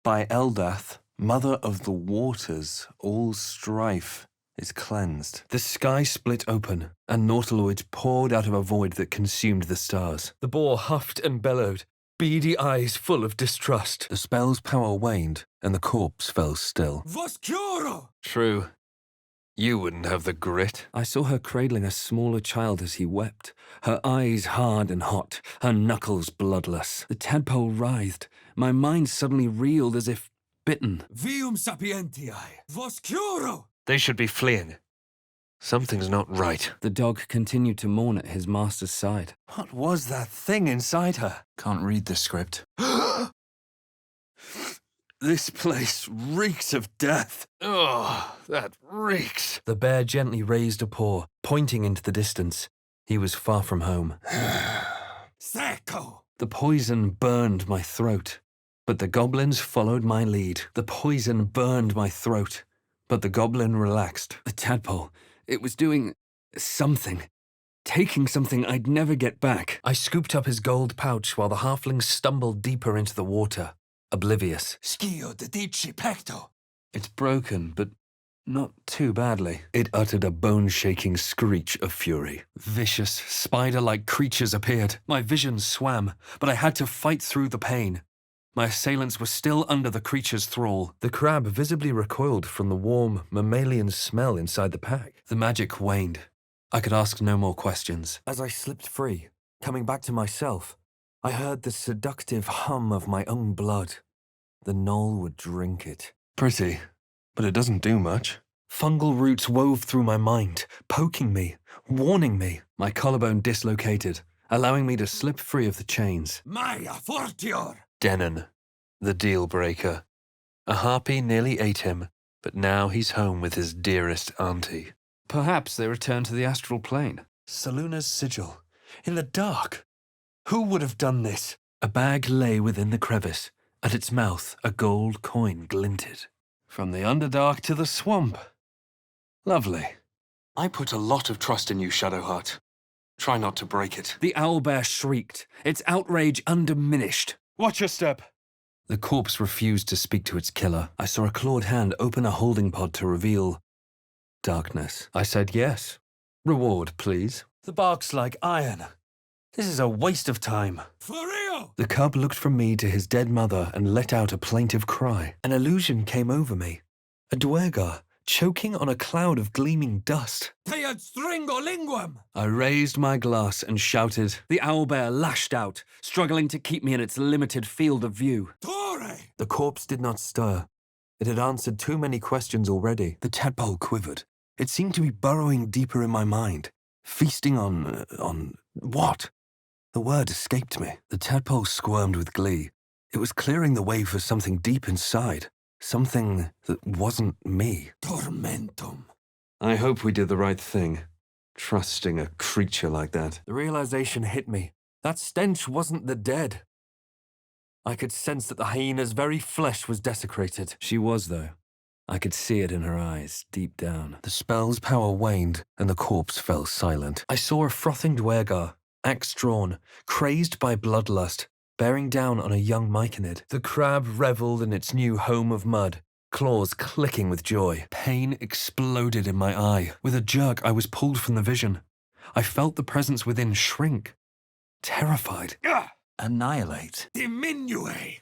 S4: By Eldath, mother of the waters, all strife is cleansed.
S3: The sky split open, and nautiloids poured out of a void that consumed the stars. The boar huffed and bellowed, beady eyes full of distrust. The spell's power waned, and the corpse fell still.
S5: Voscuro!
S2: True. You wouldn't have the grit.
S3: I saw her cradling a smaller child as he wept, her eyes hard and hot, her knuckles bloodless. The tadpole writhed. My mind suddenly reeled as if bitten.
S5: Vium sapientiae. Voscuro!
S2: They should be fleeing. Something's not right.
S3: The dog continued to mourn at his master's side.
S4: What was that thing inside her? Can't read the script.
S3: This place reeks of death.
S2: Oh, that reeks.
S3: The bear gently raised a paw, pointing into the distance. He was far from home.
S5: Secco!
S3: The poison burned my throat, but the goblins followed my lead. The poison burned my throat, but the goblin relaxed. The tadpole, it was doing something. Taking something I'd never get back. I scooped up his gold pouch while the halfling stumbled deeper into the water, oblivious.
S5: Schio de dici pecto.
S3: It's broken, but Not too badly. It uttered a bone-shaking screech of fury. Vicious, spider-like creatures appeared. My vision swam, but I had to fight through the pain. My assailants were still under the creature's thrall. The crab visibly recoiled from the warm, mammalian smell inside the pack. The magic waned. I could ask no more questions. As I slipped free, coming back to myself, I heard the seductive hum of my own blood. The gnoll would drink it. Pretty, but it doesn't do much. Fungal roots wove through my mind, poking me, warning me. My collarbone dislocated, allowing me to slip free of the chains.
S5: Maya fortior!
S2: Denon, the deal breaker. A harpy nearly ate him, but now he's home with his dearest auntie.
S3: Perhaps they returned to the astral plane. Saluna's sigil. In the dark. Who would have done this? A bag lay within the crevice. At its mouth, a gold coin glinted. From the Underdark to the swamp. Lovely. I put a lot of trust in you, Shadowheart. Try not to break it. The owlbear shrieked, its outrage undiminished. Watch your step. The corpse refused to speak to its killer. I saw a clawed hand open a holding pod to reveal darkness. I said yes. Reward, please. The bark's like iron. This is a waste of time.
S5: For real!
S3: The cub looked from me to his dead mother and let out a plaintive cry. An illusion came over me. A dwergar, choking on a cloud of gleaming dust.
S5: Tead stringolinguam!
S3: I raised my glass and shouted. The owlbear lashed out, struggling to keep me in its limited field of view.
S5: Tore!
S3: The corpse did not stir. It had answered too many questions already. The tadpole quivered. It seemed to be burrowing deeper in my mind, feasting on what? The word escaped me. The tadpole squirmed with glee. It was clearing the way for something deep inside. Something that wasn't me.
S5: Tormentum.
S3: I hope we did the right thing, trusting a creature like that. The realization hit me. That stench wasn't the dead. I could sense that the hyena's very flesh was desecrated. She was, though. I could see it in her eyes, deep down. The spell's power waned, and the corpse fell silent. I saw a frothing dwergar, axe drawn, crazed by bloodlust, bearing down on a young myconid. The crab reveled in its new home of mud, claws clicking with joy. Pain exploded in my eye. With a jerk, I was pulled from the vision. I felt the presence within shrink. Terrified. Annihilate.
S5: Diminue!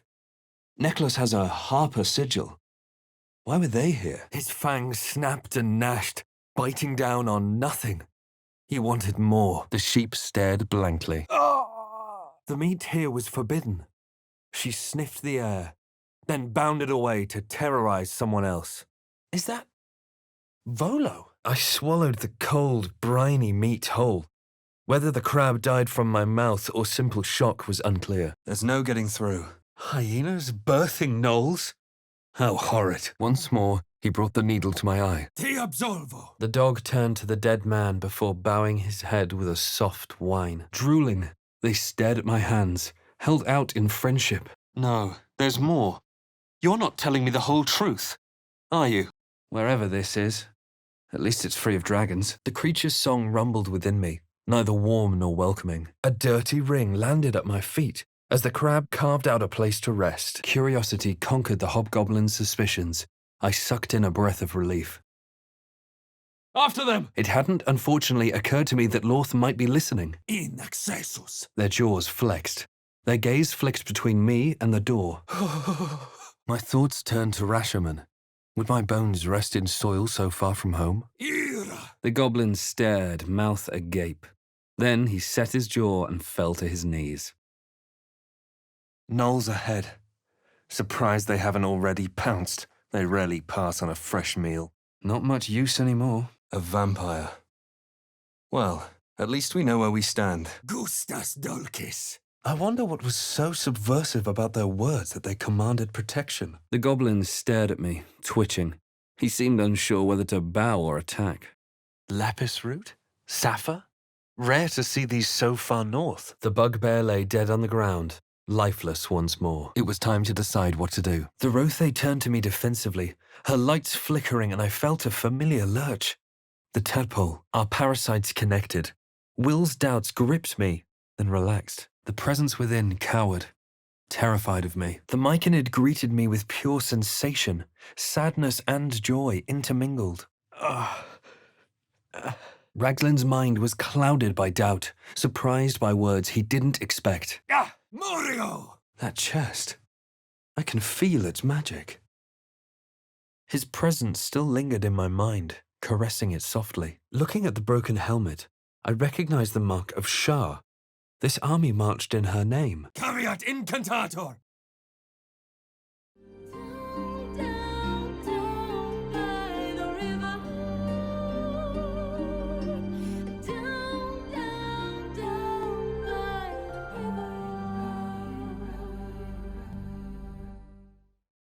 S3: Nicholas has a harper sigil. Why were they here? His fangs snapped and gnashed, biting down on nothing. He wanted more. The sheep stared blankly. The meat here was forbidden. She sniffed the air, then bounded away to terrorize someone else. Is that Volo? I swallowed the cold, briny meat whole. Whether the crab died from my mouth or simple shock was unclear. There's no getting through. Hyenas birthing gnolls? How horrid. Once more, he brought the needle to my eye.
S5: Ti absolvo!
S3: The dog turned to the dead man before bowing his head with a soft whine. Drooling, they stared at my hands, held out in friendship. No, there's more. You're not telling me the whole truth, are you? Wherever this is. At least it's free of dragons. The creature's song rumbled within me, neither warm nor welcoming. A dirty ring landed at my feet as the crab carved out a place to rest. Curiosity conquered the hobgoblin's suspicions. I sucked in a breath of relief.
S5: After them!
S3: It hadn't, unfortunately, occurred to me that Lorth might be listening.
S5: In accessus.
S3: Their jaws flexed. Their gaze flicked between me and the door. My thoughts turned to Rashomon. Would my bones rest in soil so far from home?
S5: Ira!
S3: The goblin stared, mouth agape. Then he set his jaw and fell to his knees. Gnolls ahead. Surprised they haven't already pounced. They rarely pass on a fresh meal. Not much use anymore. A vampire. Well, at least we know where we stand.
S5: Gustas dulcis.
S3: I wonder what was so subversive about their words that they commanded protection. The goblin stared at me, twitching. He seemed unsure whether to bow or attack. Lapis root? Sapphire? Rare to see these so far north. The bugbear lay dead on the ground, lifeless once more. It was time to decide what to do. The Rothe turned to me defensively, her lights flickering, and I felt a familiar lurch. The tadpole, our parasites connected. Will's doubts gripped me, then relaxed. The presence within cowered.
S1: terrified of me. The Myconid greeted me with pure sensation, sadness and joy intermingled. Raglan's mind was clouded by doubt, surprised by words he didn't expect.
S5: Morio!
S4: That chest. I can feel its magic.
S1: His presence still lingered in my mind, caressing it softly.
S4: Looking at the broken helmet, I recognized the mark of Shah. This army marched in her name.
S5: Caveat incantator!